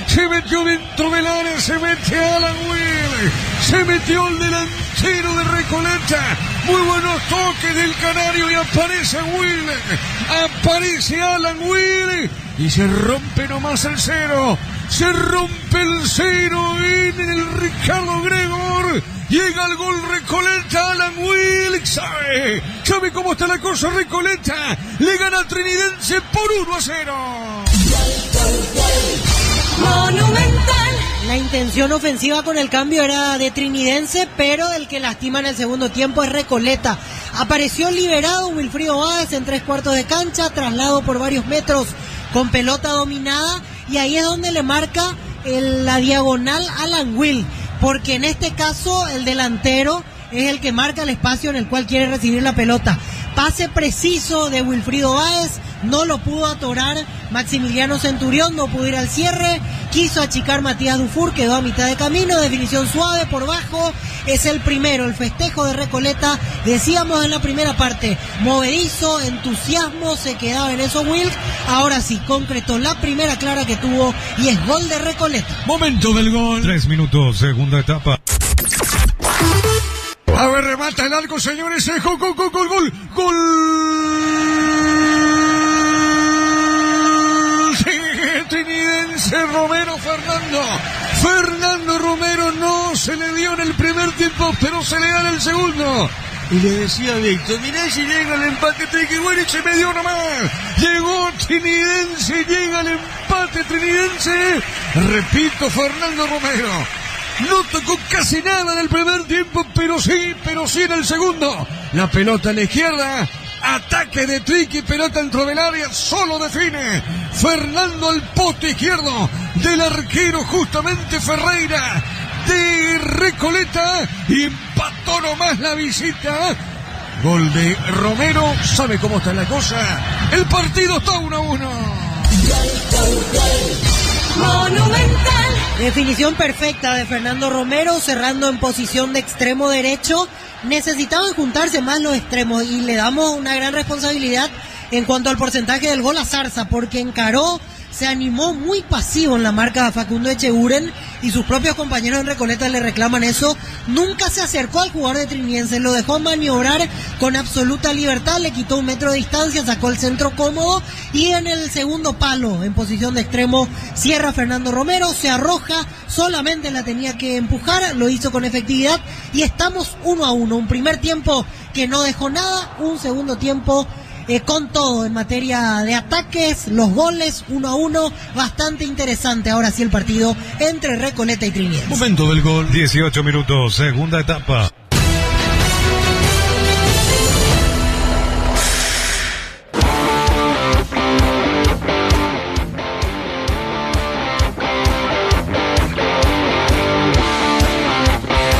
se metió dentro del área, se mete Alan Will, se metió el delantero de Recoleta, muy buenos toques del canario y aparece Will, aparece Alan Will y se rompe nomás el cero, se rompe el cero en el Ricardo Gregor. Llega el gol Recoleta, Alan Will, sabe cómo está la cosa Recoleta, le gana a Trinidense por 1-0. Monumental. La intención ofensiva con el cambio era de Trinidense, pero el que lastima en el segundo tiempo es Recoleta. Apareció liberado Wilfrido Báez en 3/4 de cancha, traslado por varios metros con pelota dominada, y ahí es donde le marca la diagonal Alan Will, porque en este caso el delantero es el que marca el espacio en el cual quiere recibir la pelota. Pase preciso de Wilfrido Báez, no lo pudo atorar Maximiliano Centurión, no pudo ir al cierre, quiso achicar Matías Dufour, quedó a mitad de camino, definición suave por bajo, es el primero, el festejo de Recoleta, decíamos en la primera parte, movedizo, entusiasmo, se quedaba en eso Wilk, ahora sí, concretó la primera clara que tuvo y es gol de Recoleta. Momento del gol. 3 minutos, segunda etapa. A ver, remata el arco, señores, gol. Trinidense Romero Fernando Romero no se le dio en el primer tiempo, pero se le da en el segundo. Y le decía a Víctor, mirá si llega el empate, que bueno, y se me dio nomás. Llegó Trinidense, llega el empate Trinidense. Repito, Fernando Romero no tocó casi nada en el primer tiempo, pero sí en el segundo. La pelota a la izquierda, ataque de Triqui, pelota dentro del área, solo define Fernando al poste izquierdo del arquero justamente Ferreira de Recoleta, y empató nomás la visita. Gol de Romero, sabe cómo está la cosa, el partido está 1-1. Monumental. Definición perfecta de Fernando Romero, cerrando en posición de extremo derecho. Necesitaban juntarse más los extremos y le damos una gran responsabilidad en cuanto al porcentaje del gol a Zarza, porque encaró, se animó muy pasivo en la marca a Facundo Echeguren y sus propios compañeros en Recoleta le reclaman eso. Nunca se acercó al jugador de Trinidense, lo dejó maniobrar con absoluta libertad, le quitó 1 metro de distancia, sacó el centro cómodo y en el segundo palo, en posición de extremo, cierra Fernando Romero, se arroja, solamente la tenía que empujar, lo hizo con efectividad y estamos 1-1. Un primer tiempo que no dejó nada, un segundo tiempo con todo en materia de ataques, los goles 1-1, bastante interesante ahora sí el partido entre Recoleta y Trinidense. Momento del gol. 18 minutos, segunda etapa.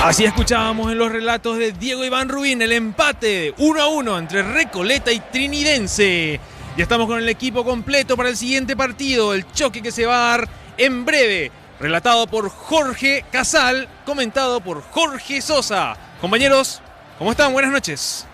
Así escuchábamos en los relatos de Diego Iván Rubín el empate 1-1 entre Recoleta y Trinidense. Ya estamos con el equipo completo para el siguiente partido, el choque que se va a dar en breve. Relatado por Jorge Casal, comentado por Jorge Sosa. Compañeros, ¿cómo están? Buenas noches.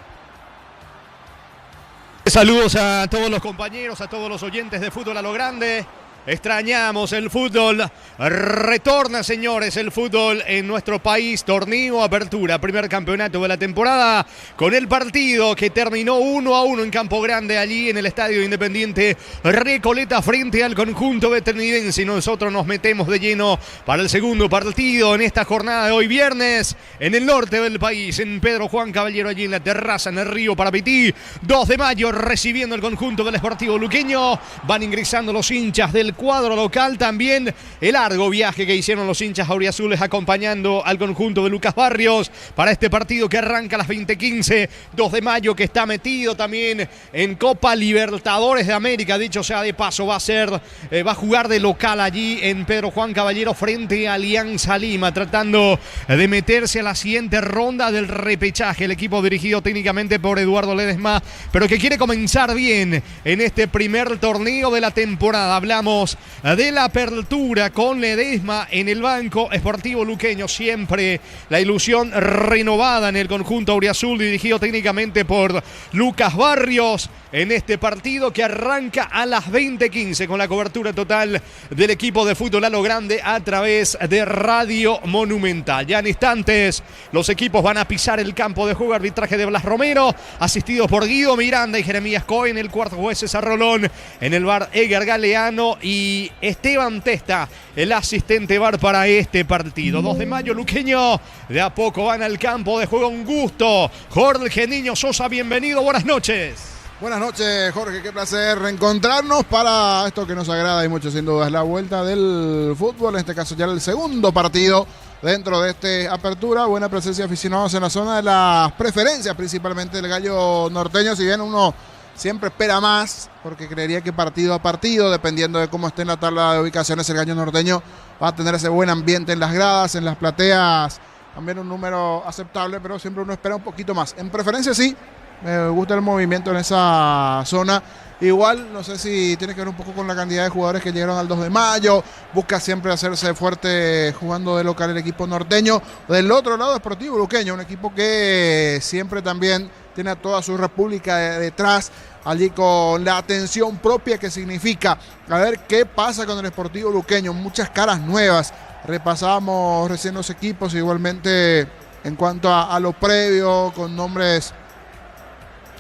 Saludos a todos los compañeros, a todos los oyentes de Fútbol a lo Grande. Extrañamos el fútbol, retorna señores el fútbol en nuestro país, torneo Apertura, primer campeonato de la temporada, con el partido que terminó 1-1 en Campo Grande, allí en el Estadio Independiente Recoleta frente al conjunto de Trinidense, y nosotros nos metemos de lleno para el segundo partido en esta jornada de hoy viernes, en el norte del país, en Pedro Juan Caballero, allí en la terraza, en el Río Parapití, 2 de mayo, recibiendo el conjunto del Sportivo Luqueño, van ingresando los hinchas del cuadro local, también el largo viaje que hicieron los hinchas auriazules acompañando al conjunto de Lucas Barrios para este partido que arranca a las 20:15, 2 de mayo, que está metido también en Copa Libertadores de América, dicho sea de paso, va a jugar de local allí en Pedro Juan Caballero frente a Alianza Lima, tratando de meterse a la siguiente ronda del repechaje, el equipo dirigido técnicamente por Eduardo Ledesma, pero que quiere comenzar bien en este primer torneo de la temporada. Hablamos partidos de la apertura con Ledesma en el banco. Sportivo Luqueño, siempre la ilusión renovada en el conjunto auriazul, dirigido técnicamente por Lucas Barrios, en este partido que arranca a las 20:15 con la cobertura total del equipo de fútbol a lo grande a través de Radio Monumental. Ya en instantes los equipos van a pisar el campo de juego. Arbitraje de Blas Romero, asistidos por Guido Miranda y Jeremías Cohen. El cuarto juez César Rolón. En el VAR Edgar Galeano y Esteban Testa, el asistente VAR para este partido. 2 de mayo, Luqueño de a poco van al campo de juego. Un gusto. Jorge Niño Sosa, bienvenido, buenas noches. Buenas noches, Jorge, qué placer reencontrarnos para esto que nos agrada y mucho, sin duda, es la vuelta del fútbol, en este caso ya el segundo partido dentro de esta apertura. Buena presencia de aficionados en la zona de las preferencias, principalmente del gallo norteño, si bien uno siempre espera más, porque creería que partido a partido, dependiendo de cómo esté en la tabla de ubicaciones, el gallo norteño va a tener ese buen ambiente en las gradas, en las plateas, también un número aceptable, pero siempre uno espera un poquito más. En preferencia sí, me gusta el movimiento en esa zona. Igual, no sé si tiene que ver un poco con la cantidad de jugadores que llegaron al 2 de mayo. Busca siempre hacerse fuerte jugando de local el equipo norteño. Del otro lado, Sportivo Luqueño, un equipo que siempre también tiene a toda su república detrás, allí con la atención propia que significa. A ver qué pasa con el Sportivo Luqueño. Muchas caras nuevas. Repasábamos recién los equipos, igualmente en cuanto a lo previo, con nombres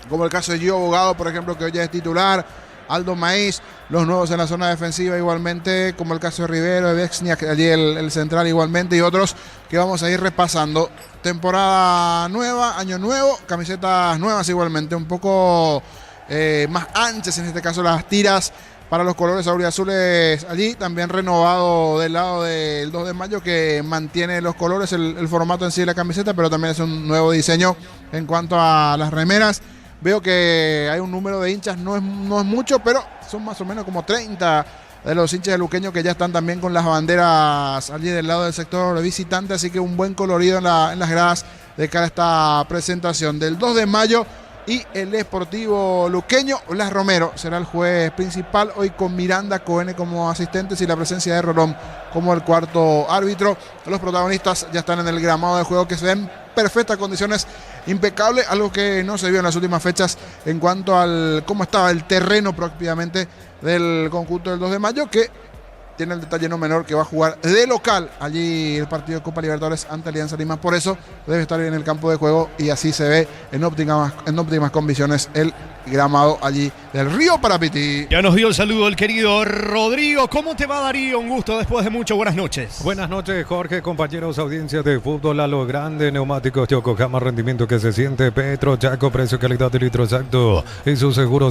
como el caso de Gio Abogado, por ejemplo, que hoy ya es titular, Aldo Maíz, los nuevos en la zona defensiva igualmente, como el caso de Rivero, de Bexniak, allí el central igualmente, y otros que vamos a ir repasando. Temporada nueva, año nuevo, camisetas nuevas igualmente, un poco más anchas, en este caso las tiras para los colores auriazules allí, también renovado del lado del 2 de mayo, que mantiene los colores, el formato en sí de la camiseta, pero también es un nuevo diseño en cuanto a las remeras. Veo que hay un número de hinchas, no es mucho, pero son más o menos como 30 de los hinchas de Luqueño que ya están también con las banderas allí del lado del sector visitante, así que un buen colorido en las gradas de cara a esta presentación del 2 de mayo. Y el Sportivo Luqueño, Blas Romero será el juez principal, hoy con Miranda Cohen como asistentes y la presencia de Rolón como el cuarto árbitro. Los protagonistas ya están en el gramado de juego, que se ven en perfectas condiciones, impecable, algo que no se vio en las últimas fechas en cuanto al cómo estaba el terreno propiamente del conjunto del 2 de mayo, que tiene el detalle no menor que va a jugar de local allí el partido de Copa Libertadores ante Alianza Lima. Por eso debe estar en el campo de juego y así se ve en óptimas condiciones el gramado allí del Río Parapiti. Ya nos dio el saludo el querido Rodrigo. ¿Cómo te va, Darío? Un gusto después de mucho. Buenas noches. Buenas noches, Jorge, compañeros, audiencia de fútbol a lo grande. Neumáticos Yokohama, rendimiento que se siente. Petro Chaco, precio, calidad de litro exacto. Y su seguro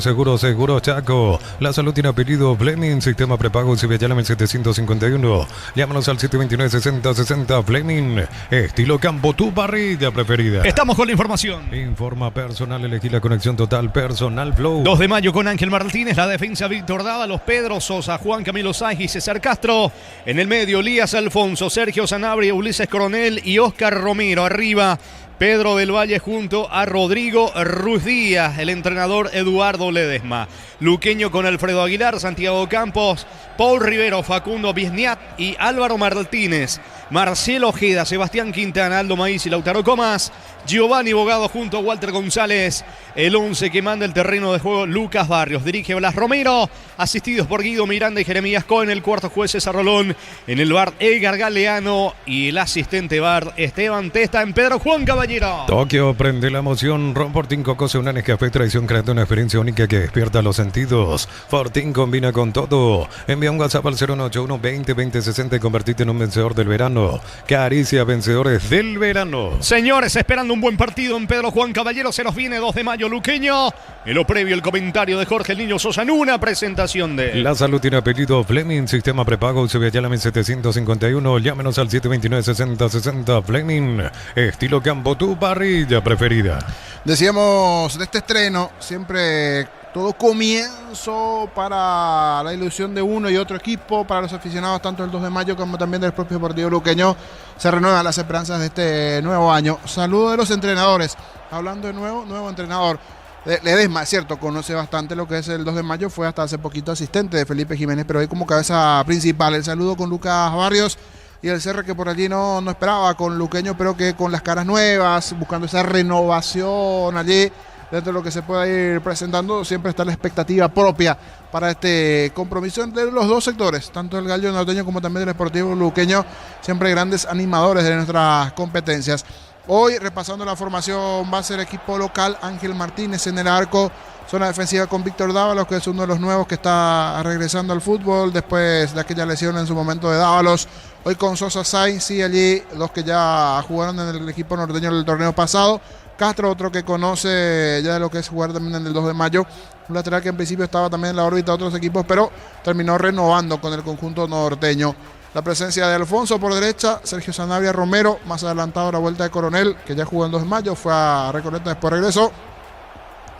Chaco. La salud tiene apellido Fleming, sistema prepago Civialame 751. Llámanos al 729-6060 Fleming. Estilo campo, tu parrilla preferida. Estamos con la información. Informa personal, elegí la conexión total personal Flow. 2 de mayo con Ángel Martínez, la defensa Víctor Dada, los Pedro Sosa, Juan Camilo Sáenz y César Castro. En el medio, Elías Alfonso, Sergio Sanabria, Ulises Coronel y Oscar Romero. Arriba, Pedro del Valle junto a Rodrigo Ruiz Díaz, el entrenador Eduardo Ledesma. Luqueño con Alfredo Aguilar, Santiago Campos, Paul Rivero, Facundo Biesniat y Álvaro Martínez. Marcelo Ojeda, Sebastián Quintana, Aldo Maíz y Lautaro Comas. Giovanni Bogado junto a Walter González. El 11 que manda el terreno de juego, Lucas Barrios. Dirige Blas Romero, asistidos por Guido Miranda y Jeremías Cohen. El cuarto juez César Rolón. En el VAR Edgar Galeano y el asistente VAR Esteban Testa. En Pedro Juan Caballero. Tokio prende la emoción. Ron Fortín Cocose, un Nescafé tradición, creando una experiencia única que despierta los sentidos. Fortín combina con todo. Envía un WhatsApp al 081 20 20 60 y convertite en un vencedor del verano. Caricia, vencedores del verano. Señores, esperando un buen partido en Pedro Juan Caballero, se nos viene 2 de mayo Luqueño. En lo previo, el comentario de Jorge el Niño Sosa en una presentación de La salud tiene apellido Fleming, sistema prepago Civialame 751. Llámenos al 729-6060 Fleming. Estilo campo, tu parrilla preferida. Decíamos de este estreno, siempre todo comienzo para la ilusión de uno y otro equipo, para los aficionados tanto del 2 de mayo como también del propio partido luqueño. Se renuevan las esperanzas de este nuevo año. Saludo de los entrenadores. Hablando de nuevo entrenador. Ledesma, es cierto, conoce bastante lo que es el 2 de mayo, fue hasta hace poquito asistente de Felipe Jiménez, pero hoy como cabeza principal. El saludo con Lucas Barrios y el cierre que por allí no esperaba con Luqueño, pero que con las caras nuevas, buscando esa renovación allí, dentro de lo que se pueda ir presentando, siempre está la expectativa propia para este compromiso de los dos sectores, tanto el Gallo Norteño como también el Sportivo Luqueño, siempre grandes animadores de nuestras competencias. Hoy, repasando la formación, va a ser equipo local, Ángel Martínez en el arco, zona defensiva con Víctor Dávalos, que es uno de los nuevos que está regresando al fútbol después de aquella lesión en su momento de Dávalos. Hoy con Sosa, Sainz y allí los que ya jugaron en el equipo norteño del torneo pasado. Castro, otro que conoce ya de lo que es jugar también en el 2 de mayo. Un lateral que en principio estaba también en la órbita de otros equipos, pero terminó renovando con el conjunto norteño. La presencia de Alfonso por derecha, Sergio Sanabria Romero, más adelantado la vuelta de Coronel, que ya jugó en 2 de mayo, fue a Recoleta, después regresó.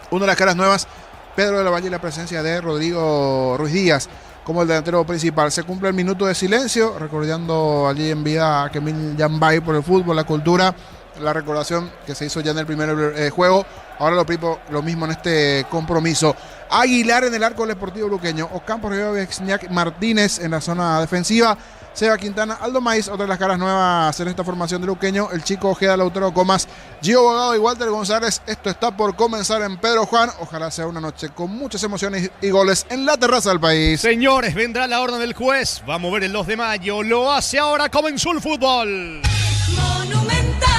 Una de las caras nuevas, Pedro de la Valle, y la presencia de Rodrigo Ruiz Díaz como el delantero principal. Se cumple el minuto de silencio, recordando allí en vida a Kemil Yambay por el fútbol, la cultura, la recordación que se hizo ya en el primer juego. Ahora lo mismo en este compromiso. Aguilar en el arco del Sportivo Luqueño, Ocampo, Rivera, Vexniak, Martínez en la zona defensiva, Seba Quintana, Aldo Maiz, otra de las caras nuevas en esta formación de Luqueño, el chico Ojeda, Lautaro Comas, Gio Bogado y Walter González. Esto está por comenzar en Pedro Juan. Ojalá sea una noche con muchas emociones y goles en la terraza del país. Señores, vendrá la orden del juez. Va a mover el 2 de mayo. Lo hace ahora. Comenzó el fútbol.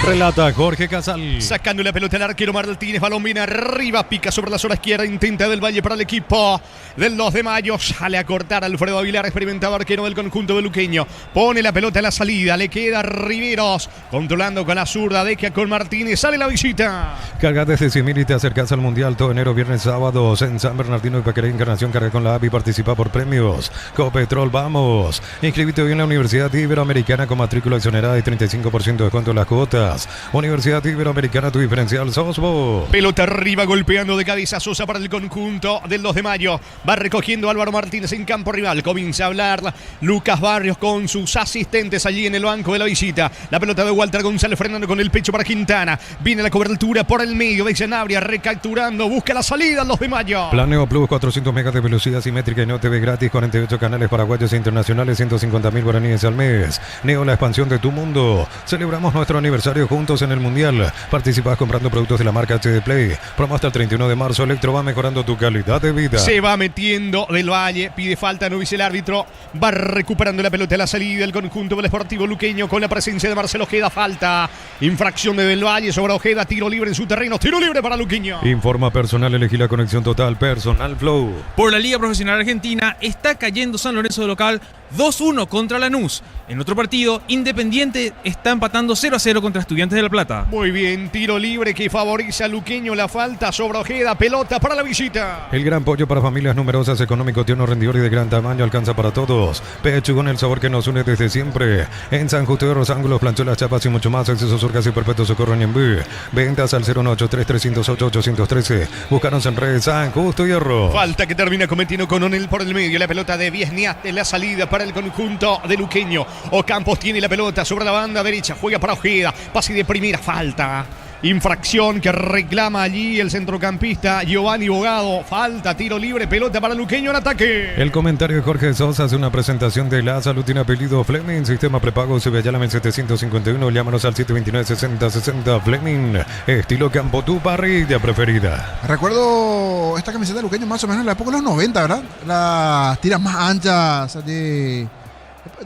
Relata Jorge Casal. Sacando la pelota al arquero Martínez. Balón viene arriba. Pica sobre la zona izquierda. Intenta del Valle para el equipo del 2 de mayo. Sale a cortar Alfredo Aguilar, experimentado arquero del conjunto de Luqueño. Pone la pelota en la salida. Le queda Riveros. Controlando con la zurda. Deja con Martínez. Sale la visita. Carga desde Simil y te acercas al Mundial todo enero, viernes, sábados en San Bernardino y Paqueré Encarnación. Carga con la API y participa por premios. Copetrol, vamos. Inscríbete hoy en la Universidad Iberoamericana con matrícula exonerada y 35% de descuento en las cuotas. Universidad Iberoamericana, tu diferencial sos vos. Pelota arriba, golpeando de cabeza Sosa para el conjunto del 2 de mayo. Va recogiendo Álvaro Martínez en campo rival. Comienza a hablar Lucas Barrios con sus asistentes allí en el banco de la visita. La pelota de Walter González frenando con el pecho para Quintana. Viene la cobertura por el medio de Sanabria, recapturando, busca la salida al 2 de mayo. Planeo Plus, 400 megas de velocidad simétrica y no TV gratis, 48 canales paraguayos e internacionales, 150.000 guaraníes al mes. Neo, la expansión de tu mundo. Celebramos nuestro aniversario juntos en el Mundial. Participas comprando productos de la marca HD Play. Promo hasta el 31 de marzo. Electro va mejorando tu calidad de vida. Se va metiendo del Valle. Pide falta, no dice el árbitro. Va recuperando la pelota a la salida. El conjunto del Sportivo Luqueño con la presencia de Marcelo Ojeda. Falta. Infracción de Del Valle sobre Ojeda. Tiro libre en su terreno. Tiro libre para Luqueño. Informa Personal. Elegí la conexión total. Personal Flow. Por la Liga Profesional Argentina está cayendo San Lorenzo de local 2-1 contra Lanús. En otro partido, Independiente está empatando 0-0 contra Estudiantes de La Plata. Muy bien, tiro libre que favorece a Luqueño. La falta sobre Ojeda, pelota para la visita. El gran pollo para familias numerosas, económico, tierno, rendidor y de gran tamaño, alcanza para todos. Pechugón, el sabor que nos une desde siempre. En San Justo de los Ángulos, planchuelas, chapas y mucho más. Acceso, surcas y perpetuo socorro en Ñembú. Ventas al 093-308-813. Búscanos en redes San Justo Hierro. Falta que termina cometiendo con Onel por el medio. La pelota de Viesniat en la salida para el conjunto de Luqueño. Ocampos tiene la pelota sobre la banda derecha. Juega para Ojeda. Pase de primera. Falta. Infracción que reclama allí el centrocampista Giovanni Bogado. Falta, tiro libre, pelota para Luqueño en ataque. El comentario de Jorge Sosa hace una presentación de La Salud. Tiene apellido Fleming. Sistema prepago Ceballálame 751. Llámanos al 729-6060. Fleming. Estilo campo, tu parrilla preferida. Recuerdo esta camiseta de Luqueño más o menos en la época de los 90, ¿verdad? Las tiras más anchas allí.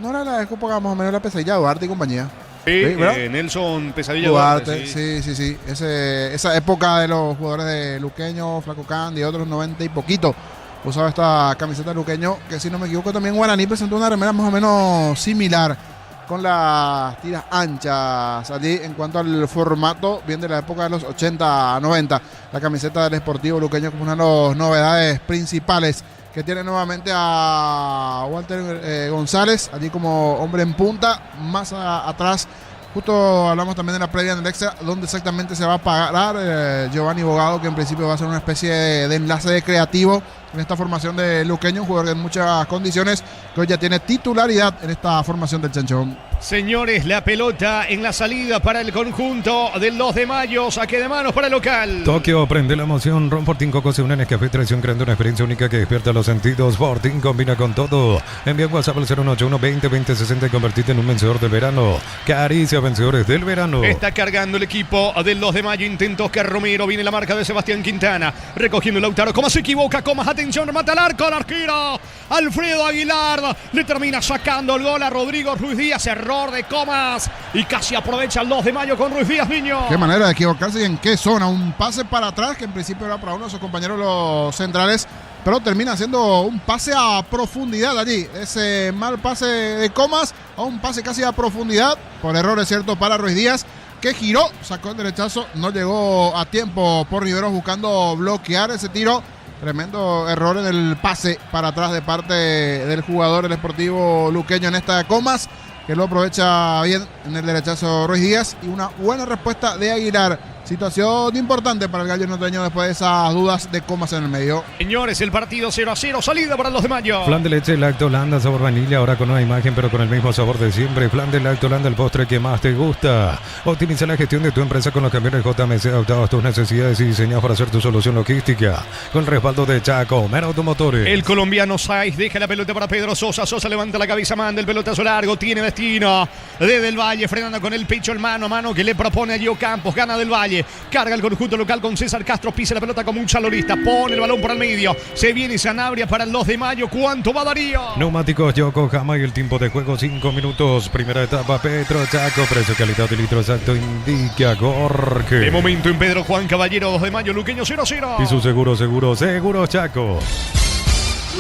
No era la época más o menos la pesadilla de Duarte y compañía. Sí, Nelson Pesadilla Duarte. Sí. Esa época de los jugadores de Luqueño, Flaco Candy y otros 90 y poquito usaba esta camiseta de Luqueño, que si no me equivoco también Guaraní presentó una remera más o menos similar con las tiras anchas allí en cuanto al formato, bien de la época de los 80-90. La camiseta del Sportivo Luqueño como una de las novedades principales que tiene nuevamente a Walter González, allí como hombre en punta, más atrás. Justo hablamos también de la previa en el extra, donde exactamente se va a parar Giovanni Bogado, que en principio va a ser una especie de enlace de creativo en esta formación de Luqueño, un jugador de muchas condiciones, que hoy ya tiene titularidad en esta formación del Chanchón. Señores, la pelota en la salida para el conjunto del 2 de mayo. Saque de manos para el local. Tokio, prende la emoción. Ron Fortín Coco se une en Nescafé Traición, creando una experiencia única que despierta los sentidos. Fortín combina con todo. Envía WhatsApp al 081-20-2060 y convertirte en un vencedor del verano. Caricia, vencedores del verano. Está cargando el equipo del 2 de mayo. Intentó Oscar Romero. Viene la marca de Sebastián Quintana. Recogiendo Lautaro. Comas se equivoca. Comas, atención. Remata al arco. El arquero Alfredo Aguilar le termina sacando el gol a Rodrigo Ruiz Díaz. Error de Comas. Y casi aprovecha el 2 de mayo con Ruiz Díaz, niño. Qué manera de equivocarse y en qué zona. Un pase para atrás que en principio era para uno de sus compañeros los centrales, pero termina siendo un pase a profundidad allí. Ese mal pase de Comas a un pase casi a profundidad. Por error, es cierto, para Ruiz Díaz, que giró, sacó el derechazo, no llegó a tiempo por Riveros buscando bloquear ese tiro. Tremendo error en el pase para atrás de parte del jugador del Sportivo luqueño en esta Comas, que lo aprovecha bien en el derechazo Ruiz Díaz, y una buena respuesta de Aguilar. Situación importante para el gallo norteño después de esas dudas de Comas en el medio. Señores, el partido 0-0, salida para los de mayo. Flan de leche Lactolanda, sabor vanilla, ahora con nueva imagen pero con el mismo sabor de siempre. Flan de Lactolanda, el postre que más te gusta. Optimiza la gestión de tu empresa con los camiones JMC adaptados a tus necesidades y diseñados para hacer tu solución logística. Con el respaldo de Chaco, Mera Automotores. El colombiano Saiz deja la pelota para Pedro Sosa. Sosa levanta la cabeza, manda el pelotazo largo, tiene destino de Del Valle, frenando con el pecho el mano a mano que le propone a Gio Campos. Gana Del Valle. Carga el conjunto local con César Castro, pisa la pelota como un chalorista, pone el balón por el medio, se viene Sanabria para el 2 de mayo. ¿Cuánto va Darío? Neumáticos Yokohama y el tiempo de juego 5 minutos. Primera etapa Petro Chaco, precio, calidad y litro exacto indica Jorge. De momento en Pedro Juan Caballero, 2 de mayo, luqueño 0-0. Y su seguro Chaco.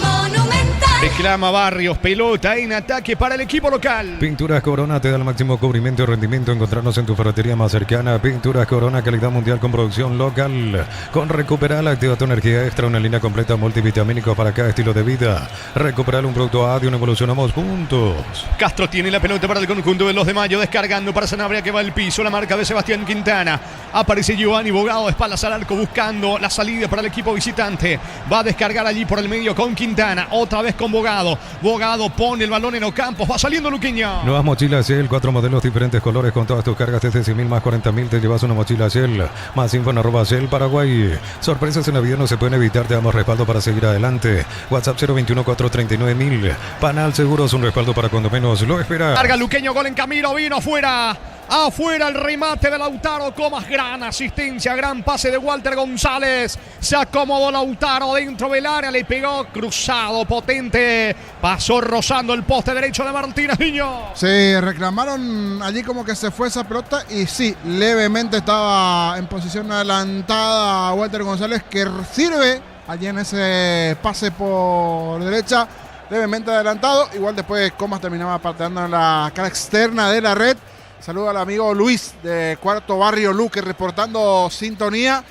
Monumental. Reclama Barrios, pelota en ataque para el equipo local. Pinturas Corona te da el máximo cubrimiento y rendimiento. Encontrarnos en tu ferretería más cercana. Pinturas Corona, calidad mundial con producción local. Con Recuperal, activa tu energía extra. Una línea completa multivitamínicos para cada estilo de vida. Recuperal, un producto A de una evolucionamos juntos. Castro tiene la pelota para el conjunto del 2 de mayo, descargando para Sanabria que va al piso. La marca de Sebastián Quintana. Aparece Giovanni Bogado, espaldas al arco, buscando la salida para el equipo visitante. Va a descargar allí por el medio con Quintana. Otra vez con Bogado. Bogado pone el balón en Ocampos. Va saliendo Luqueño. Nuevas mochilas Shell, 4 modelos diferentes colores con todas tus cargas desde 100.000 más 40.000. Te llevas una mochila Shell. Más info en @Shell Paraguay. Sorpresas en la vida no se pueden evitar. Te damos respaldo para seguir adelante. WhatsApp 021-439.000. Panal Seguros, un respaldo para cuando menos lo esperas. Carga Luqueño, gol en camino, vino afuera. Afuera el remate de Lautaro. Comas, gran asistencia, gran pase de Walter González. Se acomodó Lautaro dentro del área, le pegó cruzado, potente. Pasó rozando el poste derecho de Martínez Niño. Se reclamaron allí como que se fue esa pelota y sí, levemente estaba en posición adelantada Walter González, que sirve allí en ese pase por derecha, levemente adelantado. Igual después Comas terminaba pateando en la cara externa de la red. Saludo al amigo Luis de Cuarto Barrio Luque reportando sintonía.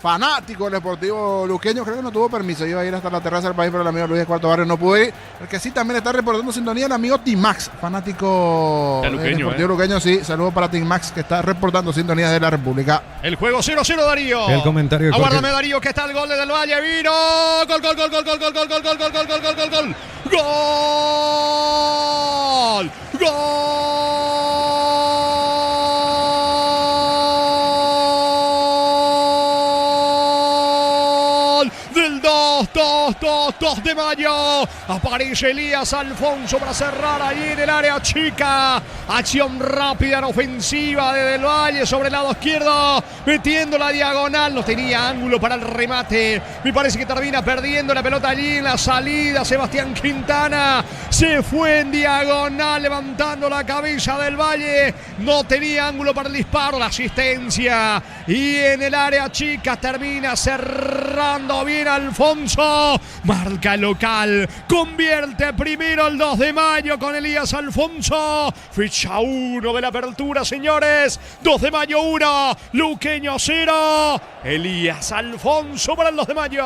Fanático del Deportivo luqueño, creo que no tuvo permiso, iba a ir hasta la terraza del país, pero el amigo Luis de Cuarto Barrio no pudo ir. El que sí también está reportando sintonía, el amigo Timax, fanático del Deportivo luqueño, sí, saludo para Timax que está reportando sintonías de la República. El juego 0-0 Darío. El comentario. Aguárdame Darío, que está el gol de Del Valle, vino. Gol. Del 2 de mayo. Aparece Elías Alfonso para cerrar ahí en el área chica. Acción rápida en ofensiva de Del Valle sobre el lado izquierdo, metiendo la diagonal. No tenía ángulo para el remate. Me parece que termina perdiendo la pelota allí en la salida. Sebastián Quintana se fue en diagonal, levantando la cabeza Del Valle. No tenía ángulo para el disparo, la asistencia. Y en el área chica termina cerrando bien Alfonso. Marca local. Convierte primero el 2 de mayo con Elías Alfonso. Fecha 1 de la apertura, señores. 2 de mayo 1. Luqueño 0. Elías Alfonso para el 2 de mayo.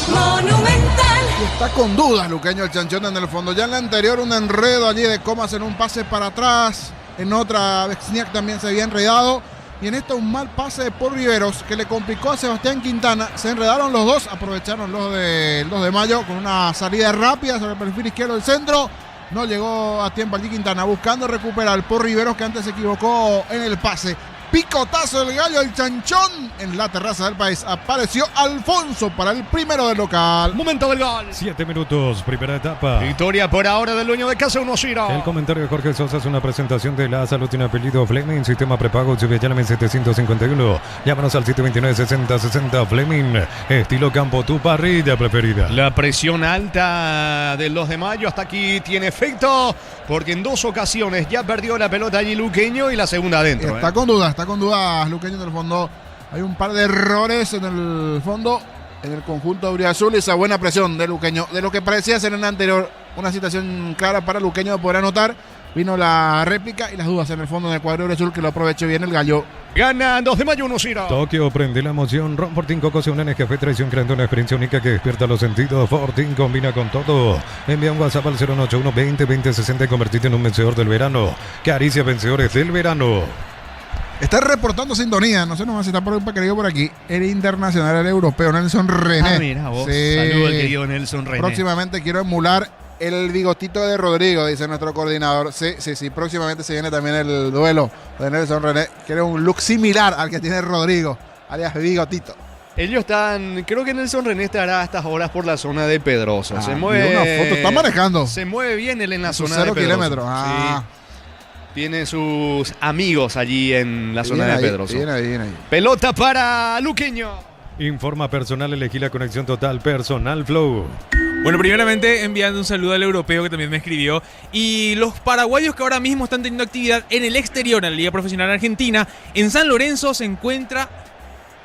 Monumental. Y está con dudas Luqueño el chanchón en el fondo. Ya en la anterior un enredo allí de Comas en un pase para atrás. En otra Vexniak también se había enredado. Y en esta un mal pase de Paul Riveros que le complicó a Sebastián Quintana. Se enredaron los dos, aprovecharon los del 2 de mayo con una salida rápida sobre el perfil izquierdo del centro. No llegó a tiempo allí Quintana, buscando recuperar por Riveros, que antes se equivocó en el pase. Picotazo del gallo, el chanchón en la terraza del país. Apareció Alfonso para el primero del local. Momento del gol. 7 minutos, primera etapa. Victoria por ahora del dueño de casa, 1-0. El comentario de Jorge Sosa es una presentación de La Salud. Tiene apellido Fleming, sistema prepago, llámame 751. Llámanos al 729-6060 Fleming. Estilo campo, tu parrilla preferida. La presión alta del 2 de mayo hasta aquí tiene efecto, porque en 2 ocasiones ya perdió la pelota allí Luqueño y la segunda adentro. Está con dudas Luqueño en el fondo. Hay un par de errores en el fondo, en el conjunto auriazul, y esa buena presión de Luqueño. De lo que parecía ser en el anterior una situación clara para Luqueño de poder anotar, vino la réplica y las dudas en el fondo en el cuadro auriazul, que lo aprovechó bien el gallo. Gana 2 de mayo, 1-0. Tokio prende la emoción. Ron Fortín Coco se une en Café Traición, creando una experiencia única que despierta los sentidos. Fortín combina con todo. Envía un WhatsApp al 081 20 20 60 y convertirte en un vencedor del verano. Caricia vencedores del verano. Está reportando sintonía, no sé nomás si está por un querido por aquí, el internacional, el europeo, Nelson René. Mira vos, Sí. saludo al querido Nelson René. Próximamente quiero emular el bigotito de Rodrigo, dice nuestro coordinador. Sí, próximamente se viene también el duelo de Nelson René. Quiero un look similar al que tiene Rodrigo, alias bigotito. Ellos están, creo que Nelson René estará a estas horas por la zona de Pedrosa. Se mueve. Una foto, está manejando. Se mueve bien él en la Sus zona de 0 Pedrosa. kilómetros. Ah. Sí. Tiene sus amigos allí en la zona de Pedrosa. Bien ahí. Pelota para Luqueño. Informa personal, elegí la conexión total personal Flow. Bueno, primeramente enviando un saludo al europeo que también me escribió. Y los paraguayos que ahora mismo están teniendo actividad en el exterior, en la Liga Profesional Argentina. En San Lorenzo se encuentra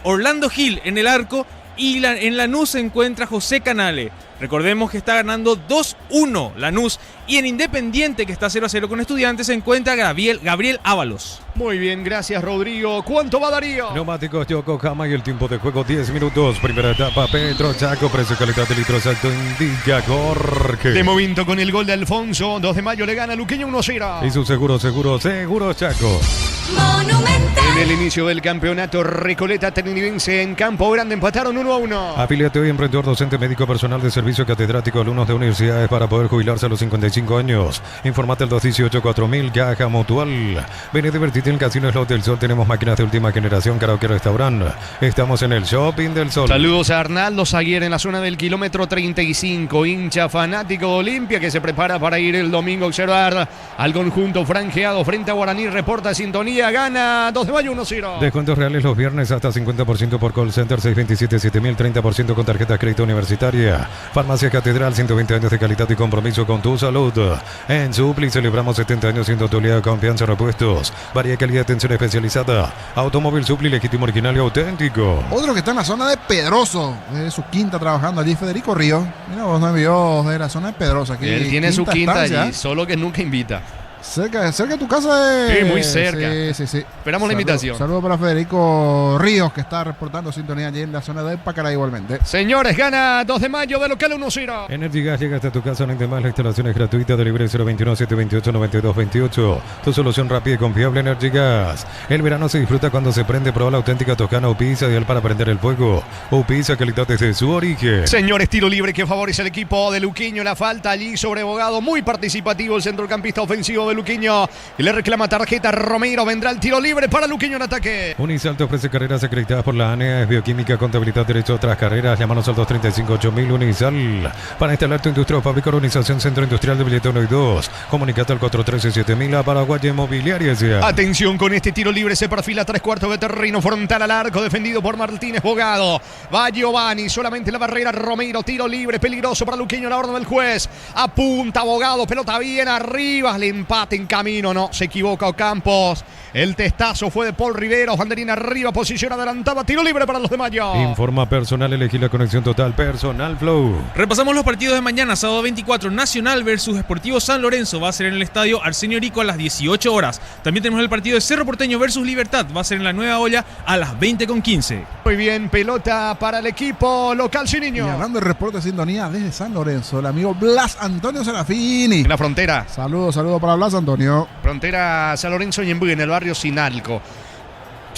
Orlando Gil en el arco. Y en Lanús se encuentra José Canale. Recordemos que está ganando 2-1 Lanús. Y en Independiente, que está 0-0 con Estudiantes, se encuentra Gabriel Ábalos. Muy bien, gracias Rodrigo. ¿Cuánto va Darío? Neumáticos Yokohama y el tiempo de juego 10 minutos. Primera etapa, Petro Chaco, precio calidad de litro exacto, indica Jorge. De momento con el gol de Alfonso, 2 de mayo le gana Luqueño 1-0. Y su seguro Chaco. Monumental. En el inicio del campeonato, Recoleta Trinidense en Campo Grande empataron 1-1. Afíliate hoy, emprendedor, docente, médico, personal de servicio, catedrático, alumnos de universidades para poder jubilarse a los 55 años. Informate al 218-4000, Caja Mutual. Ven y divertite en el Casino Slot del Sol. Tenemos máquinas de última generación, karaoke, restaurante. Estamos en el Shopping del Sol. Saludos a Arnaldo Zaguer en la zona del kilómetro 35, hincha fanático de Olimpia que se prepara para ir el domingo a observar al conjunto franjeado frente a Guaraní. Reporta sintonía, gana 2 de mayo 1-0. Descuentos reales los viernes hasta 50% por call center 627-7000, 30% con tarjeta crédito universitaria. Farmacia Catedral, 120 años de calidad y compromiso con tu salud. En Supli celebramos 70 años siendo tu aliado de confianza, repuestos, variedad, calidad, atención especializada. Automóvil Supli, legítimo, original y auténtico. Otro que está en la zona de Pedroso, de su quinta trabajando allí, Federico Ríos. Mira, vos nos envió de la zona de Pedroso. Aquí, Él tiene su quinta estancia, allí, solo que nunca invita. Cerca de tu casa. Sí, muy cerca. Sí. Esperamos la invitación. Saludos para Federico Ríos, que está reportando sintonía allí en la zona de Pacará igualmente. Señores, gana 2 de mayo de local 1-0. Energy Gas llega hasta tu casa, no hay más, la instalación es gratuita, delivery 021-728-9228. Tu solución rápida y confiable, Energy Gas. El verano se disfruta cuando se prende, prueba la auténtica Toscana Upisa, ideal para prender el fuego. Upisa, calidad desde su origen. Señores, tiro libre que favorece al equipo de Luqueño. La falta allí sobre Bogado, muy participativo el centrocampista ofensivo de Luqueño. Y le reclama tarjeta Romero. Vendrá el tiro libre para Luqueño en ataque. Unisal te ofrece carreras acreditadas por la ANEA, es bioquímica, contabilidad, derecho a otras carreras. Llámanos al 235-8000 Unisal. Para instalar tu industria o fábrica, organización Centro Industrial de Billete 1 y 2. Comunicate al 413-7000 a Paraguay Inmobiliaria. Atención con este tiro libre, se perfila 3/4 de terreno frontal al arco, defendido por Martínez Bogado. Va Giovanni, solamente la barrera Romero, tiro libre, peligroso para Luqueño, la orden del juez. Apunta Bogado, pelota bien arriba, le empate en camino, no, se equivoca Ocampos. El testazo fue de Paul Riveros, banderina arriba, posición adelantada, tiro libre para los de Mayo. Informa personal, elegí la conexión total, personal Flow. Repasamos los partidos de mañana, sábado 24, Nacional versus Sportivo San Lorenzo, va a ser en el estadio Arsenio Rico a las 18 horas. También tenemos el partido de Cerro Porteño versus Libertad, va a ser en la Nueva Olla a las 20:15. Muy bien, pelota para el equipo local sin niño. Y hablando de reporte de sintonía desde San Lorenzo, el amigo Blas Antonio Serafini. En la frontera. Saludos para Blas Antonio. Frontera San Lorenzo y en el barrio Sinalco.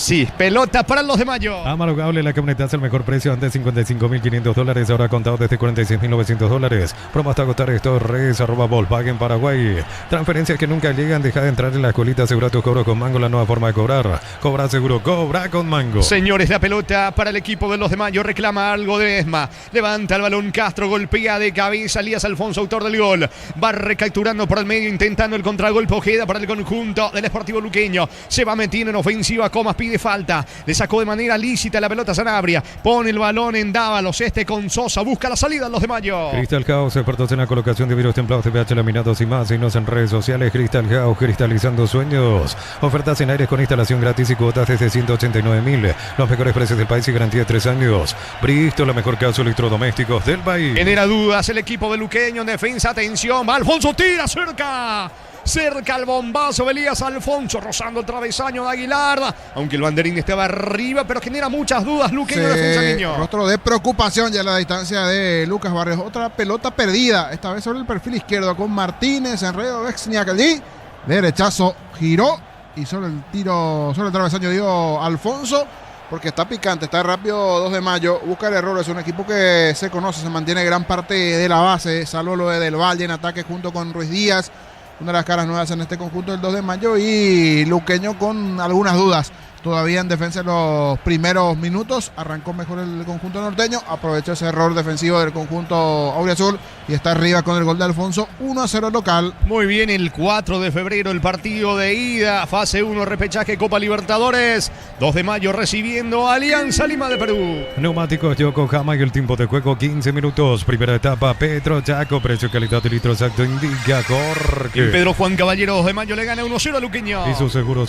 Sí, pelota para los de Mayo. Amaro Gable, la camioneta es el mejor precio, antes $55.500, ahora contado desde $46.900. Promo hasta agotar Torres, @Volkswagen Paraguay. Transferencias que nunca llegan, deja de entrar en la escuelita, asegura tus cobros con Mango, la nueva forma de cobrar. Cobra seguro, cobra con Mango. Señores, la pelota para el equipo de los de Mayo, reclama algo de Esma. Levanta el balón Castro, golpea de cabeza Elías Alfonso, autor del gol. Va recapturando por el medio, intentando el contragolpe Ojeda para el conjunto del Sportivo Luqueño. Se va metiendo en ofensiva, Comas pide falta. Le sacó de manera lícita la pelota Sanabria. Pone el balón en Dávalos, con Sosa. Busca la salida en los de Mayo. Cristal House, expertos en la colocación de vidrios templados, TPH, laminados y más. Signos en redes sociales. Cristal House, cristalizando sueños. Ofertas en aires con instalación gratis y cuotas desde 189.000. Los mejores precios del país y garantía de 3 años. Bristol, la mejor casa de electrodomésticos del país. Genera dudas el equipo de Luqueño en defensa. Atención, va Alfonso, tira cerca. Cerca el bombazo de Elías Alfonso, rozando el travesaño de Aguilar. Aunque el banderín estaba arriba, pero genera muchas dudas Luqueño, defensa niño. Rostro de preocupación ya a la distancia de Lucas Barrios. Otra pelota perdida, esta vez sobre el perfil izquierdo con Martínez, enredo Vexniak allí. Derechazo, giró y sobre el tiro, sobre el travesaño dio Alfonso. Porque está picante, está rápido 2 de Mayo. Busca el error, es un equipo que se conoce, se mantiene gran parte de la base. Salvo lo de Del Valle en ataque junto con Ruiz Díaz. Una de las caras nuevas en este conjunto del 2 de Mayo. Y Luqueño con algunas dudas todavía en defensa en los primeros minutos. Arrancó mejor el conjunto norteño. Aprovechó ese error defensivo del conjunto auriazul. Y está arriba con el gol de Alfonso. 1-0 local. Muy bien, el 4 de febrero el partido de ida. Fase 1, repechaje Copa Libertadores. 2 de Mayo recibiendo a Alianza Lima de Perú. Neumáticos Yokohama y el tiempo de juego 15 minutos. Primera etapa, Petro Chaco. Precio, calidad y litro exacto indica Jorge. Pedro Juan Caballero, 2 de Mayo le gana 1-0 a Luqueño. Y su seguro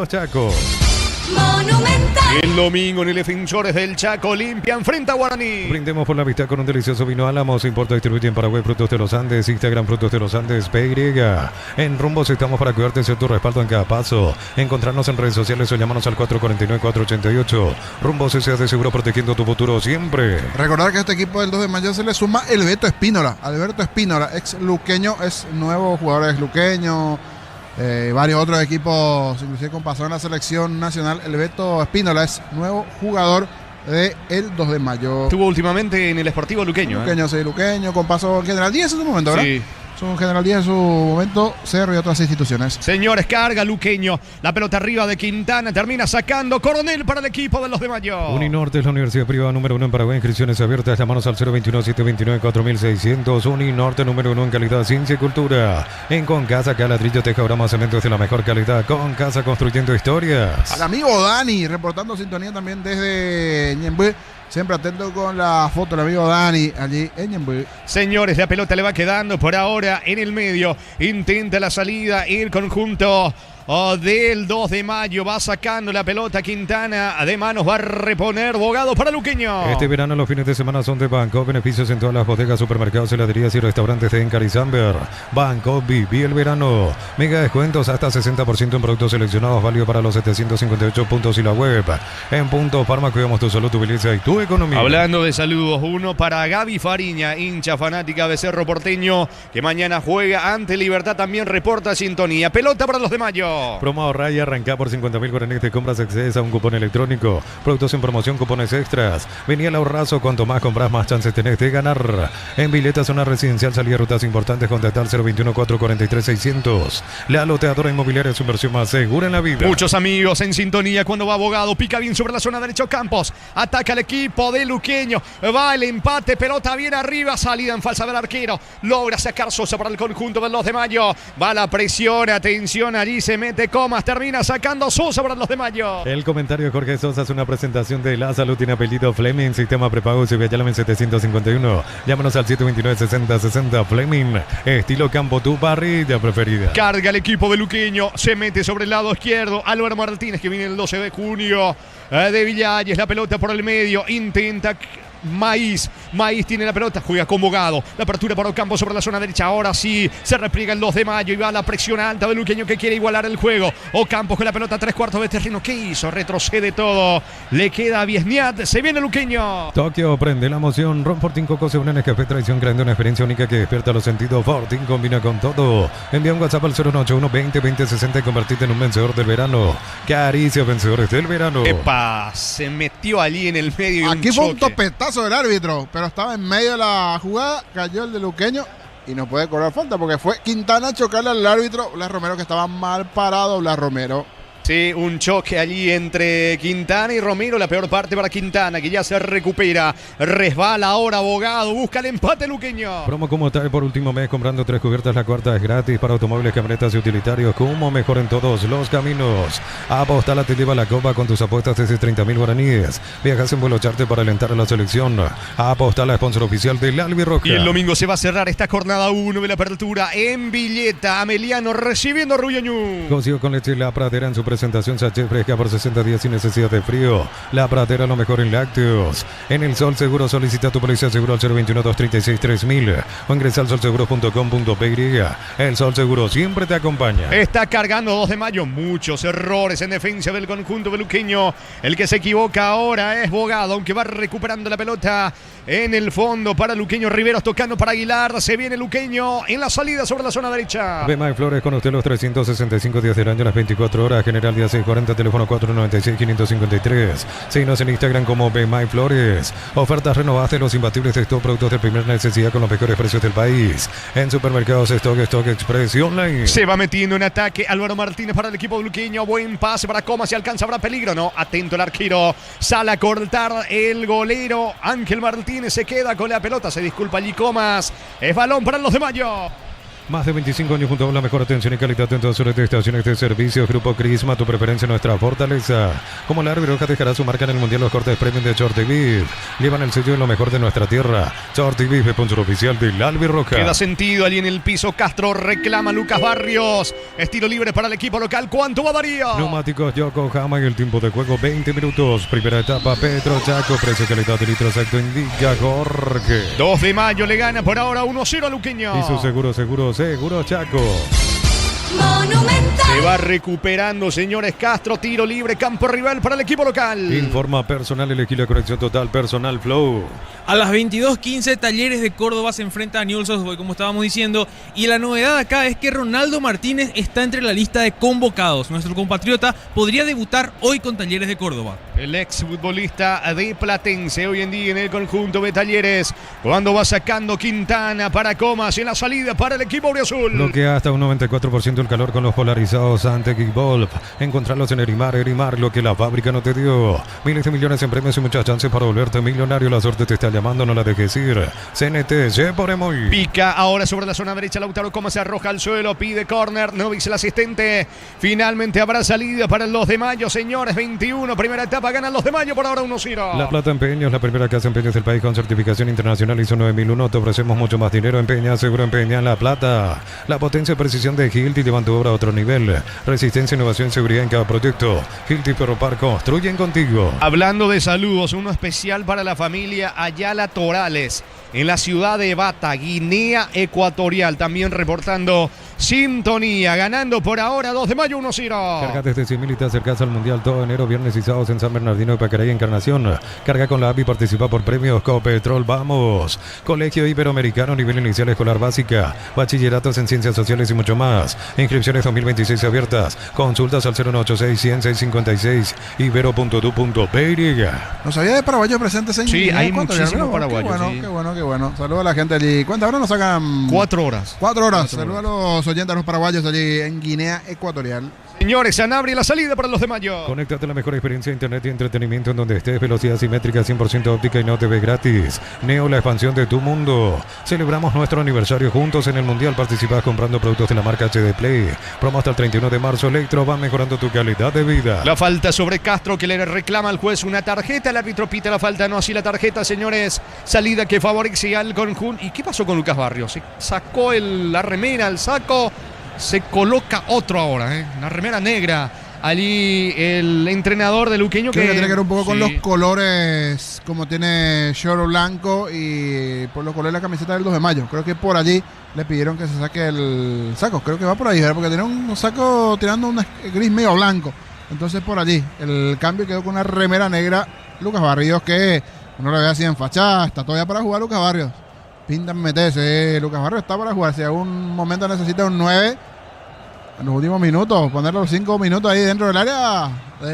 Chaco. Monumental. El domingo en el Defensores del Chaco limpian frente a Guaraní. Brindemos por la vista con un delicioso vino Álamos. Importa y distribuye en Paraguay Frutos de los Andes. Instagram Frutos de los Andes PY. En Rumbos estamos para cuidarte de tu respaldo en cada paso. Encontrarnos en redes sociales o llámanos al 449-488. Rumbos S.A. de seguro, protegiendo tu futuro siempre. Recordar que a este equipo del 2 de Mayo se le suma el Beto Espínola. Alberto Espínola, ex luqueño, es nuevo jugador ex luqueño. Varios otros equipos, inclusive con pasado en la selección nacional. El Beto Espínola es nuevo jugador de el 2 de Mayo. Estuvo últimamente en el Sportivo Luqueño. Luqueño, sí, Luqueño, con paso en General 10 en su momento, ¿verdad? Sí. Son General 10 en su momento, Cerro y otras instituciones. Señores, carga Luqueño. La pelota arriba de Quintana. Termina sacando Coronel para el equipo de los de Mayo. Uninorte es la universidad privada número 1 en Paraguay. Inscripciones abiertas. Llámanos al 021-729-4600. Uninorte número 1 en calidad, ciencia y cultura. En Concasa, Caladrillo, Teja, Brama, cementos de la mejor calidad. Concasa, construyendo historias. Al amigo Dani, reportando sintonía también desde Ñembué. Siempre atento con la foto del amigo Dani allí en Ñembué. Señores, la pelota le va quedando por ahora en el medio. Intenta la salida el conjunto del 2 de Mayo. Va sacando la pelota Quintana de manos. Va a reponer Bogado para Luqueño. Este verano los fines de semana son de Banco. Beneficios en todas las bodegas, supermercados, heladerías y restaurantes de Encar y Samber. Banco, viví el verano. Mega descuentos hasta 60% en productos seleccionados. Válido para los 758 puntos y la web. En Punto Farma cuidamos tu salud, tu belleza y tu economía. Hablando de saludos, uno para Gaby Fariña, hincha fanática de Cerro Porteño, que mañana juega ante Libertad. También reporta sintonía. Pelota para los de Mayo. Promo ahorra y arranca por 50.000 guaraníes de compras, accedes a un cupón electrónico. Productos en promoción, cupones extras. Vení al ahorrazo, cuanto más compras, más chances tenés de ganar. En Vileta, zona residencial, salida rutas importantes, contactar 021-443-600. La loteadora inmobiliaria es su inversión más segura en la vida. Muchos amigos en sintonía cuando va Bogado. Pica bien sobre la zona derecha Campos. Ataca el equipo de Luqueño. Va el empate, pelota bien arriba. Salida en falsa del arquero. Logra sacar Sosa para el conjunto de los de Mayo. Va la presión, atención, allí se mete Comas. Termina sacando Sosa para los de Mayo. El comentario de Jorge Sosa es una presentación de La Salud. Tiene apellido Fleming. Sistema prepago Llame 751. Llámanos al 729-6060. Fleming. Estilo campo, tu parrilla preferida. Carga el equipo de Luqueño. Se mete sobre el lado izquierdo. Álvaro Martínez, que viene el 12 de junio de Villalles. La pelota por el medio. Intenta Maíz tiene la pelota, juega con Bogado. La apertura para Ocampo sobre la zona derecha. Ahora sí, se repliega el 2 de mayo y va la presión alta de Luqueño que quiere igualar el juego. Ocampo con la pelota a 3/4 de terreno. ¿Qué hizo? Retrocede todo. Le queda a Viesniat. Se viene Luqueño. Tokio prende la emoción. Ron Fortín Coco se une en Café Tradición Grande, una experiencia única que despierta los sentidos. Fortín combina con todo. Envía un WhatsApp al 081 20 20 60 y convertirte en un vencedor del verano. Caricia, vencedores del verano. Epa, se metió allí en el medio. Aquí fue un topetazo del árbitro, pero estaba en medio de la jugada, cayó el de Luqueño y no puede cobrar falta porque fue Quintana a chocarle al árbitro. Blas Romero, que estaba mal parado. Blas Romero. Sí, un choque allí entre Quintana y Romero. La peor parte para Quintana, que ya se recupera. Resbala ahora Bogado. Busca el empate Luqueño. Promo como tal por último mes. Comprando 3 cubiertas, la cuarta es gratis para automóviles, camionetas y utilitarios. Como mejor en todos los caminos. Apostala te lleva la copa con tus apuestas desde 30.000 guaraníes. Viajas en vuelo charter para alentar a la selección. Apostala, sponsor oficial del Albirroja. Y el domingo se va a cerrar esta jornada 1 de la apertura en Villeta. Ameliano recibiendo a Ruyoñú. Cocido con leche La Pradera en su presentación sachet fresca por 60 días sin necesidad de frío. La Pradera, lo mejor en lácteos. En el Sol Seguro solicita tu póliza seguro al 021-236-3000 o ingresa al solseguro.com.py. El Sol Seguro siempre te acompaña. Está cargando 2 de mayo. Muchos errores en defensa del conjunto beluqueño. El que se equivoca ahora es Bogado, aunque va recuperando la pelota en el fondo para Luqueño. Riveros tocando para Aguilar. Se viene Luqueño en la salida sobre la zona derecha. Bemay Flores con usted los 365 días del año, las 24 horas. General día 640, teléfono 496-553. Síguenos en Instagram como Bemay Flores. Ofertas renovadas de los imbatibles de estos productos de primera necesidad con los mejores precios del país. En supermercados Stock Express y online. Se va metiendo en ataque Álvaro Martínez para el equipo luqueño. Buen pase para Comas. Si alcanza, habrá peligro. No, atento el arquero. Sale a cortar el golero. Ángel Martínez se queda con la pelota. Se disculpa allí Comas. Es balón para los de Mayo. Más de 25 años junto a la mejor atención y calidad en todas sus estaciones de servicio. Grupo Crisma, tu preferencia, nuestra fortaleza. Como la Albirroja dejará su marca en el Mundial los cortes premium de Shorty Beef. Llevan el sello de lo mejor de nuestra tierra. Shorty Beef, sponsor oficial del Albirroja. Queda sentido allí en el piso. Castro reclama Lucas Barrios. Estilo libre para el equipo local. ¿Cuánto va Darío? Neumáticos Yokohama y el tiempo de juego 20 minutos. Primera etapa Petro Chaco. Precio calidad de litro exacto indica Jorge. 2 de mayo le gana por ahora 1-0 a Luqueño. Y su seguro Chaco. Monumental. Se va recuperando, señores. Castro, tiro libre, campo rival para el equipo local. Informa personal, elegí la conexión total, personal Flow. A las 22:15 Talleres de Córdoba se enfrenta a Newell's Old Boys, como estábamos diciendo. Y la novedad acá es que Ronaldo Martínez está entre la lista de convocados. Nuestro compatriota podría debutar hoy con Talleres de Córdoba. El exfutbolista de Platense hoy en día en el conjunto de Talleres. Cuando va sacando Quintana para Comas en la salida para el equipo auriazul. Bloquea hasta un 94% el calor con los polarizados ante Geekvolf. Encontrarlos en Erimar, lo que la fábrica no te dio. Miles de millones en premios y muchas chances para volverte millonario. La suerte te está llamando, no la dejes ir. CNT, se pone muy. Pica ahora sobre la zona derecha. Lautaro Comas se arroja al suelo, pide córner. No dice el asistente. Finalmente habrá salida para el 2 de mayo, señores. 21, primera etapa. Ganan los de mayo por ahora 1-0. La Plata Empeños, la primera casa empeños del país con certificación internacional ISO 9001. Te ofrecemos mucho más dinero. Empeña, seguro empeña La Plata. La potencia y precisión de Hilti llevan tu obra a otro nivel. Resistencia, innovación y seguridad en cada proyecto. Hilti Ferropar, construyen contigo. Hablando de saludos, uno especial para la familia Ayala Torales en la ciudad de Bata, Guinea Ecuatorial, también reportando sintonía, ganando por ahora 2 de mayo 1-0. Carga desde 100.000 y te acercas al Mundial todo enero, viernes y sábados en San Bernardino de Pacaray, Encarnación. Carga con la app y participa por premios Copetrol, vamos. Colegio Iberoamericano, nivel inicial escolar básica, bachilleratos en ciencias sociales y mucho más. Inscripciones 2026 abiertas. Consultas al 0186-100-656 ibero.du.py. ¿No sabía de paraguayos presentes en Sí, Guinea hay Ecuatorial? muchísimos paraguayos. Qué bueno. Saludos a la gente allí. ¿Cuántas horas nos sacan? 4 horas. 4 horas. Saludos a los oyentes, a los paraguayos allí en Guinea Ecuatorial. Señores, Sanabria, la salida para los de mayo. Conéctate a la mejor experiencia de internet y entretenimiento en donde estés. Velocidad simétrica 100% óptica y no TV gratis. Neo, la expansión de tu mundo. Celebramos nuestro aniversario juntos en el Mundial. Participás comprando productos de la marca HD Play. Promo hasta el 31 de marzo. Electro va mejorando tu calidad de vida. La falta sobre Castro, que le reclama al juez una tarjeta. El árbitro pita la falta, no así la tarjeta, señores. Salida que favorece al conjunto. ¿Y qué pasó con Lucas Barrios? Se sacó la remera, el saco. Se coloca otro ahora, la remera negra allí el entrenador de Luqueño. Creo que tiene que ver un poco con sí, los colores, como tiene Short blanco y por los colores de la camiseta del 2 de mayo. Creo que por allí le pidieron que se saque el saco. Creo que va por ahí, ¿verdad? Porque tiene un saco tirando un gris medio blanco. Entonces por allí el cambio quedó con una remera negra. Lucas Barrios, que uno lo ve así en fachada, está todavía para jugar Lucas Barrios. Pintan meterse, Lucas Barrios está para jugar. Si algún momento necesita un 9 en los últimos minutos, ponerle los 5 minutos ahí dentro del área,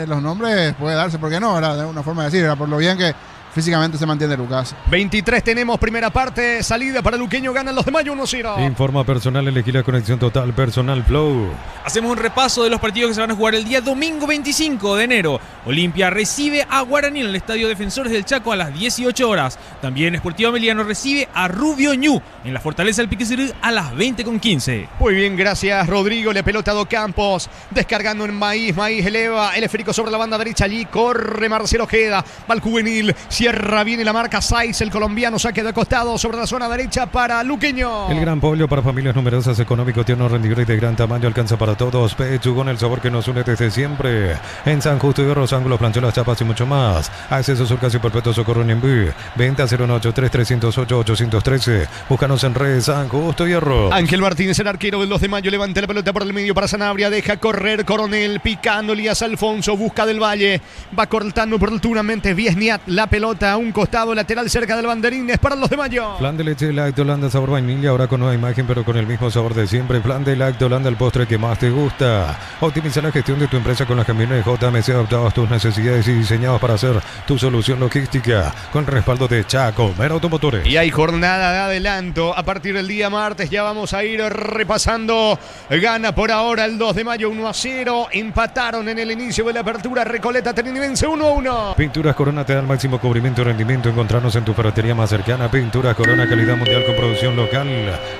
los nombres puede darse, ¿por qué no? Era de una forma de decir, era por lo bien que físicamente se mantiene Lucas. 23 tenemos, primera parte, salida para Luqueño, ganan los de Mayo 1-0. Informa personal, elegí la conexión total, personal Flow. Hacemos un repaso de los partidos que se van a jugar el día domingo 25 de enero. Olimpia recibe a Guaraní en el Estadio Defensores del Chaco a las 18 horas. También Sportivo Ameliano recibe a Rubio Ñu en la Fortaleza del Piquecirí a las 20:15. Muy bien, gracias Rodrigo. Le pelota a Do Campos, descargando en Maíz eleva el esférico sobre la banda derecha, allí corre Marcelo Ojeda, va al juvenil, cierra bien la marca Saiz, el colombiano, saque de costado sobre la zona derecha para Luqueño. El gran pollo para familias numerosas, económico, tierno, rendidor y de gran tamaño, alcanza para todos. Pechugón, el sabor que nos une desde siempre. En San Justo y Berros, ángulos, planchuelas, chapas y mucho más. Acceso Surcas y Perpetuo Socorro en Enví. Venta 018-3308-813. Búscanos en redes San Justo y Hierro. Ángel Martínez, el arquero del 2 de mayo, levanta la pelota por el medio para Sanabria, deja correr Coronel, picando Elías Alfonso, busca del Valle, va cortando oportunamente Viesniat, la pelota a un costado lateral cerca del banderín, es para los de Mayo. Flan de leche Light Holanda sabor vainilla, ahora con nueva imagen pero con el mismo sabor de siempre. Flan de Light Holanda, el postre que más te gusta. Optimiza la gestión de tu empresa con los camiones JMC adaptados a tus necesidades y diseñados para hacer tu solución logística con el respaldo de Chaco Mero Automotores. Y hay jornada de adelanto a partir del día martes, ya vamos a ir repasando. Gana por ahora el 2 de mayo 1-0, empataron en el inicio de la apertura Recoleta Trinidense 1-1. Pinturas Corona te da el máximo cubrimiento y rendimiento. Encontrarnos en tu ferretería más cercana. Pinturas Corona, calidad mundial con producción local.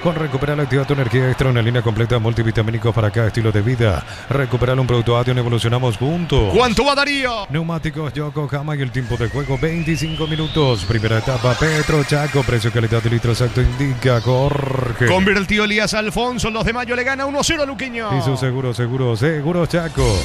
Con Recuperar, activa tu energía extra, una línea completa multivitamínicos para cada estilo de vida. Recuperar un producto Adion, evolucionamos juntos. ¿Cuánto va Darío? Neumáticos Yokohama y el tiempo de juego 25 minutos. Primera etapa Petro Chaco, precio calidad de litro exacto indica Jorge. Convirtió Elías Alfonso, los de Mayo le gana 1-0 a Luqueño. Y su seguro Chaco.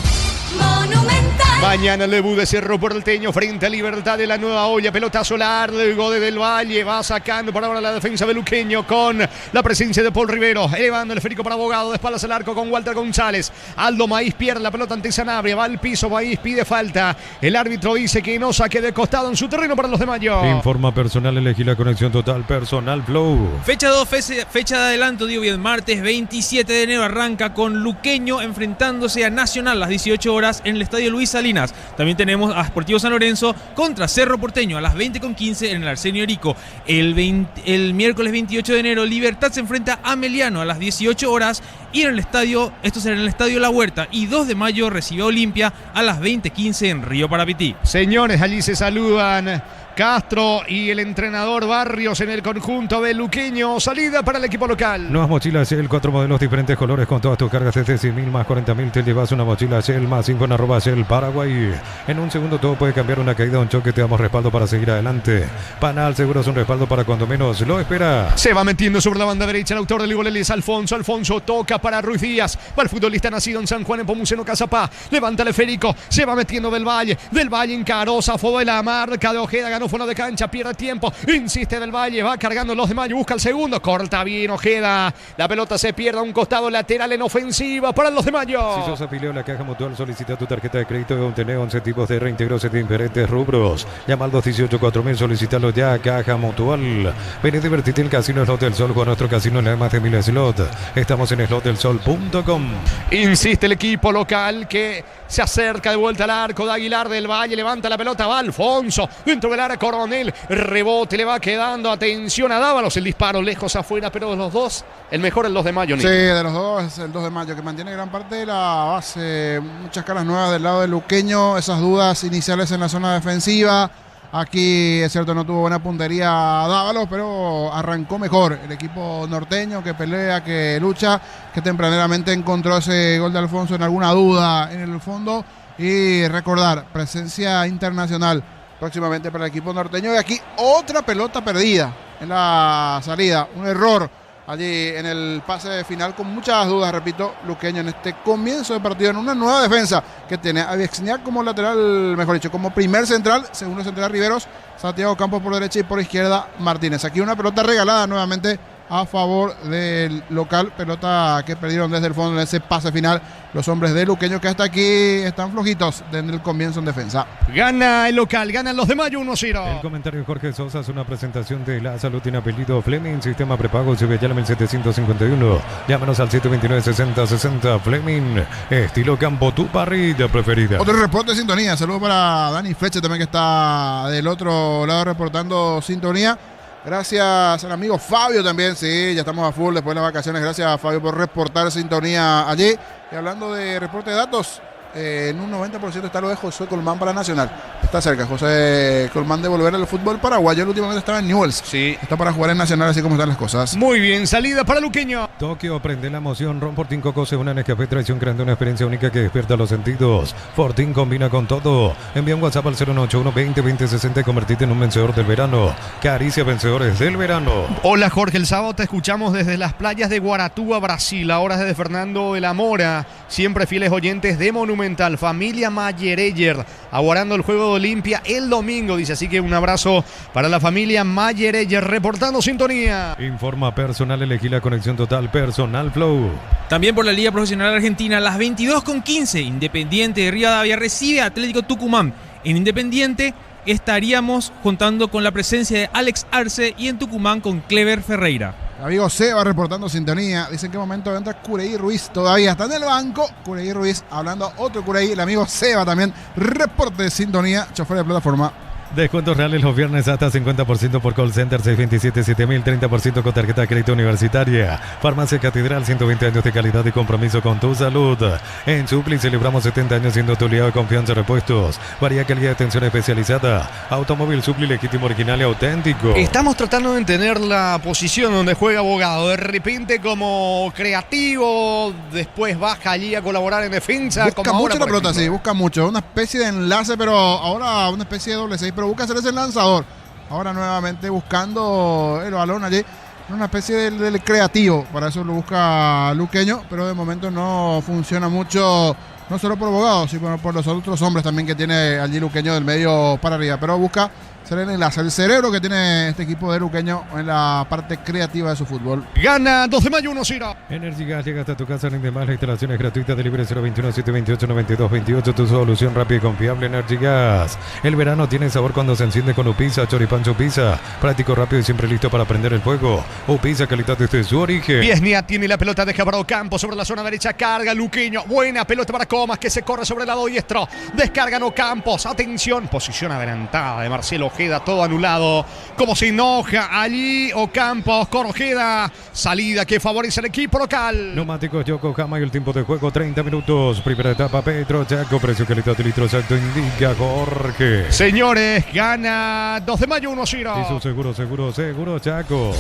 Monumental. Mañana el debut de Cerro Porteño frente a Libertad de la Nueva Olla. Pelota solar del Gode del Valle. Va sacando por ahora la defensa de Luqueño con la presencia de Paul Rivero. Elevando el esférico para Abogado. De espaldas al arco con Walter González. Aldo Maíz pierde la pelota ante Sanabria. Va al piso. Maíz pide falta. El árbitro dice que no saque de costado en su terreno para los de Mayo. Informa personal, elegí la conexión total, personal Flow. Fecha 2, fecha de adelanto, digo bien, martes 27 de enero arranca con Luqueño enfrentándose a Nacional a las 18 horas en el Estadio Luis Salinas. También tenemos a Sportivo San Lorenzo contra Cerro Porteño a las 20:15 en el Arsenio Erico. El miércoles 28 de enero Libertad se enfrenta a Ameliano a las 18 horas y en el estadio, esto será en el Estadio La Huerta. Y 2 de mayo recibe a Olimpia a las 20:15 en Río Parapití. Señores, allí se saludan Castro y el entrenador Barrios en el conjunto de Luqueño. Salida para el equipo local. Nuevas mochilas Shell, 4 modelos, diferentes colores con todas tus cargas desde 100.000 más 40.000. Te llevas una mochila Shell, más info en @Shell Paraguay. En un segundo todo puede cambiar, una caída, un choque, te damos respaldo para seguir adelante. Panal Seguros, un respaldo para cuando menos lo espera. Se va metiendo sobre la banda derecha el autor del gol es Alfonso. Alfonso toca para Ruiz Díaz. Va el futbolista nacido en San Juan, en Pomuceno, Cazapá. Levanta el esférico. Se va metiendo del Valle. Del Valle encaró, zafó de la marca de Ojeda. Ganó fuera de cancha, pierde tiempo. Insiste del Valle. Va cargando los de Mayo. Busca el segundo. Corta bien Ojeda. La pelota se pierde a un costado lateral en ofensiva para los de Mayo. Si sos afiliado a la Caja Mutual, solicita tu tarjeta de crédito y obtener 11 tipos de reintegros en diferentes rubros. Llama al 218-4000, solicítalo ya. Caja Mutual. Ven y divertirte en el Casino Slot del Sol con nuestro casino en más de 1000 slots. Estamos en slotdelsol.com. Insiste el equipo local que se acerca de vuelta al arco de Aguilar del Valle. Levanta la pelota, va Alfonso. Dentro del área Coronel. Rebote, le va quedando. Atención a Dávalos. El disparo lejos afuera, pero de los dos, el mejor el 2 de mayo. Sí, de los dos es el 2 de mayo que mantiene gran parte de la base. Muchas caras nuevas del lado de Luqueño. Esas dudas iniciales en la zona defensiva. Aquí es cierto, no tuvo buena puntería Dávalos, pero arrancó mejor el equipo norteño, que pelea, que lucha, que tempraneramente encontró ese gol de Alfonso en alguna duda en el fondo. Y recordar, presencia internacional próximamente para el equipo norteño. Y aquí otra pelota perdida en la salida, un error allí en el pase final con muchas dudas, repito, Luqueño en este comienzo de partido en una nueva defensa que tiene a Viexniak como lateral, mejor dicho, como primer central, segundo central Riveros, Santiago Campos por derecha y por izquierda Martínez. Aquí una pelota regalada nuevamente a favor del local, pelota que perdieron desde el fondo en ese pase final los hombres de Luqueño, que hasta aquí están flojitos desde el comienzo en defensa. Gana el local, ganan los de Mayo 1-0. El comentario de Jorge Sosa es una presentación de La Salud tiene apellido Fleming, sistema prepago, se ve ya en el 751. Llámanos al 729-6060 Fleming, estilo campo, tu parrilla preferida. Otro reporte de sintonía, saludos para Dani Fleche también que está del otro lado reportando sintonía. Gracias al amigo Fabio también, sí, ya estamos a full después de las vacaciones. Gracias Fabio por reportar sintonía allí. Y hablando de reporte de datos, en un 90% está lo de José Colmán para Nacional. Está cerca José Colmán de volver al fútbol paraguayo. Últimamente estaba en Newell's. Sí. Está para jugar en Nacional, así como están las cosas. Muy bien, salida para Luqueño. Tokio, prende la emoción. Ron Fortín Coco se une a Nescafé Traición, creando una experiencia única que despierta los sentidos. Fortín combina con todo. Envía un WhatsApp al 091-20-2060 y convertite en un vencedor del verano. Caricia vencedores del verano. Hola Jorge, el sábado te escuchamos desde las playas de Guaratuba, Brasil. Ahora desde Fernando de la Mora. Siempre fieles oyentes de Monumental. Familia Mayereyer, aguardando el juego de Olimpia el domingo, dice. Así que un abrazo para la familia Mayereyer, reportando sintonía. Informa Personal, elegí la conexión total Personal Flow. También por la Liga Profesional Argentina, a las 22:15, Independiente de Rivadavia recibe a Atlético Tucumán. En Independiente estaríamos contando con la presencia de Alex Arce y en Tucumán con Clever Ferreira. Amigo Seba reportando sintonía. Dice en qué momento entra Cureí Ruiz. Todavía está en el banco. Cureí Ruiz hablando a otro Cureí. El amigo Seba también. Reporte de sintonía. Chofer de plataforma. Descuentos reales los viernes hasta 50% por call center 627-7000, 30% con tarjeta de crédito universitaria. Farmacia Catedral, 120 años de calidad y compromiso con tu salud. En Supli celebramos 70 años siendo tu aliado de confianza, repuestos, variedad, calidad de atención especializada. Automóvil Supli, legítimo, original y auténtico. Estamos tratando de entender la posición donde juega Abogado. De repente como creativo, después baja allí a colaborar en defensa. Busca mucho la pelota, sí, busca mucho. Una especie de enlace, pero ahora una especie de doble 6. Pero busca hacer ese lanzador. Ahora nuevamente buscando el balón allí. Una especie del creativo. Para eso lo busca Luqueño. Pero de momento no funciona mucho. No solo por Abogado, sino por los otros hombres también que tiene allí Luqueño del medio para arriba. Pero busca ser el enlace, el cerebro que tiene este equipo de Luqueño en la parte creativa de su fútbol. Gana 2 de mayo 1-0. Energy Gas llega hasta tu casa, rinde más, la instalación es gratuita, de libre 021-728-9228, tu solución rápida y confiable. Energy Gas. El verano tiene sabor cuando se enciende con Upisa, Choripancho Upisa. Práctico, rápido y siempre listo para prender el fuego. Upisa, calidad desde su origen. Viesnia tiene la pelota, deja para Ocampo sobre la zona derecha, carga Luqueño. Buena pelota para Comas que se corre sobre el lado diestro. Descargan Ocampos, atención, posición adelantada de Marcelo Ojeda, todo anulado. Como se enoja allí Ocampos con Ojeda. Salida que favorece al equipo local. Neumáticos Yokohama y el tiempo de juego 30 minutos. Primera etapa Petro Chaco, precio calidad de litro exacto indica Jorge. Señores, gana 2 de mayo 1-0. Y su seguro Chaco.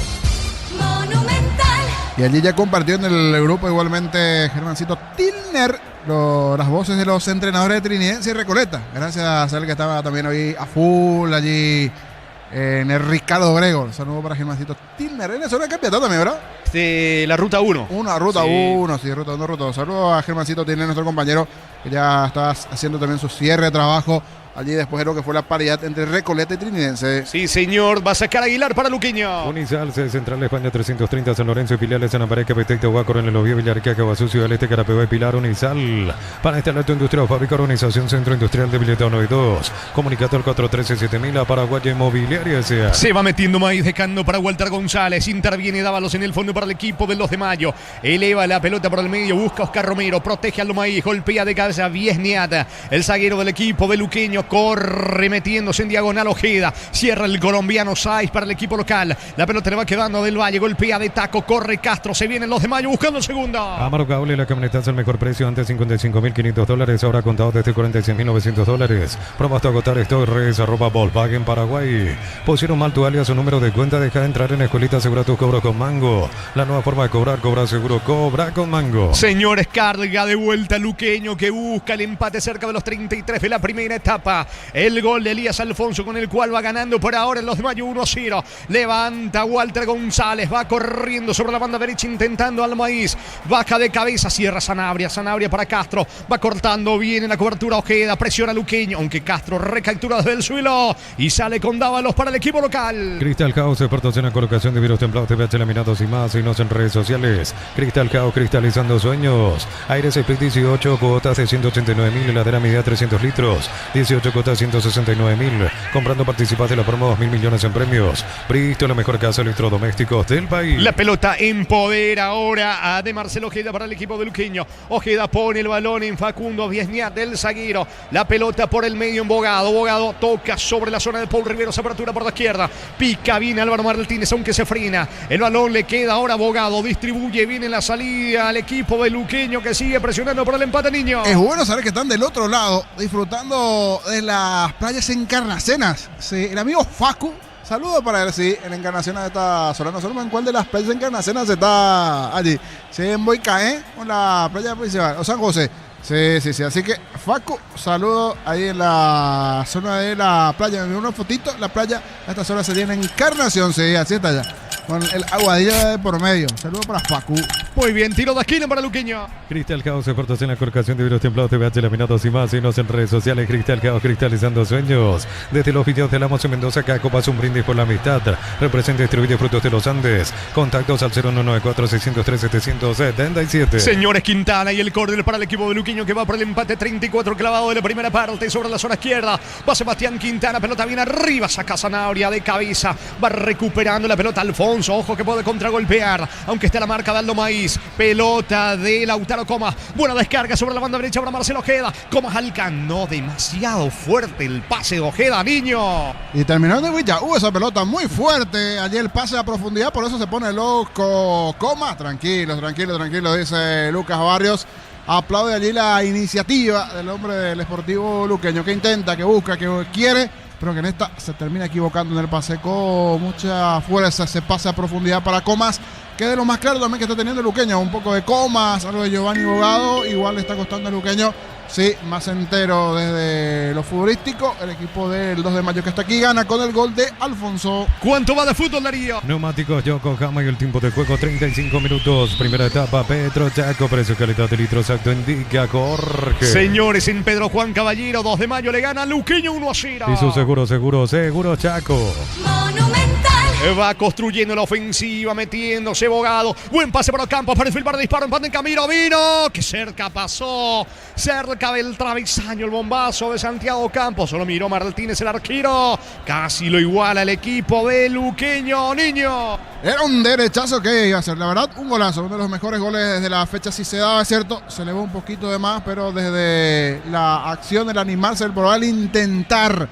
Monumental. Y allí ya compartió en el grupo igualmente Germancito Tilner las voces de los entrenadores de Trinidense y Recoleta. Gracias a él que estaba también hoy a full allí en el Ricardo Gregor. Saludo para Germancito Tilner. En la zona de campeonato también, ¿verdad? De la ruta 1. Ruta 1, sí, ruta 1, ruta 2. Saludos a Germancito Tilner, nuestro compañero, que ya está haciendo también su cierre de trabajo allí después de lo que fue la paridad entre Recoleta y Trinidense. Sí, señor. Va a sacar Aguilar para Luqueño. Unisal, Central España 330, San Lorenzo y filiales en Ambareque, Petec, Tehuacor, en el Oviedo, Villarrica, Cabazú, Ciudad del Este, Carapeguá y Pilar. Unisal. Para instalar tu industria o fábrica, organización Centro Industrial de Billetao 92. Comunicado al 413-7000 a Paraguaya Inmobiliaria S.A. Se va metiendo maíz, dejando para Walter González. Interviene Dávalos en el fondo para el equipo del 2 de mayo. Eleva la pelota por el medio, busca Oscar Romero, protege a Lomaíz, golpea de cabeza Viesniat. El zaguero del equipo de Luqueño corre metiéndose en diagonal Ojeda. Cierra el colombiano Sáiz para el equipo local. La pelota le va quedando del Valle, golpea de taco, corre Castro. Se vienen los de mayo buscando el segundo. Amaro Cable, la camioneta es el mejor precio, antes $55.500, ahora contado desde $46.900. Prueba hasta agotar stock, redes @Volkswagen Paraguay. Pusieron mal tu alias o número de cuenta, deja de entrar en Escuelita, asegura tus cobros con Mango. La nueva forma de cobrar, cobra seguro, cobra con Mango. Señores, carga de vuelta Luqueño que busca el empate cerca de los 33 de la primera etapa. etapa. El gol de Elías Alfonso, con el cual va ganando por ahora en Los de Mayo 1-0. Levanta Walter González, va corriendo sobre la banda derecha intentando al maíz. Baja de cabeza, cierra Sanabria para Castro. Va cortando bien en la cobertura Ojeda, presiona Luqueño, aunque Castro recaptura desde el suelo y sale con Dávalos para el equipo local. Cristal Caos, expertos en la colocación de virus templados, TVH laminados y más. Y en redes sociales. Cristal Caos, cristalizando sueños. Aires Split 18, cuotas de 189.000. Heladera media 300 litros. 18 cuotas 169.000. Comprando participas de la promo 2.000 millones en premios. Bristol, la mejor casa de electrodomésticos del país. La pelota en poder ahora de Marcelo Ojeda para el equipo de Luqueño. Ojeda pone el balón en Facundo Viesniat del zaguero. La pelota por el medio en Bogado. Bogado toca sobre la zona de Paul Riveros. Apertura por la izquierda. Pica bien Álvaro Martínez, aunque se frena. El balón le queda ahora a Bogado. Distribuye bien en la salida al equipo de Luqueño, que sigue presionando por el empate, niño. Es bueno saber que están del otro lado, disfrutando de las playas Encarnacenas. Sí, el amigo Facu, saludo para él, sí, en Encarnacenas está zona. No sabemos en cuál de las playas Encarnacenas está allí. Sí, en Boicaén, con la playa principal, o San José. Sí. Así que, Facu, saludo ahí en la zona de la playa. Me envió una fotito, la playa, a esta zona sería en Encarnación, sí, así está allá. Con el aguadillo de por medio. Saludo para Facu. Muy bien, tiro de esquina para Luqueño. Cristal Caos, expertos en la colocación de virus templados, TVH laminados y más. Síguenos en redes sociales. Cristal Caos, cristalizando sueños. Desde los videos de Lamos en Mendoza, Caco pasa un brindis por la amistad. Representa y distribuye frutos de los Andes. Contactos al 0194-603-777. Señores, Quintana y el córner para el equipo de Luqueño, que va por el empate. 34 clavado de la primera parte sobre la zona izquierda. Va Sebastián Quintana, pelota bien arriba, saca Sanabria de cabeza. Va recuperando la pelota Alfonso. Ojo que puede contragolpear, aunque está la marca de Aldo Maíz. Pelota de Lautaro Comas. Buena descarga sobre la banda derecha para Marcelo Ojeda. Comas alcanzó demasiado fuerte el pase de Ojeda, niño. Y terminando de Villa, esa pelota muy fuerte. Allí el pase a profundidad, por eso se pone loco Comas. Tranquilo, dice Lucas Barrios. Aplaude allí la iniciativa del hombre del Sportivo Luqueño, que intenta, que busca, que quiere, pero que en esta se termina equivocando en el pase con mucha fuerza. Se pasa a profundidad para Comas, que de lo más claro también que está teniendo el Luqueño. Un poco de Comas, algo de Giovanni Bogado, igual le está costando al Luqueño. Sí, más entero desde lo futbolístico. El equipo del 2 de mayo que está aquí gana con el gol de Alfonso. ¿Cuánto va de fútbol, Darío? Neumáticos Yokohama y el tiempo de juego 35 minutos. Primera etapa, Petro Chaco, precio calidad de litro exacto, indica Jorge. Señores, en Pedro Juan Caballero, 2 de mayo le gana Luqueño 1-0. Y su seguro Chaco. Monumental. Va construyendo la ofensiva, metiéndose Bogado. Buen pase para Campos, para el filmar de disparo, empate en camino, vino. Que cerca pasó. Cerca del travesaño el bombazo de Santiago Campos. Solo miró Martínez, el arquero. Casi lo iguala el equipo de Luqueño, niño. Era un derechazo que iba a ser, la verdad, un golazo. Uno de los mejores goles desde la fecha, si se daba, es cierto. Se elevó un poquito de más, pero desde la acción del animarse, el probar intentar.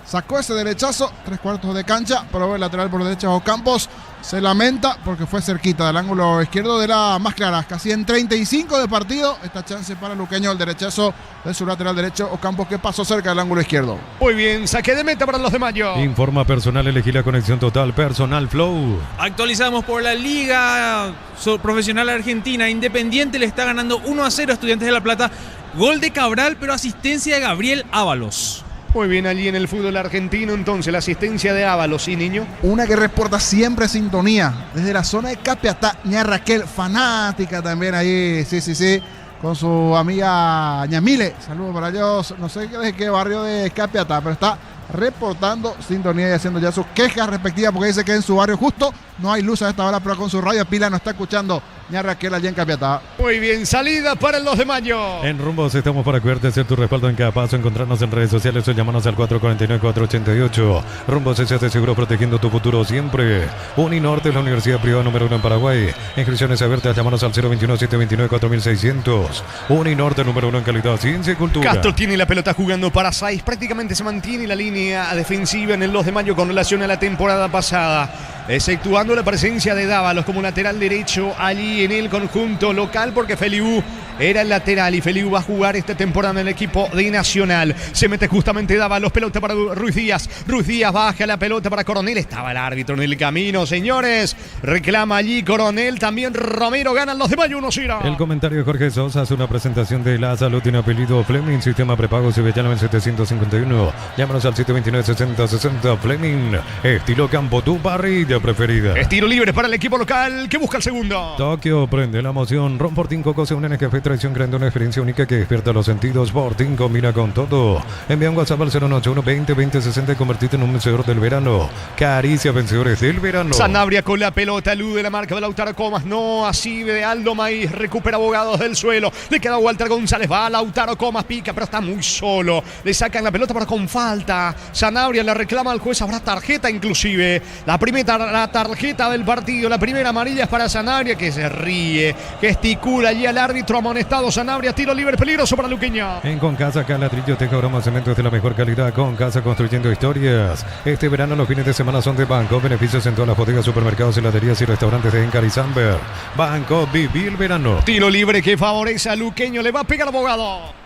Sacó ese derechazo, 3/4 de cancha, probó el lateral por derecha Ocampos. Se lamenta porque fue cerquita del ángulo izquierdo de la más clara. Casi en 35 de partido, esta chance para Luqueño, el derechazo de su lateral derecho Ocampos, que pasó cerca del ángulo izquierdo. Muy bien, saque de meta para los de mayo. Informa personal, elegí la conexión total, Personal Flow. Actualizamos por la Liga Profesional Argentina. Independiente le está ganando 1-0 a Estudiantes de La Plata. Gol de Cabral, pero asistencia de Gabriel Ábalos. Muy bien allí en el fútbol argentino, entonces la asistencia de Ábalos, ¿sí, niño? Una que reporta siempre sintonía desde la zona de Capiatá, ña Raquel, fanática también ahí, sí, con su amiga Ñamile. Saludos para ellos, no sé de qué barrio de Capiatá, pero está reportando sintonía y haciendo ya sus quejas respectivas, porque dice que en su barrio justo no hay luz a esta hora, pero con su radio pila no está escuchando ña Raquel allí en Capiatá. Muy bien, salida para el 2 de mayo. En Rumbos estamos para cuidarte, hacer tu respaldo en cada paso. Encontrarnos en redes sociales o llamarnos al 449-488. Rumbos S.A.T. Seguro, protegiendo tu futuro siempre. Uninorte, la universidad privada número 1 en Paraguay. Inscripciones abiertas, llamarnos al 021-729-4600. Uninorte, número 1 en calidad, ciencia y cultura. Castro tiene la pelota jugando para 6. Prácticamente se mantiene la línea defensiva en el 2 de mayo con relación a la temporada pasada, exceptuando la presencia de Dávalos como lateral derecho allí en el conjunto local, porque Feliu era el lateral y Feliu va a jugar esta temporada en el equipo de Nacional. Se mete justamente Dávalos, pelota para Ruiz Díaz. Ruiz Díaz baja la pelota para Coronel. Estaba el árbitro en el camino, señores. Reclama allí Coronel, también Romero. Ganan los de Mayo 1-0. El comentario de Jorge Sosa hace una presentación de La Salud. Tiene apellido Fleming, sistema prepago Cibellano en 751. Llámanos al 729-6060. Fleming, estilo campo, tu parrilla preferida. Estilo libre para el equipo local que busca el segundo. Tokio prende la emoción. Ron Fortín Coco se une en Café Traición, creando una experiencia única que despierta los sentidos. Fortín combina con todo. Envía un WhatsApp al 091 20 20 60 y convertirte en un vencedor del verano. Caricia vencedores del verano. Sanabria con la pelota, elude la marca de Lautaro Comas. No, así de Aldo Maíz. Recupera Abogados del suelo. Le queda Walter González. Va a Lautaro Comas, pica, pero está muy solo. Le sacan la pelota, pero con falta. Sanabria le reclama al juez. Habrá tarjeta inclusive. La tarjeta del partido. La primera amarilla es para Sanabria, que se ríe, gesticula allí al árbitro. Amonestado Sanabria. Tiro libre peligroso para Luqueño. En Concasa, Ladrillo, Teja, Broma, Cementos de la mejor calidad. Concasa, construyendo historias. Este verano los fines de semana son de Banco. Beneficios en todas las bodegas, supermercados, heladerías y restaurantes de Encar y Samber. Banco, viví el verano. Tiro libre que favorece a Luqueño. Le va a pegar Abogado.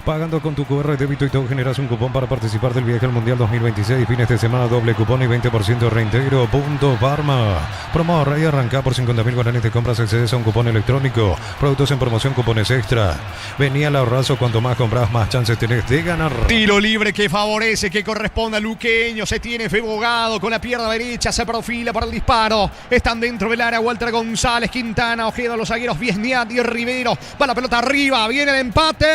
Pagando con tu QR débito y todo generas un cupón para participar del viaje al Mundial 2026. Fines de semana, doble cupón y 20% reintegro. Punto Parma. Promo Rey arranca por 50.000 guaraníes de compras. Accedes a un cupón electrónico. Productos en promoción, cupones extra. Venía al ahorrazo. Cuanto más compras, más chances tenés de ganar. Tiro libre que favorece, que corresponde a Luqueño. Se tiene Abogado con la pierna derecha. Se profila para el disparo. Están dentro del área Walter González, Quintana, Ojeda, los zagueros Viesniat y Rivero. Va la pelota arriba. Viene el empate.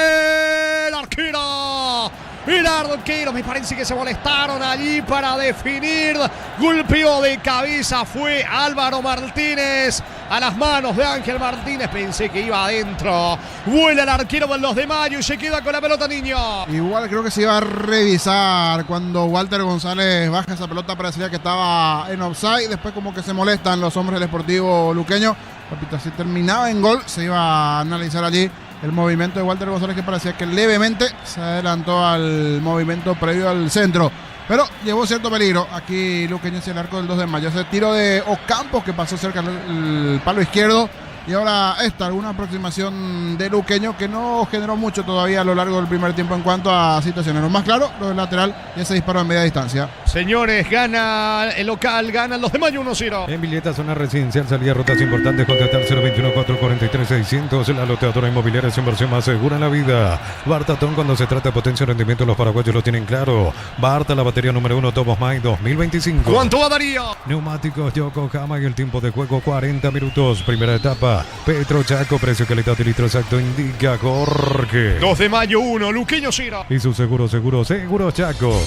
El arquero. El arquero, me parece que se molestaron allí para definir. Golpeo de cabeza fue Álvaro Martínez a las manos de Ángel Martínez. Pensé que iba adentro. Vuela el arquero de los de Mayo y se queda con la pelota, niño. Igual creo que se iba a revisar cuando Walter González baja esa pelota. Parecía que estaba en offside. Después como que se molestan los hombres del Sportivo Luqueño. Repito, si terminaba en gol, se iba a analizar allí el movimiento de Walter González, que parecía que levemente se adelantó al movimiento previo al centro. Pero llevó cierto peligro. Aquí Luqueño hacia el arco del 2 de mayo. Ese tiro de Ocampos que pasó cerca del palo izquierdo. Y ahora alguna aproximación de Luqueño que no generó mucho todavía a lo largo del primer tiempo en cuanto a situaciones. Lo más claro, lo del lateral y ese disparo en media distancia. Señores, gana el local, ganan los de Mayo 1-0. En Villeta, zona residencial, salida rutas importantes, contratar 021-443-600. La loteadora inmobiliaria es inversión más segura en la vida. Bartatón, cuando se trata de potencia y rendimiento, los paraguayos lo tienen claro. Barta, la batería número 1, Tomos May 2025. ¿Cuánto va Darío? Neumáticos Yokohama y el tiempo de juego 40 minutos. Primera etapa. Petro Chaco, precio, calidad y litro exacto indica Jorge. 2 de mayo 1, Luqueño 0. Y su seguro Chaco.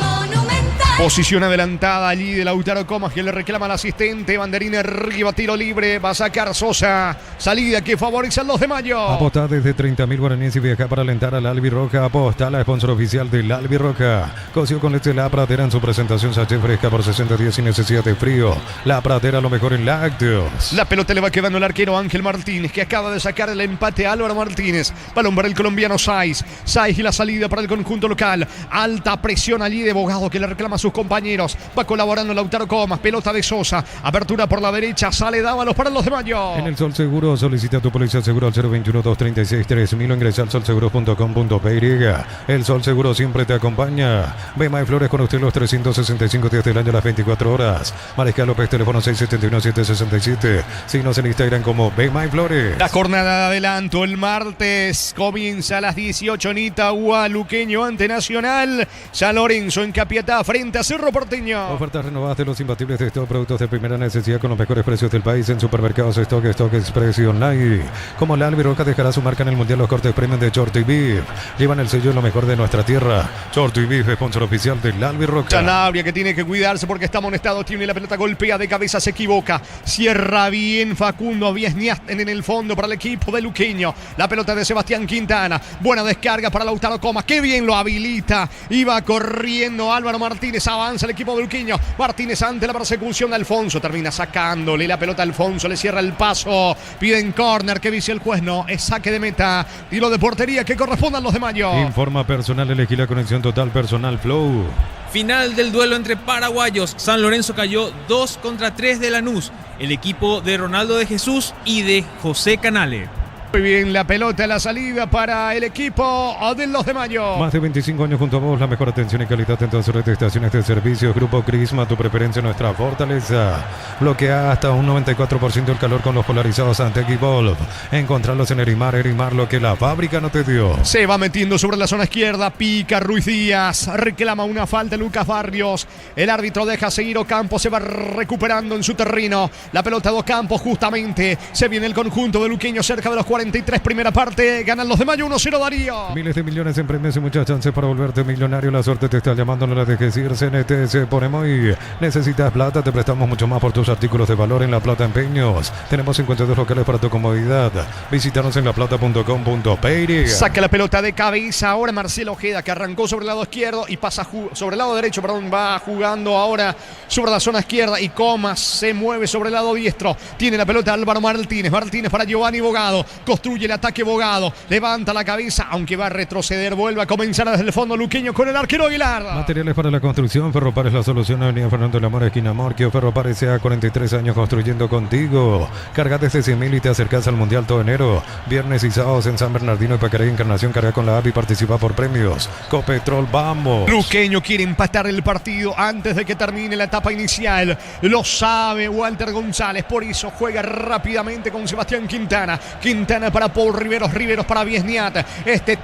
Monumental. Posición adelantada allí de Lautaro Comas, que le reclama al asistente. Banderín arriba, tiro libre. Va a sacar Sosa. Salida que favorece a los de Mayo. Aposta desde 30.000 guaraníes y viaja para alentar al Albirroja. Aposta, la sponsor oficial del Albirroja. Coció con leche La Pradera en su presentación. Sachet fresca por 60 días sin necesidad de frío. La Pradera, lo mejor en lácteos. La pelota le va quedando al arquero Ángel Martínez, que acaba de sacar el empate a Álvaro Martínez. Balón para el colombiano Saiz. Saiz y la salida para el conjunto local. Alta presión allí de Abogado, que le reclama a sus compañeros. Va colaborando Lautaro Comas. Pelota de Sosa. Apertura por la derecha. Sale Dávalos para los de Mayo. En el Sol Seguro solicita tu póliza seguro al 021-236-3000 o ingresa al solseguro.com.py. El Sol Seguro siempre te acompaña. Bema y Flores con usted los 365 días del año, las 24 horas. Mariscal López, teléfono 671-767. Síguenos en Instagram como Bema y Flores. La jornada de adelanto el martes comienza a las 18 en Itagua. Luqueño ante Nacional. San Lorenzo en Capiatá frente a Cerro Porteño. Ofertas renovadas de los imbatibles de estos productos de primera necesidad con los mejores precios del país en supermercados Stock Express y online. Como la Albirroja dejará su marca en el Mundial, los cortes premium de Short y Beef. Llevan el sello de lo mejor de nuestra tierra. Short y Beef, sponsor oficial del Albirroja. Sanabria, que tiene que cuidarse porque está amonestado. Tiene la pelota, golpea de cabeza, se equivoca. Cierra bien Facundo Viesniat en el fondo para el equipo de Luqueño. La pelota de Sebastián Quintana. Buena descarga para Lautaro Comas. Qué bien lo habilita. Iba corriendo Álvaro Martínez. Avanza el equipo de Luqueño. Martínez ante la persecución de Alfonso. Termina sacándole la pelota a Alfonso. Le cierra el paso. Piden córner. Que dice el juez? No, es saque de meta. Tiro de portería que corresponde a los de Mayo. Informa personal. Elegí la conexión total personal Flow. Final del duelo entre paraguayos. San Lorenzo cayó 2-3 de Lanús. El equipo de Ronaldo de Jesús y de José Canale. Muy bien, la pelota a la salida para el equipo de los de Mayo. Más de 25 años junto a vos, la mejor atención y calidad en todas sus estaciones de servicio. Grupo Crisma, tu preferencia, nuestra fortaleza. Bloquea hasta un 94% el calor con los polarizados Antec y Volv. Encontrarlos en Erimar, lo que la fábrica no te dio. Se va metiendo sobre la zona izquierda, pica Ruiz Díaz, reclama una falta Lucas Barrios. El árbitro deja seguir Ocampo, se va recuperando en su terreno. La pelota de Ocampo justamente. Se viene el conjunto de luqueño cerca de los 43, primera parte. Ganan los de Mayo 1-0, Darío. Miles de millones en premios y muchas chances para volverte millonario. La suerte te está llamando, no la dejes ir. CNT se pone muy. Necesitas plata, te prestamos mucho más por tus artículos de valor en La Plata Empeños. Tenemos 52 locales para tu comodidad. Visítanos en laplata.com.pe. Saca la pelota de cabeza ahora Marcelo Ojeda, que arrancó sobre el lado izquierdo y pasa sobre el lado derecho, va jugando ahora sobre la zona izquierda y Comas se mueve sobre el lado diestro. Tiene la pelota Álvaro Martínez para Giovanni Bogado. Construye el ataque Bogado, levanta la cabeza, aunque va a retroceder, vuelve a comenzar desde el fondo luqueño con el arquero Aguilar. Materiales para la construcción, Ferropar es la solución. Avenida Fernando del Amor, esquina Morquio. Ferropar S.A. 43 años construyendo contigo. Carga desde 100.000 y te acercas al Mundial todo enero. Viernes y sábados en San Bernardino y Pacaré Encarnación. Carga con la app y participa por premios. Copetrol, vamos. Luqueño quiere empatar el partido antes de que termine la etapa inicial. Lo sabe Walter González, por eso juega rápidamente con Sebastián Quintana. Quintana para Paul Riveros, Riveros para Viesniat.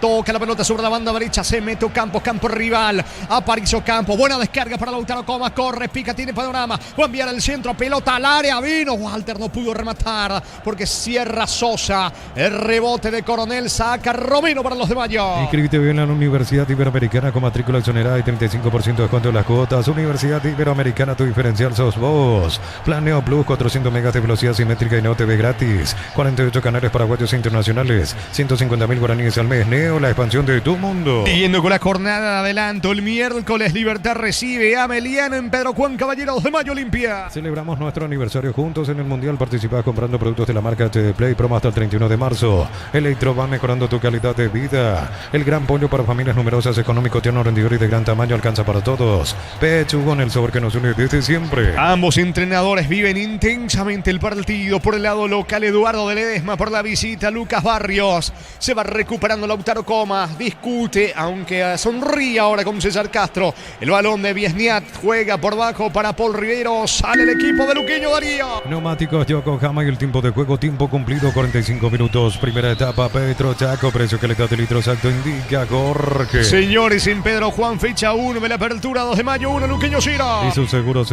Toca la pelota sobre la banda derecha, se mete campo rival. Aparicio Campo, buena descarga para Lautaro Comas, corre, pica, tiene panorama. Va a enviar el centro, pelota al área, vino. Walter no pudo rematar porque cierra Sosa. El rebote de Coronel, saca Romero para los de Mayo. Inscríbete bien en la Universidad Iberoamericana con matrícula exonerada y 35% de descuento en las cuotas. Universidad Iberoamericana, tu diferencial sos vos. Planeo Plus, 400 megas de velocidad simétrica y no TV gratis. 48 canales paraguayos e internacionales. 150.000 guaraníes al mes. Neo, la expansión de tu mundo. Siguiendo con la jornada de adelanto, el miércoles Libertad recibe a Meliano en Pedro Juan Caballeros de Mayo Olimpia. Celebramos nuestro aniversario juntos en el Mundial. Participás comprando productos de la marca HD Play. Promo hasta el 31 de marzo. Electro va mejorando tu calidad de vida. El gran pollo para familias numerosas, económico, tierno, rendidor y de gran tamaño, alcanza para todos. Pechugon, el sabor que nos une desde siempre. Ambos entrenadores viven intensamente el partido. Por el lado local, Eduardo de Ledesma, por la visita, Lucas Barrios. Se va recuperando Lautaro Comas, discute, aunque sonríe ahora con César Castro. El balón de Viesniat juega por bajo para Paul Rivero. Sale el equipo de Luqueño, Darío. Neumáticos Yokohama y el tiempo de juego, tiempo cumplido, 45 minutos. Primera etapa, Petro Chaco, precio que le da el litro exacto, indica Jorge. Señores, en Pedro Juan, fecha 1 de la apertura, 2 de mayo, 1 Luqueño Ciro. Y su seguro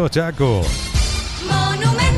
Chaco.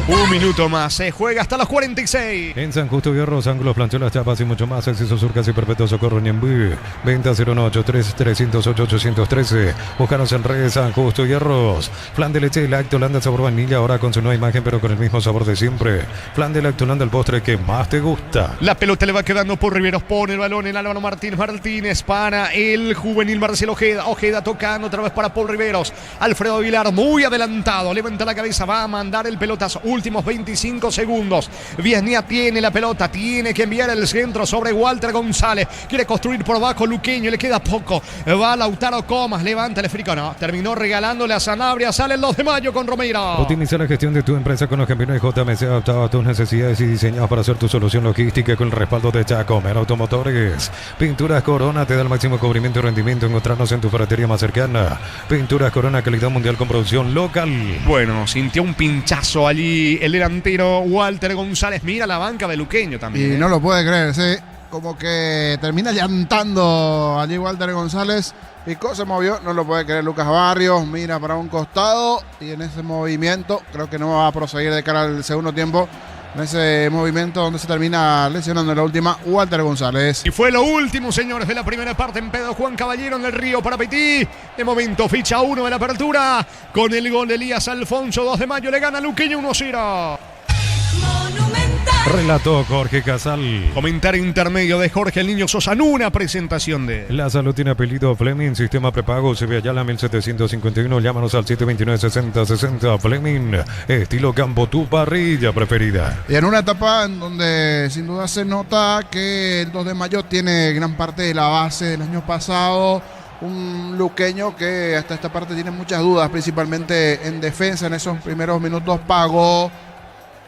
Un minuto más, se juega hasta los 46. En San Justo Hierros, ángulos, plancholas, chapas y mucho más. Acceso Sur, casi perpetuo socorro Ñembú. Venta 098-300-813. Búscanos en redes San Justo Hierros. Flan de leche y lactolanda sabor vainilla, ahora con su nueva imagen, pero con el mismo sabor de siempre. Flan de lactolanda, el postre que más te gusta. La pelota le va quedando por Riveros, pone el balón en Álvaro Martínez para el juvenil Marcelo Ojeda. Ojeda tocando otra vez para Paul Riveros. Alfredo Aguilar muy adelantado, levanta la cabeza, va a mandar el pelotazo. Últimos 25 segundos. Viesnia tiene la pelota, tiene que enviar el centro sobre Walter González. Quiere construir por abajo Luqueño, le queda poco. Va Lautaro Comas, levanta el esférico, no. Terminó regalándole a Sanabria, sale el 2 de mayo con Romero. Optimiza la gestión de tu empresa con los camiones JMC adaptados a tus necesidades y diseñados para hacer tu solución logística con el respaldo de Chacomer Automotores. Pinturas Corona te da el máximo cubrimiento y rendimiento. Encontrarnos en tu ferretería más cercana. Pinturas Corona, calidad mundial con producción local. Bueno, sintió un pinchazo allí el delantero Walter González. Mira la banca de Luqueño también. Y no lo puede creer, sí. Como que termina llantando allí Walter González. Picó, se movió, no lo puede creer Lucas Barrios. Mira para un costado y en ese movimiento creo que no va a proseguir de cara al segundo tiempo. En ese movimiento donde se termina lesionando en la última Walter González. Y fue lo último, señores, de la primera parte en Pedro Juan Caballero en el Río para Petit. De momento, ficha 1 de la apertura. Con el gol de Elías Alfonso, 2 de mayo, le gana Luqueño 1-0. Relató Jorge Casal. Comentario intermedio de Jorge el Niño Sosa en una presentación de... La salud tiene apellido Fleming, sistema prepago, se ve allá la 1751, llámanos al 729-6060, Fleming, estilo campo, tu parrilla preferida. Y en una etapa en donde sin duda se nota que el 2 de mayo tiene gran parte de la base del año pasado. Un luqueño que hasta esta parte tiene muchas dudas, principalmente en defensa. En esos primeros minutos pagó.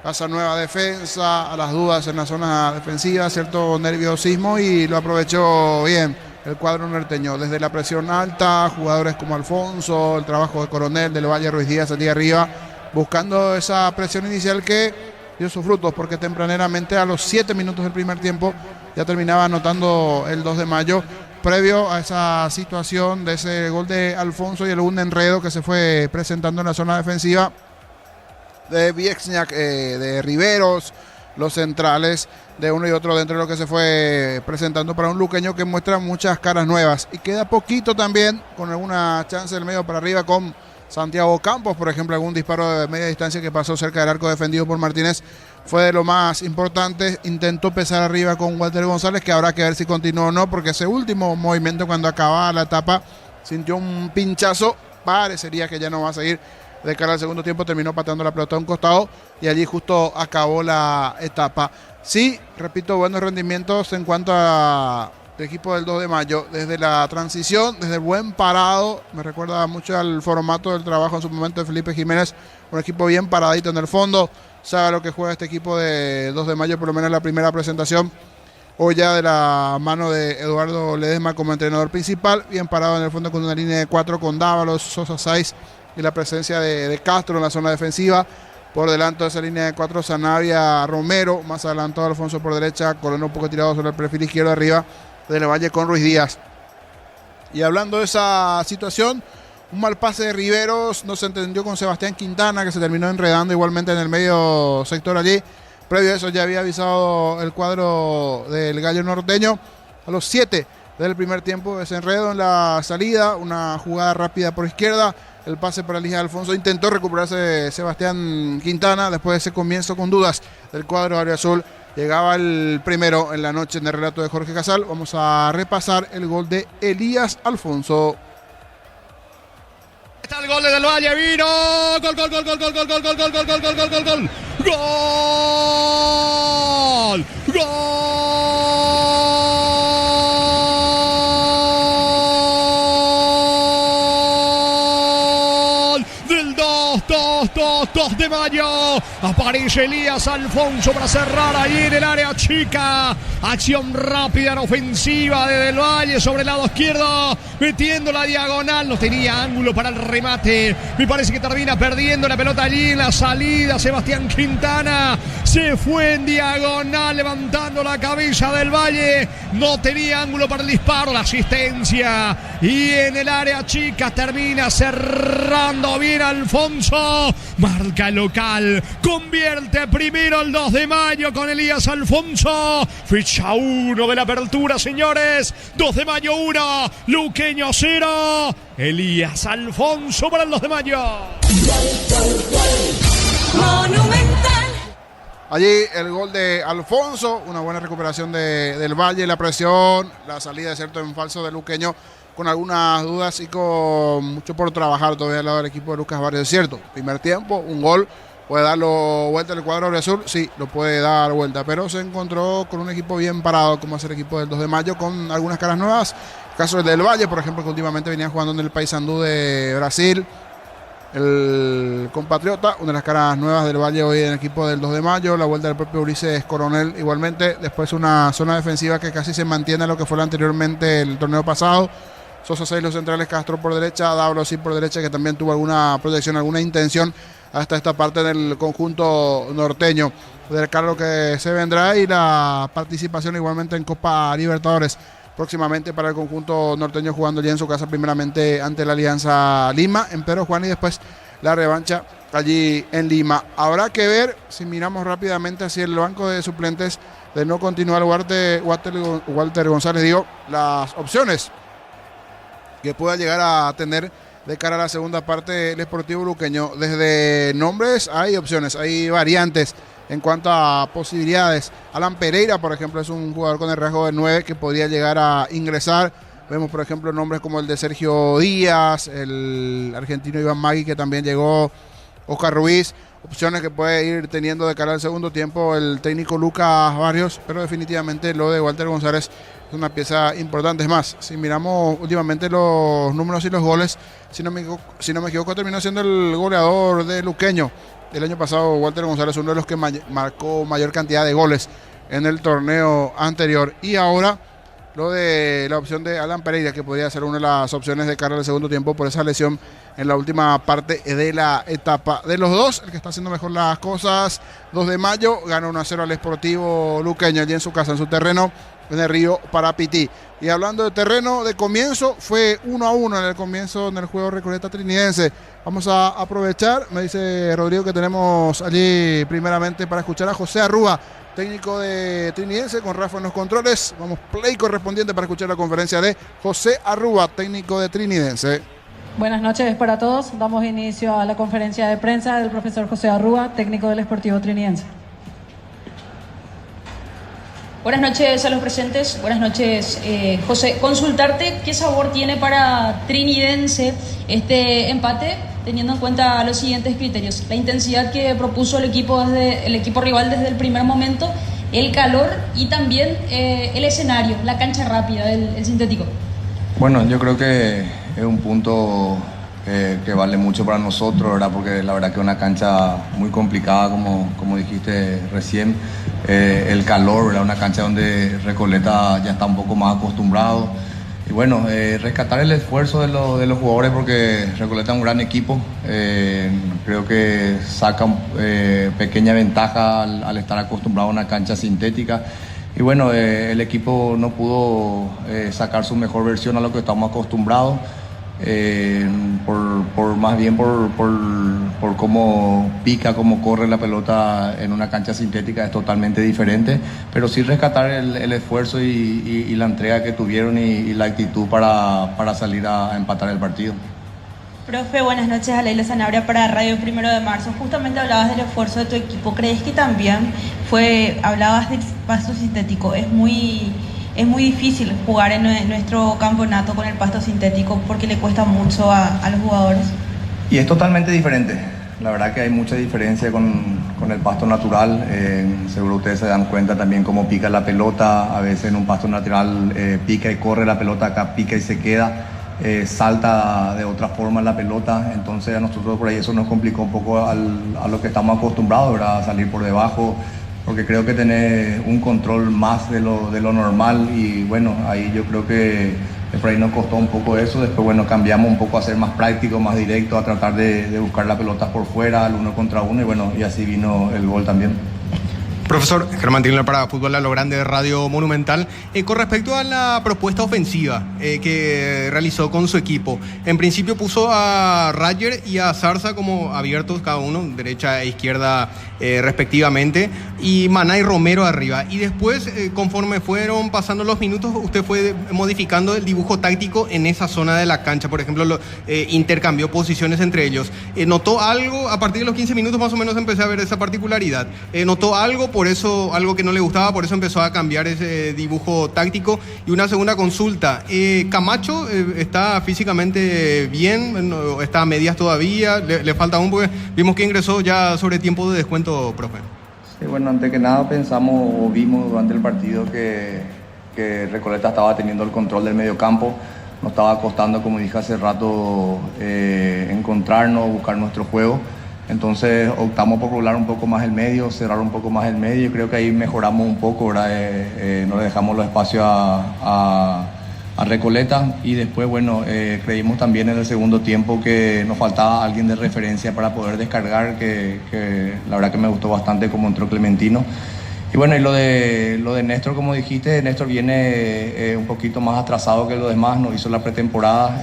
esa nueva defensa, a las dudas en la zona defensiva, cierto nerviosismo, y lo aprovechó bien el cuadro norteño. Desde la presión alta, jugadores como Alfonso, el trabajo de Coronel, del Valle, Ruiz Díaz allí arriba, buscando esa presión inicial que dio sus frutos, porque tempraneramente a los 7 minutos del primer tiempo ya terminaba anotando el 2 de mayo, previo a esa situación de ese gol de Alfonso y algún enredo que se fue presentando en la zona defensiva de Viexniak, de Riveros, los centrales de uno y otro dentro de lo que se fue presentando para un luqueño que muestra muchas caras nuevas, y queda poquito también con alguna chance del medio para arriba con Santiago Campos, por ejemplo, algún disparo de media distancia que pasó cerca del arco defendido por Martínez fue de lo más importante. Intentó pesar arriba con Walter González, que habrá que ver si continúa o no, porque ese último movimiento cuando acababa la etapa sintió un pinchazo, parecería que ya no va a seguir de cara al segundo tiempo, terminó pateando la pelota a un costado y allí justo acabó la etapa. Sí, repito, buenos rendimientos en cuanto a el equipo del 2 de mayo, desde la transición, desde el buen parado, me recuerda mucho al formato del trabajo en su momento de Felipe Jiménez, un equipo bien paradito en el fondo, sabe lo que juega este equipo de 2 de mayo, por lo menos en la primera presentación, hoy ya de la mano de Eduardo Ledesma como entrenador principal, bien parado en el fondo con una línea de 4 con Dávalos, Sosa Saiz y la presencia de Castro en la zona defensiva. Por delante de esa línea de 4, Sanabria, Romero, más adelantado Alfonso por derecha, Colón un poco tirado sobre el perfil izquierdo arriba del Valle con Ruiz Díaz. Y hablando de esa situación, un mal pase de Riveros, no se entendió con Sebastián Quintana, que se terminó enredando igualmente en el medio sector allí. Previo a eso ya había avisado el cuadro del Gallo Norteño. A los 7 del primer tiempo, ese enredo en la salida, una jugada rápida por izquierda, el pase para Elías Alfonso, intentó recuperarse Sebastián Quintana después de ese comienzo con dudas del cuadro Auriazul. Llegaba el primero en la noche en el relato de Jorge Casal. Vamos a repasar el gol de Elías Alfonso. Está el gol del Valle, vino. Gol, gol, gol, gol, gol, gol, gol, gol, gol, gol, gol, gol, gol, gol, gol. Gol. Gol del 2 de mayo. Aparece Elías Alfonso para cerrar ahí en el área chica. Acción rápida en ofensiva de Del Valle sobre el lado izquierdo, metiendo la diagonal. No tenía ángulo para el remate. Me parece que termina perdiendo la pelota allí en la salida. Sebastián Quintana se fue en diagonal, levantando la cabeza Del Valle. No tenía ángulo para el disparo, la asistencia. Y en el área chica termina cerrando bien Alfonso. Marca local. Convierte primero el 2 de mayo con Elías Alfonso. Ficha 1 de la apertura, señores. 2 de mayo 1, Luqueño 0. Elías Alfonso para el 2 de mayo. Monumental. Allí el gol de Alfonso, una buena recuperación del Valle, la presión, la salida, cierto, en falso de Luqueño, con algunas dudas y con mucho por trabajar todavía al lado del equipo de Lucas Barrios. Es cierto, primer tiempo, un gol, puede darlo vuelta el cuadro Auriazul, sí, lo puede dar vuelta, pero se encontró con un equipo bien parado, como es el equipo del 2 de mayo, con algunas caras nuevas. El caso del Valle, por ejemplo, que últimamente venía jugando en el Paysandú de Brasil. El compatriota, una de las caras nuevas del Valle hoy en el equipo del 2 de mayo, la vuelta del propio Ulises Coronel igualmente, después una zona defensiva que casi se mantiene a lo que fue anteriormente el torneo pasado. Sosa 6 los centrales, Castro por derecha, Dablo sí por derecha, que también tuvo alguna proyección, alguna intención hasta esta parte del conjunto norteño. De cara a lo que se vendrá y la participación igualmente en Copa Libertadores próximamente para el conjunto norteño, jugando ya en su casa primeramente ante la Alianza Lima en Pedro Juan y después la revancha allí en Lima. Habrá que ver si miramos rápidamente hacia el banco de suplentes de no continuar Walter González, las opciones que pueda llegar a tener de cara a la segunda parte el Sportivo Luqueño. Desde nombres hay opciones, hay variantes en cuanto a posibilidades. Alan Pereira, por ejemplo, es un jugador con el rasgo de 9 que podría llegar a ingresar. Vemos, por ejemplo, nombres como el de Sergio Díaz, el argentino Iván Magui, que también llegó, Oscar Ruiz. Opciones que puede ir teniendo de cara al segundo tiempo el técnico Lucas Barrios, pero definitivamente lo de Walter González es una pieza importante. Es más, si miramos últimamente los números y los goles, si no me equivoco, terminó siendo el goleador de Luqueño el año pasado Walter González, uno de los que marcó mayor cantidad de goles en el torneo anterior. Y ahora lo de la opción de Alan Pereira, que podría ser una de las opciones de cara al segundo tiempo por esa lesión en la última parte de la etapa. De los dos, el que está haciendo mejor las cosas, 2 de mayo, gana 1-0 al Sportivo Luqueño, allí en su casa, en su terreno, en el río Parapití. Y hablando de terreno, de comienzo, fue 1-1 en el comienzo en el juego Recoleta Trinidense. Vamos a aprovechar, me dice Rodrigo, que tenemos allí primeramente para escuchar a José Arrúa, técnico de Trinidense, con Rafa en los controles. Vamos, play correspondiente para escuchar la conferencia de José Arrúa, técnico de Trinidense. Buenas noches para todos. Damos inicio a la conferencia de prensa del profesor José Arrúa, técnico del Sportivo Trinidense. Buenas noches a los presentes, buenas noches José. Consultarte qué sabor tiene para Trinidense este empate, teniendo en cuenta los siguientes criterios: la intensidad que propuso el equipo rival desde el primer momento, el calor y también el escenario, la cancha rápida, el sintético. Bueno, yo creo que es un punto que vale mucho para nosotros, ¿verdad? Porque la verdad que es una cancha muy complicada, como dijiste recién. El calor, ¿verdad? Una cancha donde Recoleta ya está un poco más acostumbrado. Y bueno, rescatar el esfuerzo de los jugadores, porque Recoleta es un gran equipo. Creo que saca pequeña ventaja al estar acostumbrado a una cancha sintética. Y bueno, el equipo no pudo sacar su mejor versión a lo que estamos acostumbrados. Más bien por cómo pica, cómo corre la pelota en una cancha sintética, es totalmente diferente, pero sí rescatar el esfuerzo y la entrega que tuvieron y la actitud para salir a empatar el partido. Profe, buenas noches. A Leila Sanabria para Radio 1 de Marzo. Justamente hablabas del esfuerzo de tu equipo. ¿Crees que también hablabas del pasto sintético? Es muy difícil jugar en nuestro campeonato con el pasto sintético porque le cuesta mucho a los jugadores. Y es totalmente diferente. La verdad que hay mucha diferencia con el pasto natural. Seguro ustedes se dan cuenta también cómo pica la pelota. A veces en un pasto natural pica y corre la pelota, acá pica y se queda. Salta de otra forma la pelota. Entonces a nosotros por ahí eso nos complicó un poco a lo que estamos acostumbrados, ¿verdad? A salir por debajo, porque creo que tener un control más de lo normal. Y bueno, ahí yo creo que por ahí nos costó un poco eso. Después bueno, cambiamos un poco a ser más práctico, más directo, a tratar de buscar la pelota por fuera, al 1 contra 1, y bueno, y así vino el gol también. Profesor Germán Tigler para Fútbol a lo Grande de Radio Monumental. Con respecto a la propuesta ofensiva que realizó con su equipo, en principio puso a Rayer y a Zarza como abiertos, cada uno, derecha e izquierda respectivamente, y Maná y Romero arriba. Y después, conforme fueron pasando los minutos, usted fue modificando el dibujo táctico en esa zona de la cancha. Por ejemplo, intercambió posiciones entre ellos. ¿Notó algo? A partir de los 15 minutos más o menos empecé a ver esa particularidad. ¿Notó algo? Por eso, algo que no le gustaba, por eso empezó a cambiar ese dibujo táctico. Y una segunda consulta, Camacho está físicamente bien, está a medias todavía, le falta aún, porque vimos que ingresó ya sobre tiempo de descuento, profe. Sí, bueno, antes que nada vimos durante el partido que Recoleta estaba teniendo el control del mediocampo. Nos estaba costando, como dije hace rato, encontrarnos, buscar nuestro juego. Entonces optamos por poblar un poco más el medio, cerrar un poco más el medio, y creo que ahí mejoramos un poco, ¿verdad? No le dejamos los espacios a Recoleta. Y después, bueno, creímos también en el segundo tiempo que nos faltaba alguien de referencia para poder descargar, que la verdad que me gustó bastante cómo entró Clementino. Y bueno, y lo de Néstor, como dijiste, Néstor viene un poquito más atrasado que los demás, no hizo la pretemporada,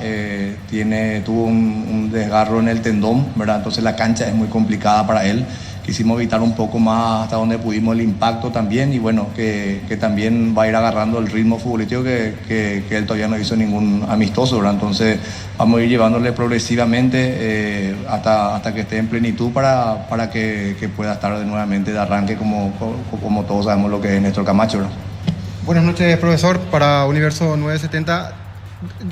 tuvo un desgarro en el tendón, ¿verdad? Entonces la cancha es muy complicada para él. Quisimos evitar un poco más hasta donde pudimos el impacto también, y bueno, que también va a ir agarrando el ritmo futbolístico que él todavía no hizo ningún amistoso, ¿verdad? Entonces vamos a ir llevándole progresivamente hasta que esté en plenitud para que pueda estar nuevamente de arranque como todos sabemos lo que es Néstor Camacho, ¿verdad? Buenas noches, profesor, para Universo 970.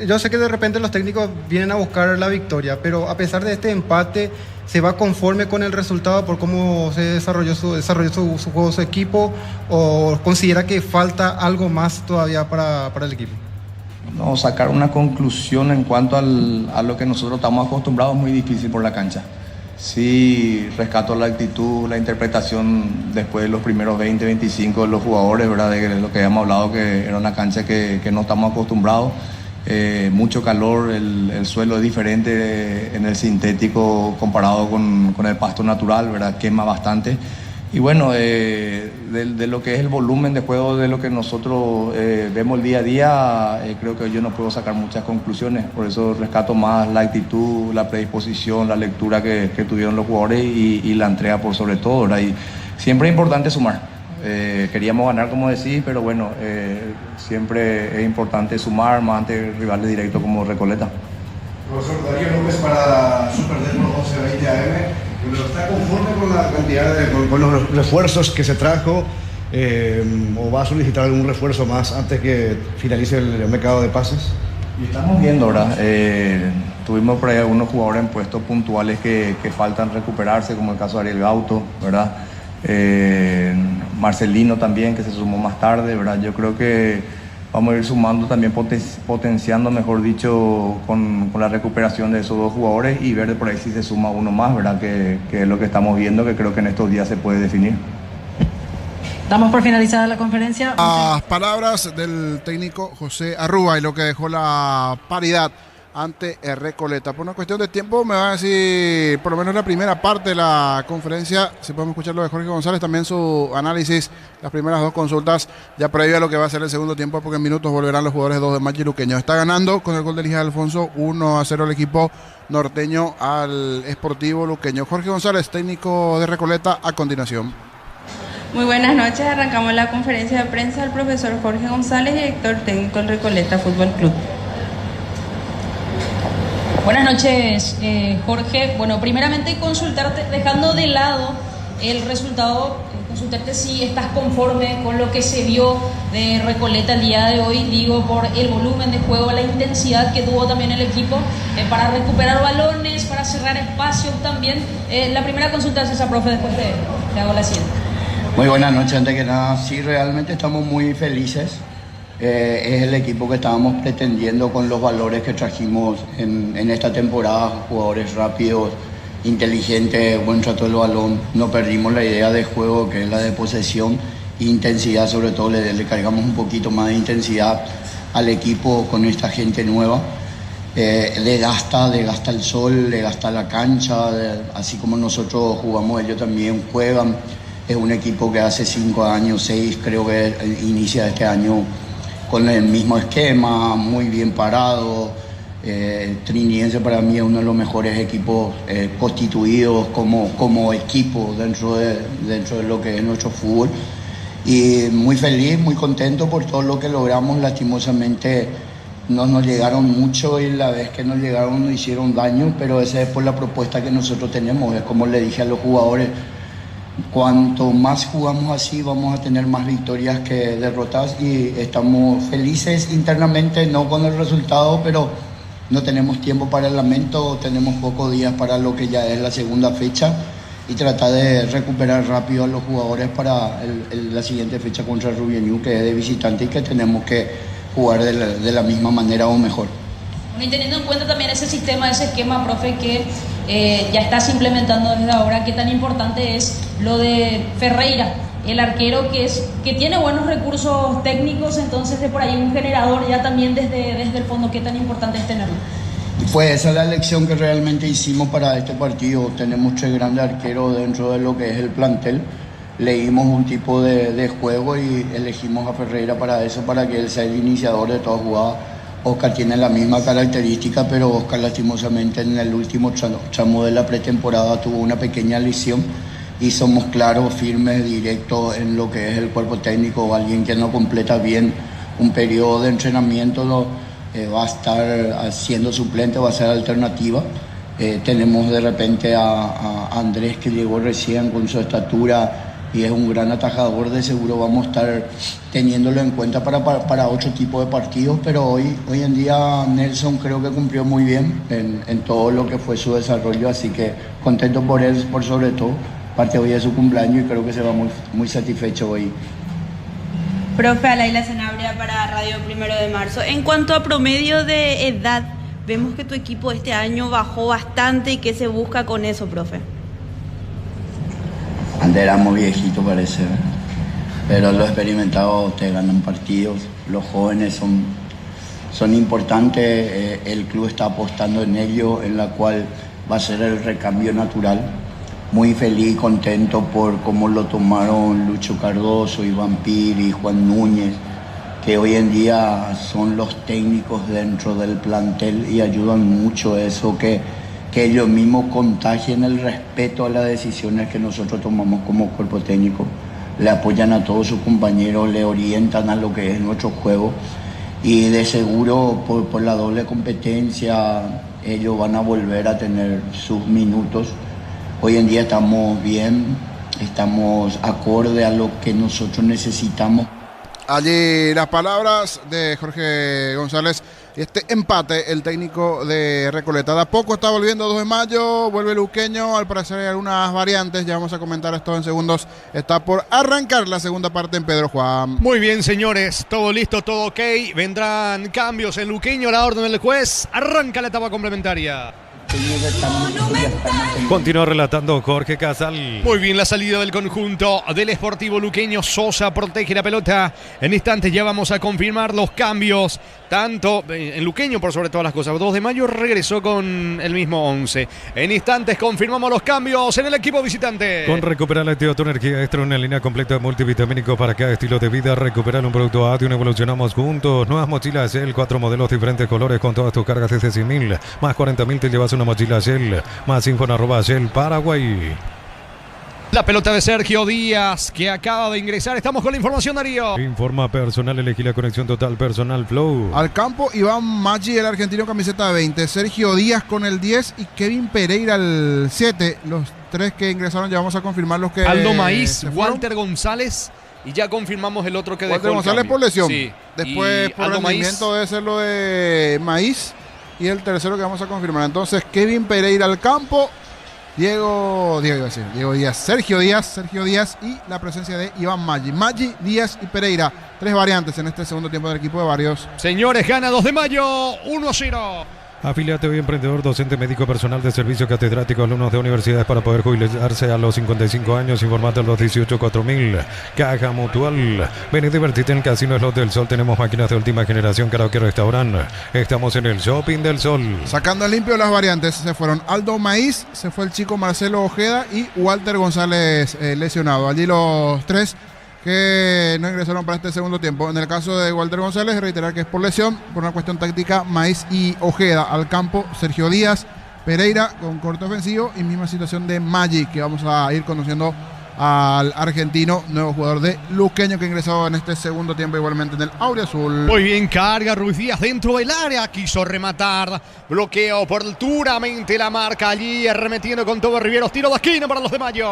Yo sé que de repente los técnicos vienen a buscar la victoria, pero a pesar de este empate, ¿se va conforme con el resultado por cómo se desarrolló su juego, su equipo, o considera que falta algo más todavía para el equipo? No, sacar una conclusión en cuanto a lo que nosotros estamos acostumbrados es muy difícil por la cancha. Sí, rescato la actitud, la interpretación después de los primeros 20, 25 de los jugadores, ¿verdad? De lo que habíamos hablado, que era una cancha que no estamos acostumbrados. Mucho calor, el suelo es diferente en el sintético comparado con el pasto natural, ¿verdad? Quema bastante. Y bueno, de lo que es el volumen de juego, de lo que nosotros vemos el día a día, creo que yo no puedo sacar muchas conclusiones. Por eso rescato más la actitud, la predisposición, la lectura que tuvieron los jugadores y la entrega por sobre todo, ¿verdad? Y siempre es importante sumar. Queríamos ganar, como decís, pero bueno, siempre es importante sumar, más ante rivales directos como Recoleta. Profesor Darío López para Super Depor 1120 AM. ¿Está conforme con la cantidad con los refuerzos que se trajo? ¿O va a solicitar algún refuerzo más antes que finalice el mercado de pases? Y estamos viendo, ¿verdad? Tuvimos por ahí algunos jugadores en puestos puntuales que faltan recuperarse, como el caso de Ariel Gauto, ¿verdad? Marcelino también, que se sumó más tarde, ¿verdad? Yo creo que vamos a ir sumando también, potenciando, mejor dicho, con la recuperación de esos dos jugadores y ver por ahí si se suma uno más, ¿verdad? Que es lo que estamos viendo, que creo que en estos días se puede definir. Damos por finalizada la conferencia. Las palabras del técnico José Arrúa y lo que dejó la paridad ante Recoleta. Por una cuestión de tiempo me va a decir por lo menos la primera parte de la conferencia, si podemos escuchar lo de Jorge González, también su análisis, las primeras dos consultas ya previo a lo que va a ser el segundo tiempo, porque en minutos volverán los jugadores 2 de Maggi Luqueño. Está ganando con el gol de Elías Alfonso 1-0 el equipo norteño al Sportivo Luqueño. Jorge González, técnico de Recoleta, a continuación. Muy buenas noches, arrancamos la conferencia de prensa del profesor Jorge González, director técnico del Recoleta Fútbol Club. Buenas noches, Jorge. Bueno, primeramente consultarte, dejando de lado el resultado, consultarte si estás conforme con lo que se vio de Recoleta el día de hoy, digo, por el volumen de juego, la intensidad que tuvo también el equipo para recuperar balones, para cerrar espacios también. La primera consulta es esa, profe, después te hago la siguiente. Muy buenas noches, antes que nada, sí, realmente estamos muy felices. Es el equipo que estábamos pretendiendo con los valores que trajimos en esta temporada, jugadores rápidos, inteligentes, buen trato del balón. No perdimos la idea de juego, que es la de posesión e intensidad, sobre todo le cargamos un poquito más de intensidad al equipo con esta gente nueva. Le gasta el sol, le gasta la cancha, así como nosotros jugamos, ellos también juegan. Es un equipo que hace 5 años, 6, creo que inicia este año con el mismo esquema, muy bien parado. Trinidense para mí es uno de los mejores equipos constituidos como equipo dentro de lo que es nuestro fútbol. Y muy feliz, muy contento por todo lo que logramos. Lastimosamente no nos llegaron mucho y la vez que nos llegaron nos hicieron daño, pero esa es por la propuesta que nosotros tenemos. Es como le dije a los jugadores, cuanto más jugamos así vamos a tener más victorias que derrotas, y estamos felices internamente, no con el resultado, pero no tenemos tiempo para el lamento, tenemos pocos días para lo que ya es la segunda fecha y tratar de recuperar rápido a los jugadores para la siguiente fecha contra Rubio Ñu, que es de visitante y que tenemos que jugar de la misma manera o mejor. Y teniendo en cuenta también ese sistema, ese esquema, profe, que ya estás implementando desde ahora, ¿qué tan importante es lo de Ferreira, el arquero que tiene buenos recursos técnicos, entonces de por ahí un generador ya también desde el fondo? ¿Qué tan importante es tenerlo? Fue esa la elección que realmente hicimos para este partido. Tenemos 3 grandes arqueros dentro de lo que es el plantel. Leímos un tipo de juego y elegimos a Ferreira para eso, para que él sea el iniciador de toda jugada. Oscar tiene la misma característica, pero Oscar lastimosamente en el último tramo de la pretemporada tuvo una pequeña lesión, y somos claros, firmes, directos en lo que es el cuerpo técnico. Alguien que no completa bien un periodo de entrenamiento va a estar siendo suplente, va a ser alternativa. Tenemos de repente a Andrés, que llegó recién con su estatura y es un gran atajador. De seguro vamos a estar teniéndolo en cuenta para otro tipo de partidos, pero hoy en día Nelson creo que cumplió muy bien en todo lo que fue su desarrollo, así que contento por él, por sobre todo. Aparte hoy es su cumpleaños y creo que se va muy satisfecho hoy. Profe, Alaila Sanabria para Radio 1 de Marzo. En cuanto a promedio de edad Vemos que tu equipo este año bajó bastante y ¿qué se busca con eso, profe? Antes éramos viejitos, parece, ¿eh? Pero los experimentados te ganan partidos, los jóvenes son importantes, el club está apostando en ello, en la cual va a ser el recambio natural. Muy feliz y contento por cómo lo tomaron Lucho Cardoso, Iván Piri, Juan Núñez, que hoy en día son los técnicos dentro del plantel y ayudan mucho eso, que ellos mismos contagien el respeto a las decisiones que nosotros tomamos como cuerpo técnico. Le apoyan a todos sus compañeros, le orientan a lo que es nuestro juego y de seguro por la doble competencia ellos van a volver a tener sus minutos. Hoy en día estamos bien, estamos acorde a lo que nosotros necesitamos. Allí las palabras de Jorge González. Este empate, el técnico de Recoleta. De a poco está volviendo 2 de mayo, vuelve Luqueño, al parecer hay algunas variantes, ya vamos a comentar esto en segundos. Está por arrancar la segunda parte en Pedro Juan. Muy bien, señores, todo listo, todo ok. Vendrán cambios en Luqueño, la orden del juez. Arranca la etapa complementaria. Continúa relatando Jorge Casal. Muy bien la salida del conjunto del Sportivo Luqueño. Sosa protege la pelota. En instantes ya vamos a confirmar los cambios. Tanto en Luqueño, por sobre todas las cosas. 2 de mayo regresó con el mismo 11. En instantes confirmamos los cambios en el equipo visitante. Con Recuperar la tu energía extra, una línea completa de multivitamínico para cada estilo de vida. Recuperar un producto ADIO, evolucionamos juntos. Nuevas mochilas Shell, 4 modelos, diferentes colores con todas tus cargas desde 100.000. Más 40.000 te llevas una mochila Shell. Más info en @Shell Paraguay. La pelota de Sergio Díaz, que acaba de ingresar. Estamos con la información, Darío. Informa personal, elegí la conexión total personal Flow. Al campo, Iván Maggi, el argentino, camiseta 20. Sergio Díaz con el 10 y Kevin Pereira el 7. Los 3 que ingresaron, ya vamos a confirmar los que... Aldo Maíz, Walter González y ya confirmamos el otro que Walter dejó González el por lesión. Sí. Después, por Aldo rendimiento, debe ser lo de Maíz. Y el tercero que vamos a confirmar. Entonces, Kevin Pereira al campo. Diego Díaz, Sergio Díaz y la presencia de Iván Maggi, Díaz y Pereira. 3 variantes en este segundo tiempo del equipo de Barrios. Señores, gana 2 de mayo, 1-0. Afiliate hoy, emprendedor, docente, médico, personal de servicio, catedrático, alumnos de universidades para poder jubilarse a los 55 años. Informate al 218-4000. Caja Mutual. Ven y divertite en el Casino Slot del Sol. Tenemos máquinas de última generación, karaoke, restaurante. Estamos en el Shopping del Sol. Sacando en limpio las variantes, se fueron Aldo Maíz, se fue el chico Marcelo Ojeda y Walter González lesionado. Allí los 3 que no ingresaron para este segundo tiempo. En el caso de Walter González, reiterar que es por lesión, por una cuestión táctica. Maíz y Ojeda al campo, Sergio Díaz, Pereira con corte ofensivo y misma situación de Maggi, que vamos a ir conociendo al argentino, nuevo jugador de Luqueño que ingresó en este segundo tiempo igualmente en el Auriazul. Muy bien, carga Ruiz Díaz dentro del área, quiso rematar, bloqueo por alturamente la marca allí, arremetiendo con todo Riveros, tiro de esquina para los de Mayo.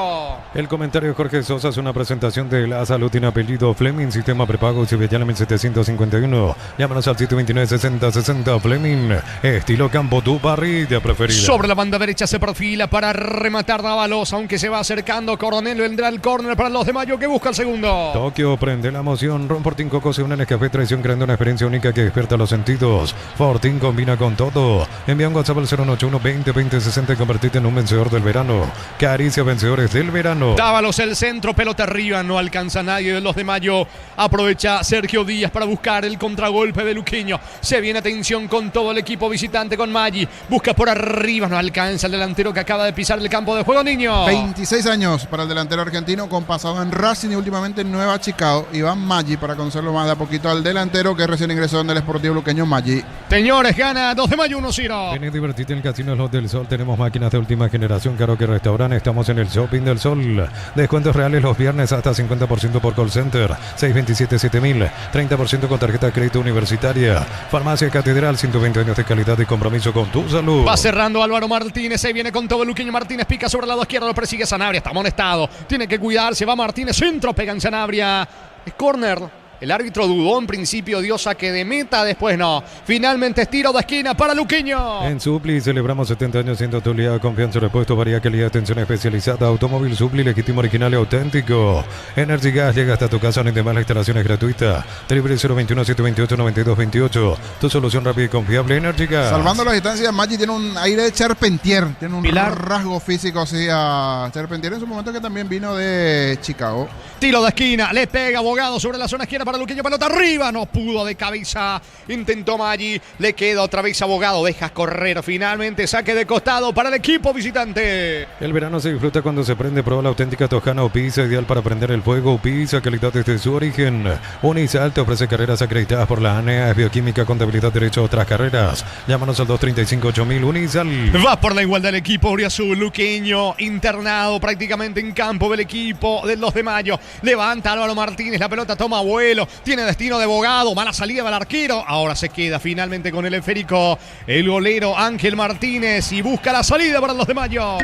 El comentario de Jorge Sosa es una presentación de La Salud, tiene apellido Fleming, sistema prepago, Civillalam 1751, llámanos al 729-6060 Fleming, estilo campo, tu parrilla preferida. Sobre la banda derecha se perfila para rematar Dávalos, aunque se va acercando Coronel, vendrá el córner para los de Mayo que busca el segundo. Tokio prende la emoción. Ron Fortín Coco se une en Café Traición, creando una experiencia única que despierta los sentidos. Fortín combina con todo. Envía un WhatsApp al 081-20-20-60 y convertirte en un vencedor del verano. Caricia vencedores del verano. Dávalos el centro, pelota arriba, no alcanza nadie de los de Mayo. Aprovecha Sergio Díaz para buscar el contragolpe de Luqueño. Se viene atención con todo el equipo visitante con Maggi. Busca por arriba, no alcanza el delantero que acaba de pisar el campo de juego, niño. 26 años para el delantero argentino, con pasado en Racing y últimamente en Nueva Chicago. Iván Maggi, para conocerlo más de a poquito al delantero que recién ingresó en el Sportivo Luqueño, Maggi. Señores, gana 2 de mayo, 1-0. Ven y divertite en el Casino Slot del Sol. Tenemos máquinas de última generación, karaoke, restaurante. Estamos en el Shopping del Sol. Descuentos reales los viernes hasta 50% por call center. 627-7000. 30% con tarjeta de crédito universitaria. Farmacia Catedral, 120 años de calidad y compromiso con tu salud. Va cerrando Álvaro Martínez. Se viene con todo Luqueño. Martínez pica sobre el lado izquierdo. Lo persigue Sanabria. Está amonestado. Tiene que cuidarse. Va Martínez. Centro. Pega en Sanabria. Es córner El árbitro dudó en principio, dio saque de meta, después no. Finalmente es tiro de esquina para Luqueño. En Supli celebramos 70 años siendo tu aliado, confianza, repuesto, variedad, calidad, atención especializada. Automóvil Supli, legítimo, original y auténtico. Energy Gas llega hasta tu casa, ni demás, la instalación es gratuita. Delivery 021-728-9228. Tu solución rápida y confiable, Energy Gas. Salvando las distancias, Maggi tiene un aire de Charpentier. Tiene un rasgo físico así a Charpentier en su momento, que también vino de Chicago. Tiro de esquina, le pega Abogado sobre la zona izquierda para Luqueño, pelota arriba, no pudo de cabeza, intentó Maggi, le queda otra vez Abogado, deja correr, finalmente saque de costado para el equipo visitante. El verano se disfruta cuando se prende, prueba la auténtica Toscana o Pizza, ideal para prender el fuego. Pizza, calidad desde su origen. Unisal te ofrece carreras acreditadas por la ANEA, es bioquímica, contabilidad, derecho a otras carreras. Llámanos al 235-8000, Unisal. Va por la igualdad del equipo Auriazul, Luqueño internado prácticamente en campo del equipo del 2 de mayo. Levanta Álvaro Martínez, la pelota toma vuelo, tiene destino de Abogado, mala salida del arquero. Ahora se queda finalmente con el esférico el golero Ángel Martínez y busca la salida para el 2 de mayo.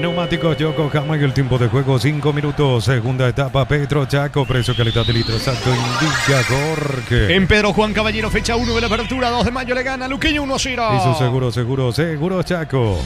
Neumáticos Yokohama y el tiempo de juego 5 minutos. Segunda etapa, Petro Chaco, precio, calidad de litro exacto, indica Jorge. En Pedro Juan Caballero, fecha 1 de la apertura, 2 de mayo le gana Luqueño 1-0. Y su seguro Chaco.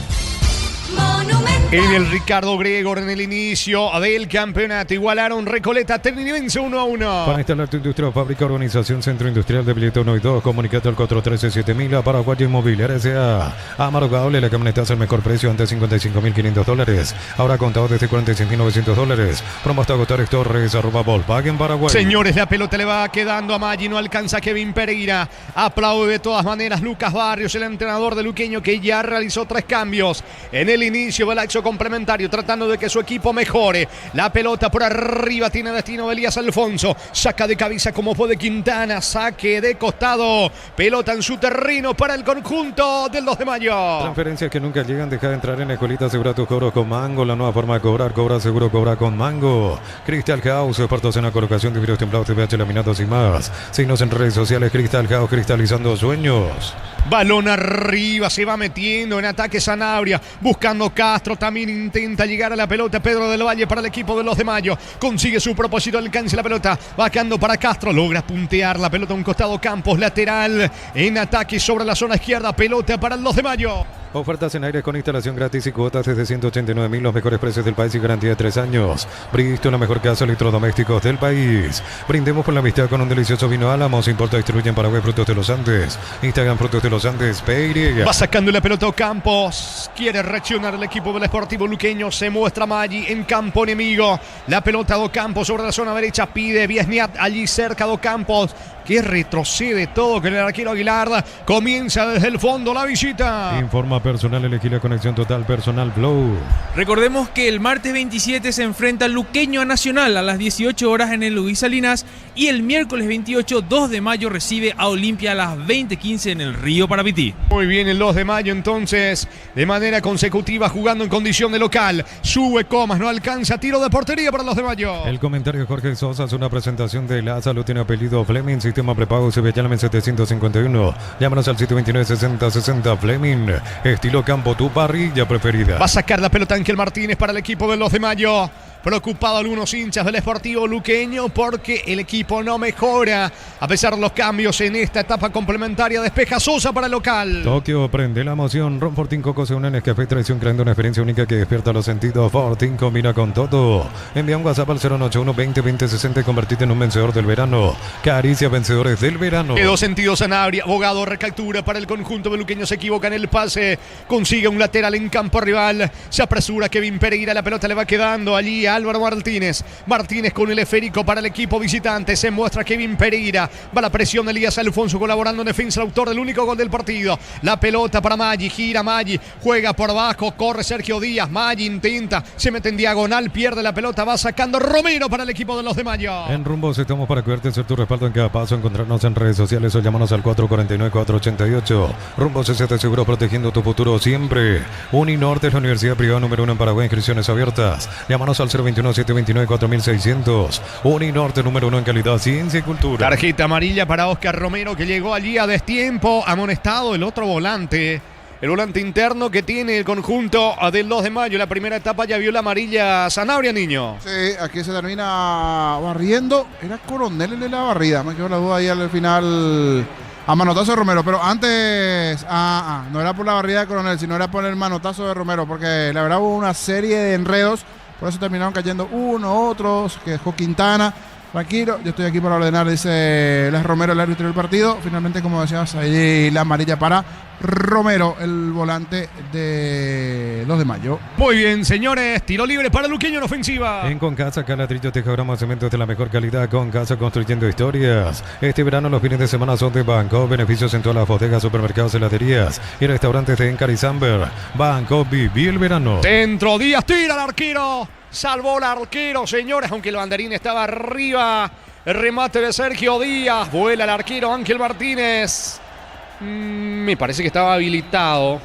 En el Ricardo Gregor, en el inicio del campeonato, igualaron Recoleta Trinidense 1-1. Para instalar tu industria o fábrica, organización Centro Industrial de Billete 1 y 2, comunicate al 413-7000 a Paraguay Inmobiliaria S.A. Amaro Gable, la camioneta al mejor precio, antes $55.500. Ahora contado desde $46.900. Promo hasta agotar Torres, @Volkswagen Paraguay. Señores, la pelota le va quedando a Maggi, no alcanza Kevin Pereira. Aplaude de todas maneras Lucas Barrios, el entrenador de Luqueño, que ya realizó 3 cambios en el inicio del acto complementario, tratando de que su equipo mejore. La pelota por arriba tiene destino de Elías Alfonso, saca de cabeza como puede Quintana, saque de costado, pelota en su terreno para el conjunto del 2 de mayo. Transferencias que nunca llegan, deja de entrar en Escuelita, asegura tus cobros con Mango, la nueva forma de cobrar, cobra seguro, cobra con Mango. Crystal House, expertos en la colocación de vidrios templados, TVH, laminados y más. Signos en redes sociales, Crystal House, cristalizando sueños. Balón arriba, se va metiendo en ataque Sanabria, buscando Castro, también intenta llegar a la pelota Pedro del Valle para el equipo de los de Mayo, consigue su propósito, alcance la pelota, va quedando para Castro, logra puntear la pelota a un costado, Campos lateral, en ataque sobre la zona izquierda, pelota para el 2 de mayo. Ofertas en aire con instalación gratis y cuotas desde 189.000, los mejores precios del país y garantía de 3 años. Bristol, la mejor casa de electrodomésticos del país. Brindemos por la amistad con un delicioso vino Álamos. Importa, distribuye en Paraguay Frutos de los Andes. Instagram Frutos de los Andes, PY. Va sacando la pelota Campos. Quiere reaccionar el equipo del Sportivo Luqueño. Se muestra Maggi en campo enemigo. La pelota do Campos sobre la zona derecha. Pide Viesniat allí cerca do Campos, que retrocede todo con el arquero Aguilar. Comienza desde el fondo la visita. Informa personal, elegí la conexión total personal Flow. Recordemos que el martes 27 se enfrenta Luqueño a Nacional a las 18 horas en el Luis Salinas, y el miércoles 28, 2 de mayo, recibe a Olimpia a las 20:15 en el Río Parapití. Muy bien, el 2 de mayo entonces, de manera consecutiva, jugando en condición de local. Sube Comas, no alcanza, tiro de portería para los de mayo. El comentario de Jorge Sosa es una presentación de La Salud, tiene apellido Fleming, sistema prepago, se ve llama 751. Llámanos al 729-6060 Fleming. Estilo campo, tu parrilla preferida. Va a sacar la pelota Ángel Martínez para el equipo de los de mayo. Preocupado algunos hinchas del Sportivo Luqueño porque el equipo no mejora. A pesar de los cambios en esta etapa complementaria, despeja Sosa para el local. Tokio prende la emoción. Ron Fortín Coco se une en Nescafé Tradición, creando una experiencia única que despierta los sentidos. Fortín combina con todo. Envía un WhatsApp al 081-20-2060 y convertirte en un vencedor del verano. Caricia, vencedores del verano. Quedó sentido Sanabria. Abogado, recaptura para el conjunto de Luqueño. Se equivoca en el pase. Consigue un lateral en campo rival. Se apresura Kevin Pereira. La pelota le va quedando allí a Álvaro Martínez. Martínez con el esférico para el equipo visitante. Se muestra Kevin Pereira. Va la presión de Elías Alfonso colaborando en defensa, el autor del único gol del partido. La pelota para Maggi. Gira Maggi. Juega por abajo. Corre Sergio Díaz. Maggi intenta. Se mete en diagonal. Pierde la pelota. Va sacando Romero para el equipo de los de Mayo. En Rumbos estamos para cuidarte, ser tu respaldo en cada paso. Encontrarnos en redes sociales o llámanos al 449-488. Rumbos es te seguro, protegiendo tu futuro siempre. Uninorte es la universidad privada número 1 en Paraguay. Inscripciones abiertas. Llámanos al 021-729-4600. Uninorte número 1 en calidad, ciencia y cultura. Tarjeta amarilla para Oscar Romero, que llegó allí a destiempo, amonestado. El otro volante El volante interno que tiene el conjunto del 2 de mayo. En la primera etapa ya vio la amarilla Sanabria, niño. Sí, aquí se termina barriendo. Era Coronel el de la barrida. Me quedó la duda ahí al final. A manotazo de Romero. Pero antes. No era por la barrida de Coronel, sino era por el manotazo de Romero. Porque la verdad hubo una serie de enredos. Por eso terminaron cayendo otros. Que dejó Quintana. Tranquilo, yo estoy aquí para ordenar, dice Les Romero, el árbitro del partido. Finalmente, como decías, ahí la amarilla para Romero, el volante de 2 de mayo. Muy bien, señores, tiro libre para Luqueño en ofensiva. En Concasa, Calatrillo, Tejagrama, cementos de la mejor calidad. Concasa, construyendo historias. Este verano los fines de semana son de Banco. Beneficios en todas las bodegas, supermercados, heladerías y restaurantes de Encar y Samber. Banco, viví el verano. Dentro, Díaz, tira al arquero. Salvó el arquero, señores, aunque el banderín estaba arriba. El remate de Sergio Díaz. Vuela el arquero Ángel Martínez. Me parece que estaba habilitado.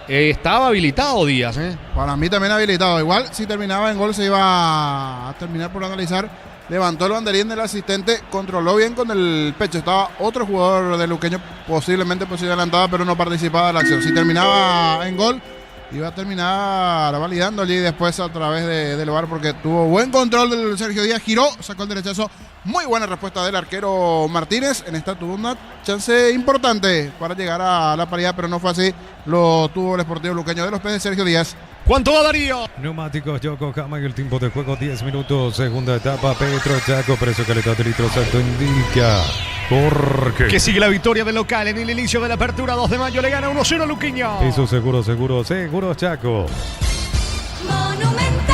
Estaba habilitado Díaz, Para mí también habilitado. Igual si terminaba en gol se iba a terminar por analizar. Levantó el banderín del asistente, controló bien con el pecho. Estaba otro jugador de Luqueño posiblemente adelantada, pero no participaba de la acción. Si terminaba en gol, iba a terminar validando allí después a través del VAR, porque tuvo buen control del Sergio Díaz, giró, sacó el derechazo. Muy buena respuesta del arquero Martínez. En esta tuvo una chance importante para llegar a la paridad, pero no fue así. Lo tuvo el Sportivo Luqueño de los Pes de Sergio Díaz. ¿Cuánto va Darío? Neumáticos Yokohama y el tiempo de juego 10 minutos. Segunda etapa, Petro Chaco, precio calidad de litro exacto indica. Porque que sigue la victoria del local en el inicio de la apertura 2 de mayo. Le gana 1-0 Luqueño. Eso seguro Chaco.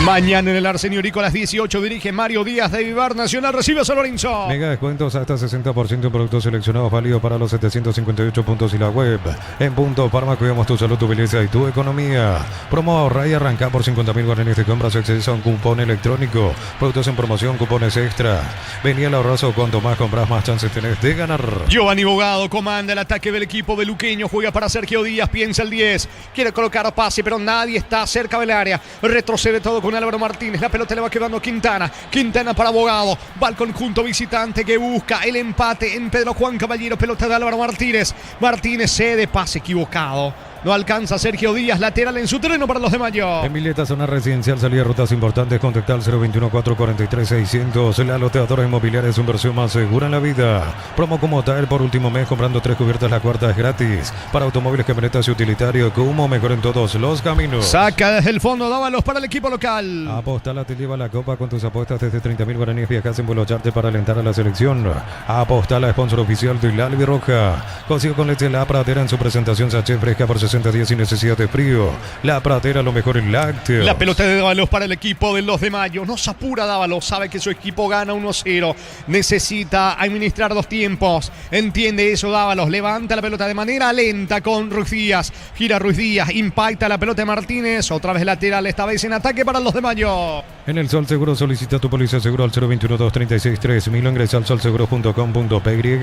Mañana en el Arsenio Rico a las 18 dirige Mario Díaz de Vivar Nacional. Recibe a San Lorenzo. Mega descuentos hasta 60% en productos seleccionados válidos para los 758 puntos y la web. En Punto Parma cuidamos tu salud, tu belleza y tu economía. Promo ahorra y arranca por 50.000 guaraníes de compras o acceso a un cupón electrónico. Productos en promoción, cupones extra. Vení al ahorrazo, cuanto más compras, más chances tenés de ganar. Giovanni Bogado comanda el ataque del equipo de Luqueño. Juega para Sergio Díaz, piensa el 10. Quiere colocar pase, pero nadie está cerca del área. Retrocede todo con Álvaro Martínez. La pelota le va quedando Quintana. Quintana para Bogado. Va al conjunto visitante que busca el empate en Pedro Juan Caballero. Pelota de Álvaro Martínez. Martínez cede, pase equivocado. No alcanza Sergio Díaz, lateral en su terreno para los de Mayo. En Mileta, zona residencial, salida de rutas importantes. Contacta al 021-443-600. La loteadora inmobiliaria es su inversión más segura en la vida. Promo como tal por último mes, comprando 3 cubiertas, la cuarta es gratis. Para automóviles, camionetas y utilitario, como mejor en todos los caminos. Saca desde el fondo, Dávalos para el equipo local. Apostala, te lleva la copa con tus apuestas desde 30.000 guaraníes. Viajas en vuelo charter para alentar a la selección. Apostala, sponsor oficial de la Albirroja. Consigo con leche La Pradera en su presentación sachet fresca por 60 días sin necesidad de frío. La Pradera, lo mejor en lácteos. La pelota de Dávalos para el equipo del 2 de mayo. No se apura Dávalos, sabe que su equipo gana 1-0. Necesita administrar 2 tiempos. Entiende eso Dávalos. Levanta la pelota de manera lenta con Ruiz Díaz. Gira Ruiz Díaz, impacta la pelota de Martínez. Otra vez lateral, esta vez en ataque para el 2 de mayo. En el Sol Seguro solicita tu póliza seguro al 021-236-3000 o ingresa al solseguro.com.py.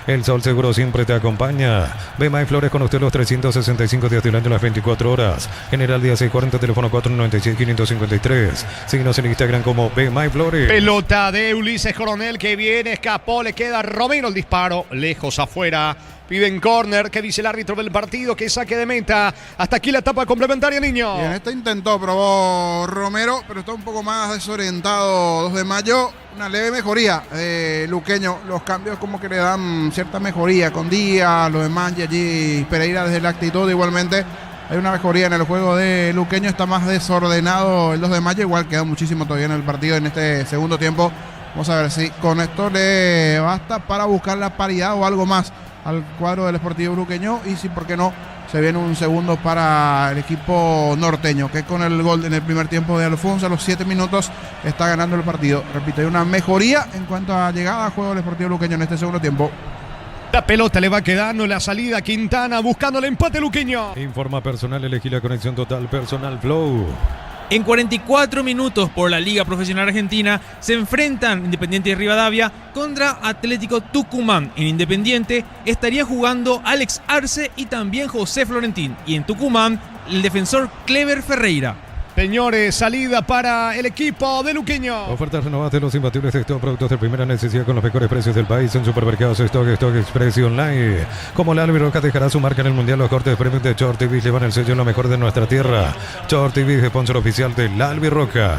El Sol Seguro siempre te acompaña. Bema y Flores con usted los 365 días del año, las 24 horas. General Díaz 640, teléfono 496-553. Síguenos en Instagram como Bema y Flores. Pelota de Ulises Coronel que viene, escapó, le queda Romero el disparo, lejos afuera. Piden córner, que dice el árbitro del partido, que saque de meta. Hasta aquí la etapa complementaria, niño. Y en esta intentó, probó Romero, pero está un poco más desorientado 2 de mayo. Una leve mejoría de Luqueño. Los cambios como que le dan cierta mejoría con Díaz, los demás, y allí Pereira desde la actitud igualmente. Hay una mejoría en el juego de Luqueño, está más desordenado el 2 de mayo. Igual queda muchísimo todavía en el partido en este segundo tiempo. Vamos a ver si con esto le basta para buscar la paridad o algo más al cuadro del Sportivo Luqueño, y si por qué no se viene un segundo para el equipo norteño, que con el gol en el primer tiempo de Alfonso a los 7 minutos está ganando el partido. Repito, hay una mejoría en cuanto a llegada a juego del Sportivo Luqueño en este segundo tiempo. La pelota le va quedando, la salida Quintana buscando el empate Luqueño. Informa Personal, elegí la conexión total Personal Flow. En 44 minutos por la Liga Profesional Argentina se enfrentan Independiente y Rivadavia contra Atlético Tucumán. En Independiente estaría jugando Alex Arce y también José Florentín. Y en Tucumán el defensor Clever Ferreira. Señores, salida para el equipo de Luqueño. Ofertas renovadas de los imbatibles de stock, productos de primera necesidad con los mejores precios del país en supermercados Stock Express y online. Como la Albirroca dejará su marca en el Mundial, los cortes premium de Short TV llevan el sello lo mejor de nuestra tierra. Short TV, sponsor oficial de la Albirroca.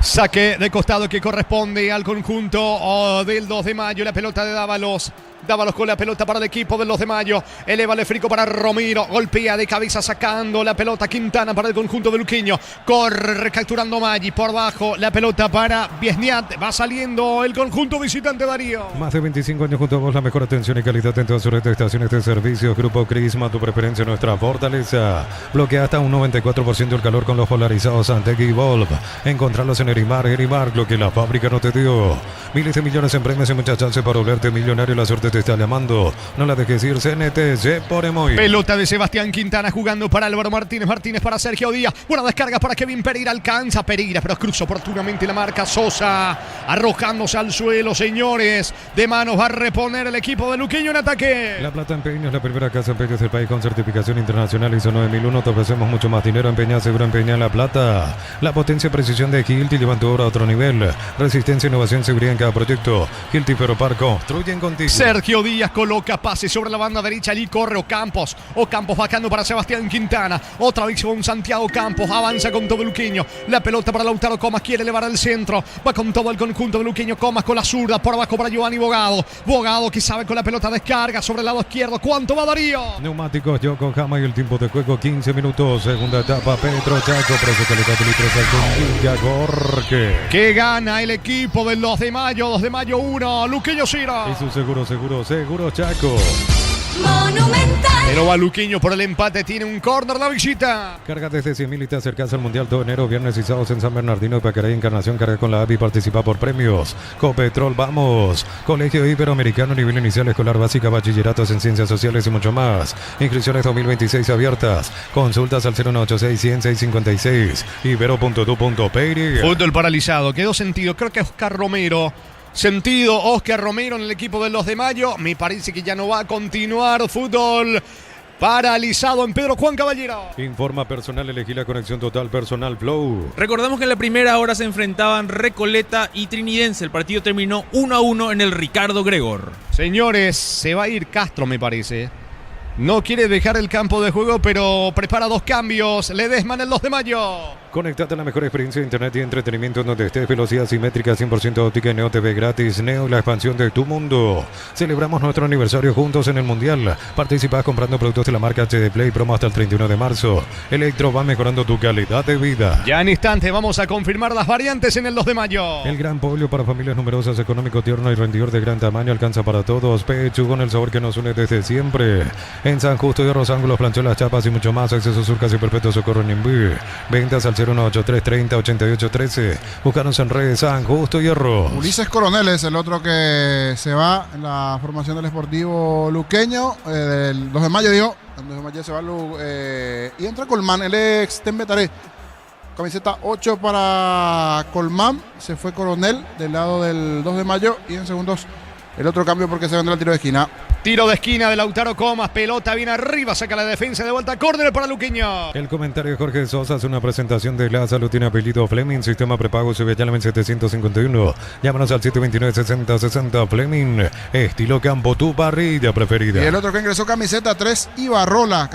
Saque de costado que corresponde al conjunto del 2 de mayo. La pelota de Dávalos. Dávalos con la pelota para el equipo del 2 de mayo. Eleva el frico para Romero. Golpea de cabeza sacando la pelota Quintana para el conjunto de Luqueño. Corre capturando Maggi por bajo. La pelota para Biesniat. Va saliendo el conjunto visitante Darío. Más de 25 años junto a vos, la mejor atención y calidad en todas sus red de estaciones de servicios. Grupo Crisma, tu preferencia, nuestra fortaleza. Bloquea hasta un 94% el calor con los polarizados Antec y Volv. Encontrarlos en Erimar, lo que la fábrica no te dio. Miles de millones en premios y muchas chances para volverte millonario. La suerte te está llamando. No la dejes ir, CNTC por Emoy. Pelota de Sebastián Quintana jugando para Álvaro Martínez. Martínez para Sergio Díaz. Buena descarga para Kevin Pereira. Alcanza Pereira, pero cruza oportunamente la marca Sosa. Arrojándose al suelo, señores. De manos va a reponer el equipo de Luqueño en ataque. La Plata Empeño es la primera casa empeños del país con certificación internacional ISO 9001. Te ofrecemos mucho más dinero. Empeña, seguro empeña La Plata. La potencia y precisión de Hilti llevan tu obra a otro nivel. Resistencia, innovación, seguridad en cada proyecto. Hilti Ferropar construyen contigo. Sergio Díaz coloca pase sobre la banda derecha. Allí corre Ocampos. Ocampos bajando para Sebastián Quintana. Otra vez con Santiago Campos. Avanza con todo Luqueño. La pelota para Lautaro Comas. Quiere elevar al centro. Va con todo el conjunto de Luqueño. Comas con la zurda. Por abajo para Giovanni Bogado. Bogado que sabe con la pelota descarga sobre el lado izquierdo. ¿Cuánto va Darío? Neumáticos Yokohama y el tiempo de juego 15 minutos. Segunda etapa Petro Chaco. Precio calidad de litros con Villa Gorque. Que gana el equipo del 2 de mayo. 2 de mayo 1. Luqueño 0. Y su seguro Chaco. Monumental. Pero va Luqueño por el empate. Tiene un córner la visita. Carga desde 100.000 y te acercas al Mundial todo enero, viernes y sábados en San Bernardino de Pacaray, Encarnación. Carga con la API y participa por premios. Copetrol, vamos. Colegio Iberoamericano, nivel inicial, escolar básica, bachilleratos en ciencias sociales y mucho más. Inscripciones 2026 abiertas. Consultas al 0186-100-656. Ibero.tu.peri. Fútbol paralizado. Quedó sentido. Creo que Oscar Romero. Sentido Oscar Romero en el equipo del 2 de mayo. Me parece que ya no va a continuar. Fútbol paralizado en Pedro Juan Caballero. Informa personal, elegí la conexión total personal Flow. Recordamos que en la primera hora se enfrentaban Recoleta y Trinidense. El partido terminó 1-1 en el Ricardo Gregor. Señores, se va a ir Castro, me parece. No quiere dejar el campo de juego, pero prepara 2 cambios. Ledesma en el 2 de mayo. Conéctate a la mejor experiencia de internet y entretenimiento donde estés. Velocidad simétrica 100% óptica y Neo TV gratis. Neo, la expansión de tu mundo. Celebramos nuestro aniversario juntos en el Mundial. Participás comprando productos de la marca HD Play. Promo hasta el 31 de marzo. Electro va mejorando tu calidad de vida. Ya en instante vamos a confirmar las variantes en el 2 de mayo. El gran pollo para familias numerosas, económico, tierno y rendidor de gran tamaño. Alcanza para todos. Pechugón, el sabor que nos une desde siempre. En San Justo de Rosángulos, Plancholas, Chapas y mucho más. Acceso Surcas y Perpetuo Socorro en Inví. Ventas al 018-330-8813. Búscanos en redes San Justo Hierro. Ulises Coronel es el otro que se va en la formación del Sportivo Luqueño. Del 2 de mayo, digo. El 2 de mayo se va y entra Colmán, el ex Tembetaré. Camiseta 8 para Colmán. Se fue Coronel del lado del 2 de mayo. Y en segundos el otro cambio porque se vendrá el tiro de esquina. Tiro de esquina de Lautaro Comas, pelota bien arriba, saca la defensa de vuelta, córner para Luqueño. El comentario de Jorge Sosa es una presentación de la salud, tiene apellido Fleming, sistema prepago Subiachalam 751. Llámanos al 729-6060 Fleming, estilo campo, tu parrilla preferida. Y el otro que ingresó, camiseta 3 Ibarrola,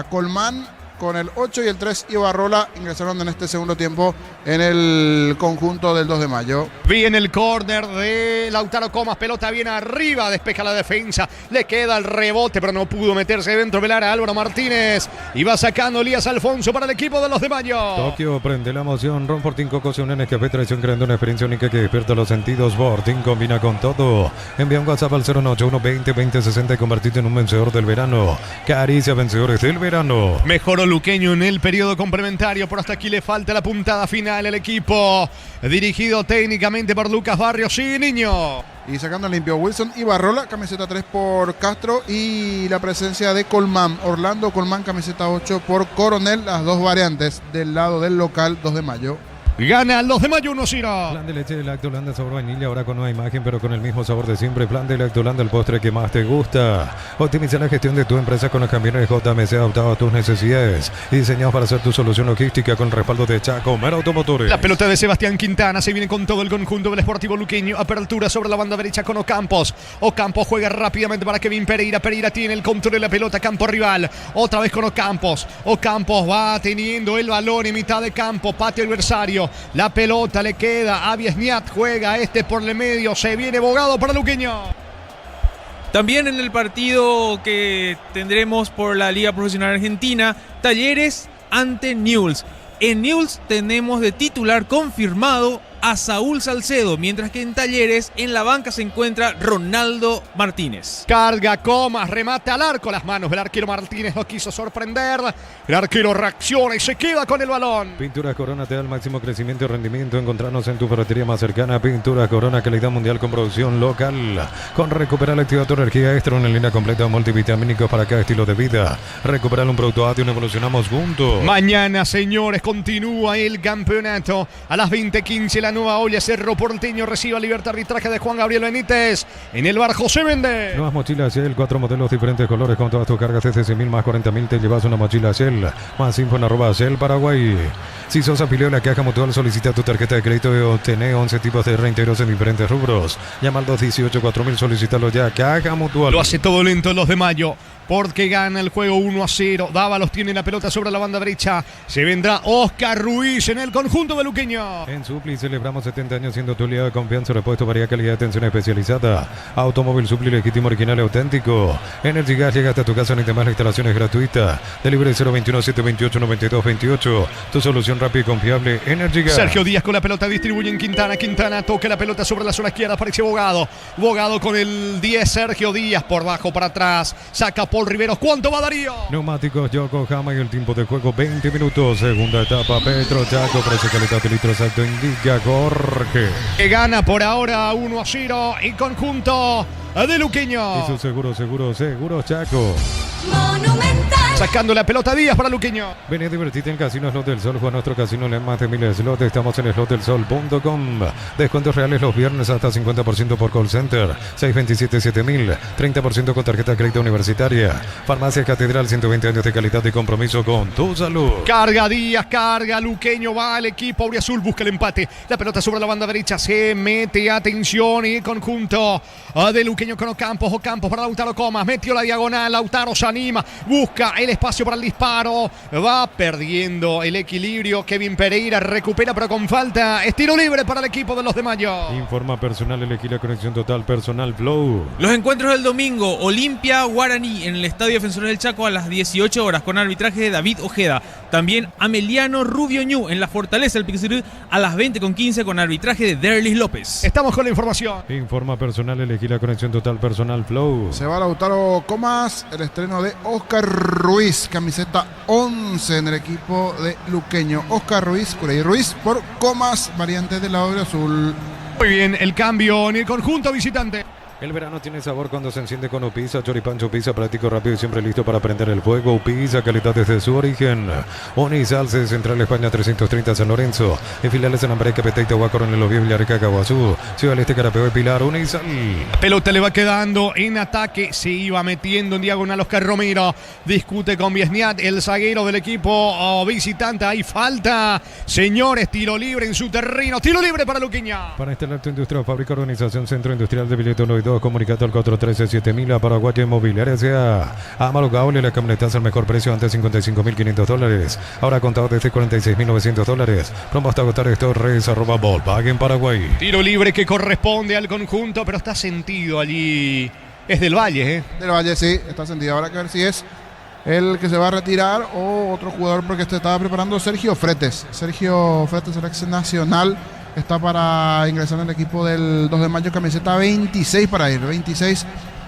Colmán con el 8 y el 3 Ibarrola ingresaron en este segundo tiempo en el conjunto del 2 de mayo. Viene el córner de Lautaro Comas, pelota bien arriba, despeja la defensa, le queda el rebote pero no pudo meterse dentro del área Álvaro Martínez y va sacando Elías Alfonso para el equipo de los de mayo. Tokio prende la emoción, Ron Fortín Coco se une en Escafé Traición creando una experiencia única que despierta los sentidos. Fortín combina con todo. Envía un WhatsApp al 091-20-2060 y convertirte en un vencedor del verano. Caricia vencedores del verano. Mejoró Luqueño en el periodo complementario, pero hasta aquí le falta la puntada final. El equipo dirigido técnicamente por Lucas Barrios. Sí, niño. Y sacando limpio Wilson Ibarrola, camiseta 3 por Castro y la presencia de Colmán. Orlando Colmán, camiseta 8 por Coronel. Las dos variantes del lado del local 2 de mayo. Gana los de Mayo 1-0. Plan de leche de Lactolanda sabor vainilla, ahora con nueva imagen, pero con el mismo sabor de siempre. Plan de Lactolanda, el postre que más te gusta. Optimiza la gestión de tu empresa con los camiones JMC adaptados a tus necesidades y diseñados para ser tu solución logística con respaldo de Chaco Mera Automotores. La pelota de Sebastián Quintana se viene con todo el conjunto del Sportivo Luqueño. Apertura sobre la banda derecha con Ocampos. Ocampos juega rápidamente para Kevin Pereira. Pereira tiene el control de la pelota, campo rival. Otra vez con Ocampos. Ocampos va teniendo el balón en mitad de campo, patio adversario. La pelota le queda a Viesniat, juega por el medio, se viene Bogado para Luqueño. También en el partido que tendremos por la Liga Profesional Argentina, Talleres ante Newell's. En Newell's tenemos de titular confirmado a Saúl Salcedo, mientras que en Talleres en la banca se encuentra Ronaldo Martínez. Carga, Comas, remate al arco, las manos del arquero Martínez no quiso sorprender. El arquero reacciona y se queda con el balón. Pinturas Corona te da el máximo crecimiento y rendimiento. Encontrarnos en tu ferretería más cercana. Pinturas Corona, calidad mundial con producción local. Con Recuperar activa tu energía extra, una línea completa de multivitamínicos para cada estilo de vida. Recuperar un producto ADION, evolucionamos juntos. Mañana, señores, continúa el campeonato. A las 20:15 la nueva olla. Cerro Porteño recibe a Libertad, arbitraje de Juan Gabriel Benítez en el bar José Méndez. Nuevas mochilas Shell, 4 modelos diferentes colores con todas tus cargas desde 100.000 más 40.000 te llevas una mochila Shell. Más info en @Shell Paraguay. Si sos afiliado a la Caja Mutual, solicita tu tarjeta de crédito y obtener 11 tipos de reintegros en diferentes rubros. Llama al 218-4000, solicítalo ya. Caja Mutual. Lo hace todo lento los de Mayo, porque gana el juego 1-0. Dávalos tiene la pelota sobre la banda derecha. Se vendrá Oscar Ruiz en el conjunto de Luqueño. En Supli celebramos 70 años siendo tu aliado de confianza, repuesto, variedad, calidad de atención especializada. Automóvil Supli, legítimo, original y auténtico. Energy Gas llega hasta tu casa, ni demás, la instalación es gratuita. Delivery 021-728-9228. Tu solución rápida y confiable, Energy Gas. Sergio Díaz con la pelota, distribuye en Quintana. Quintana toca la pelota sobre la zona izquierda, aparece Bogado. Bogado con el 10, Sergio Díaz por bajo, para atrás. Saca Paul Riveros. ¿Cuánto va Darío? Neumáticos Yokohama y el tiempo de juego 20 minutos. Segunda etapa, Petro Chaco, precio, calidad de litro exacto, indica Jorge. Que gana por ahora 1-0 en conjunto de Luqueño. Y su seguro Chaco. Monumental. Sacando la pelota Díaz para Luqueño. Ven a divertirte en Casino Slot del Sol. Juega nuestro casino en más de miles de slots. Estamos en slotdelsol.com. Descuentos reales los viernes hasta 50% por call center. 627-7000. 30% con tarjeta de crédito universitaria. Farmacia Catedral, 120 años de calidad y compromiso con tu salud. Carga Díaz, carga Luqueño. Va el equipo auriazul, busca el empate. La pelota sobre la banda derecha. Se mete, atención, y conjunto de Luqueño con Ocampos. Ocampos para Lautaro Comas. Metió la diagonal. Lautaro se anima. Busca el espacio para el disparo. Va perdiendo el equilibrio. Kevin Pereira recupera, pero con falta. Es tiro libre para el equipo de los de Mayo. Informa personal, elegí la conexión total personal Flow. Los encuentros del domingo: Olimpia Guaraní en el Estadio Defensores del Chaco a las 18 horas con arbitraje de David Ojeda. También Ameliano Rubio Ñu en la Fortaleza del Piquicirú a las 20:15 con arbitraje de Derlis López. Estamos con la información. Informa personal, elegí la conexión total personal Flow. Se va Lautaro Comas, el estreno de Oscar Ruiz, camiseta 11 en el equipo de Luqueño. Oscar Ruiz, Curey Ruiz por Comas, variante del lado azul. Muy bien, el cambio en el conjunto visitante. El verano tiene sabor cuando se enciende con Upisa, choripancho Upisa, práctico, rápido y siempre listo para prender el fuego. Upisa, calidad desde su origen. Unisalce, Central España 330 San Lorenzo. En filiales en Ambareque, Peteita, Coronel Oviedo, Villarrica, Caguazú. Ciudad del Este, Carapeo y Pilar, Unisal. La pelota le va quedando en ataque. Se iba metiendo en diagonal Oscar Romero. Discute con Viesniat, el zaguero del equipo visitante. Hay falta. Señores, tiro libre en su terreno. Tiro libre para Luqueño. Para instalar tu industria o fábrica, organización Centro Industrial de Billeto 92, comunicado al 413-7000 a Paraguaya Inmobiliaria sea Amalo Gaule, la camioneta al mejor precio, antes $55.500. Ahora contado desde $46.900. Promo hasta agotar stores @Volkswagen Paraguay. Tiro libre que corresponde al conjunto, pero está sentido allí. Es del Valle, Del Valle, sí, está sentido. Habrá que ver si es el que se va a retirar o otro jugador, porque este estaba preparando Sergio Fretes. Sergio Fretes, el ex nacional, está para ingresar en el equipo del 2 de mayo, camiseta 26 para ir, 26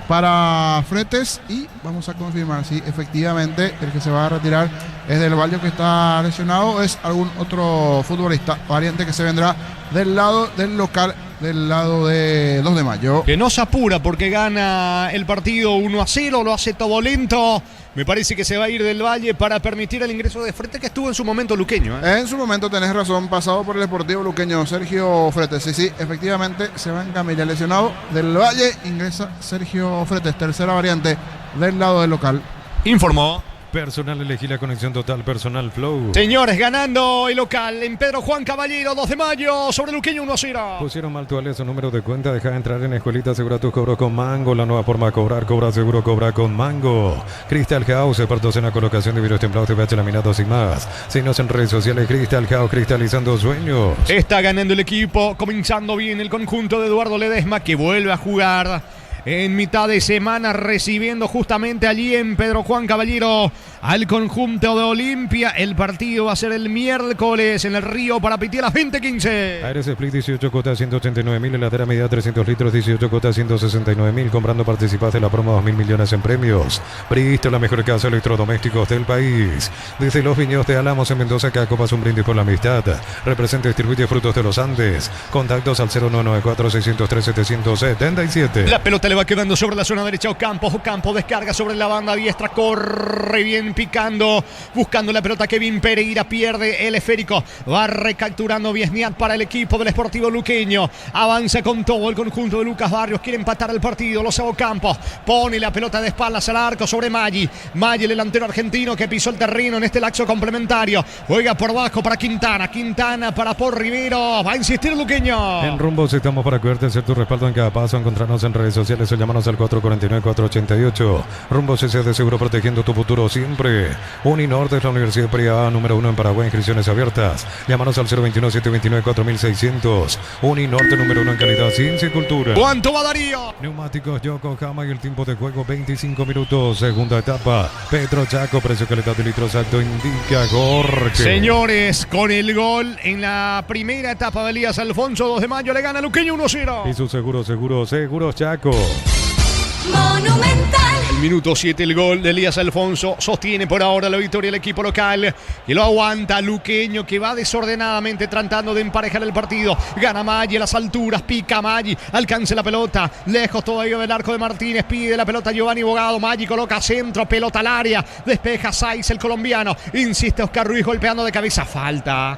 para Fretes, y vamos a confirmar si efectivamente el que se va a retirar es del Valle, que está lesionado, o es algún otro futbolista, variante que se vendrá del lado del local del lado de 2 de Mayo. Que no se apura porque gana el partido 1-0, lo hace todo lento. Me parece que se va a ir del Valle para permitir el ingreso de Frete, que estuvo en su momento luqueño. En su momento tenés razón, pasado por el Deportivo Luqueño, Sergio Fretes. Sí, efectivamente se va en camilla lesionado del Valle, ingresa Sergio Fretes, tercera variante del lado del local. Informó. Personal, elegí la conexión total, Personal Flow. Señores, ganando el local en Pedro Juan Caballero, 2 de Mayo, sobre Luqueño 1-0. Pusieron mal tu su número de cuenta, deja de entrar en Escuelita, asegura tus cobros con Mango, la nueva forma de cobrar, cobra seguro, cobra con Mango. Crystal House, expertos en la colocación de vidrios templados, TVH laminados y más. Síguenos en redes sociales, Crystal House, cristalizando sueños. Está ganando el equipo, comenzando bien el conjunto de Eduardo Ledesma, que vuelve a jugar en mitad de semana, recibiendo justamente allí en Pedro Juan Caballero al conjunto de Olimpia. El partido va a ser el miércoles en el Río para Pitié a las 20:15. Aires Split 18 cuotas 189.000, heladera medida 300 litros 18 cuotas 169.000. Comprando participas de la promo 2.000 millones en premios. Bristol, la mejor casa de electrodomésticos del país. Desde los viñedos de Álamos en Mendoza, cada copa es un brindis por la amistad. Representa y distribuye Frutos de los Andes. Contactos al 0994-603-777. La pelota le va quedando sobre la zona derecha. Ocampo descarga sobre la banda diestra, corre bien picando, buscando la pelota. Kevin Pereira pierde el esférico, va recapturando Viesniat para el equipo del Sportivo Luqueño. Avanza con todo el conjunto de Lucas Barrios, quiere empatar el partido. Lo sabe Ocampo, pone la pelota de espaldas al arco sobre Maggi, el delantero argentino que pisó el terreno en este lapso complementario. Juega por abajo para Quintana para Paul Rivero, va a insistir Luqueño. En Rumbos estamos para cuidarte, hacer tu respaldo en cada paso. Encontrarnos en redes sociales o llámanos al 449-488. Rumbos S de seguro, protegiendo tu futuro siempre. Uninorte es la Universidad privada número 1 en Paraguay, inscripciones abiertas. Llámanos al 021-729-4600. Uninorte número 1 en calidad, ciencia y cultura. ¿Cuánto va Darío? Neumáticos Yokohama y el tiempo de juego 25 minutos. Segunda etapa. Petro Chaco, precio, calidad de litro exacto, indica Jorge. Señores, con el gol en la primera etapa de Elías Alfonso, 2 de Mayo, le gana Luqueño 1-0. Y su seguros Chaco. Monumental. El minuto 7 el gol de Elías Alfonso. Sostiene por ahora la victoria el equipo local, que lo aguanta Luqueño, que va desordenadamente tratando de emparejar el partido. Gana Maggi a las alturas, pica Maggi, alcanza la pelota, lejos todavía del arco de Martínez, pide la pelota Giovanni Bogado. Maggi coloca centro, pelota al área, despeja Saiz el colombiano, insiste Oscar Ruiz golpeando de cabeza. Falta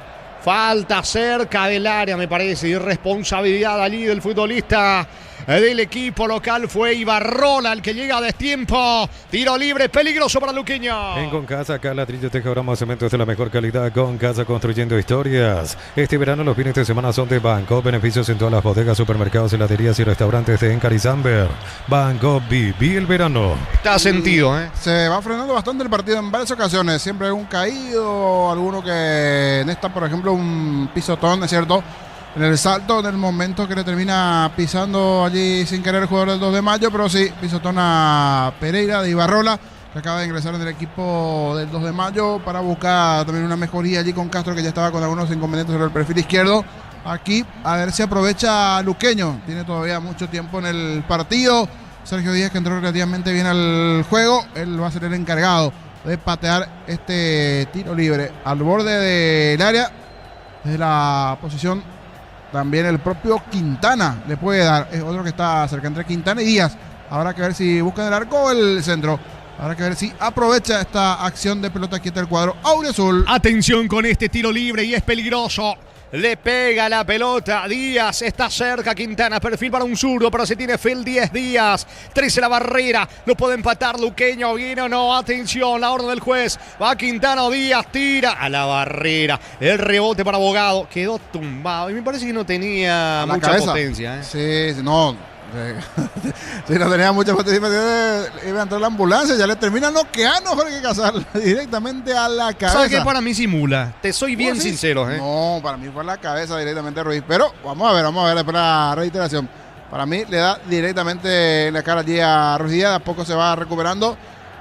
cerca del área, me parece. Irresponsabilidad allí del futbolista del equipo local. Fue Ibarrola el que llega a destiempo. Tiro libre, peligroso para Luqueño. En Concasa, acá ladrillo, teja, broma, cementos de la mejor calidad. Concasa, construyendo historias. Este verano los fines de semana son de Banco. Beneficios en todas las bodegas, supermercados, heladerías y restaurantes de Encar y Zamber. Banco, viví el verano. Está sentido, ¿eh? Se va frenando bastante el partido en varias ocasiones. Siempre hay un caído, alguno que en esta, por ejemplo, un pisotón, ¿es cierto? En el salto, en el momento que le termina pisando allí sin querer el jugador del 2 de Mayo, pero sí, pisotón a Pereira de Ibarrola, que acaba de ingresar en el equipo del 2 de Mayo para buscar también una mejoría allí con Castro, que ya estaba con algunos inconvenientes sobre el perfil izquierdo. Aquí, a ver si aprovecha Luqueño. Tiene todavía mucho tiempo en el partido. Sergio Díaz, que entró relativamente bien al juego, él va a ser el encargado de patear este tiro libre al borde del área, desde la posición. También el propio Quintana le puede dar. Es otro que está cerca entre Quintana y Díaz. Habrá que ver si buscan el arco o el centro. Habrá que ver si aprovecha esta acción de pelota quieta el cuadro auriazul. Atención con este tiro libre y es peligroso. Le pega la pelota, Díaz está cerca, Quintana, perfil para un zurdo, pero se tiene Fel 10 Díaz, 13 la barrera, lo puede empatar Luqueño, ¿viene o no? Atención, la orden del juez, va Quintana o Díaz, tira a la barrera, el rebote para Bogado, quedó tumbado, y me parece que no tenía mucha potencia. Sí, no. Sí, no tenía mucha potencia, iba a entrar la ambulancia, ya le termina noqueando Jorge Casal directamente a la cabeza. ¿Sabes qué? Para mí simula, te soy bien sincero. No, para mí fue a la cabeza directamente a Ruiz, pero vamos a ver después la reiteración. Para mí le da directamente en la cara allí a Ruiz Díaz, de a poco se va recuperando,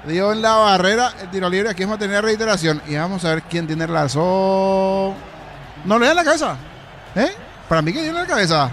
dio en la barrera el tiro libre, aquí vamos a tener reiteración y vamos a ver quién tiene razón. No le da en la cabeza, para mí que tiene en la cabeza.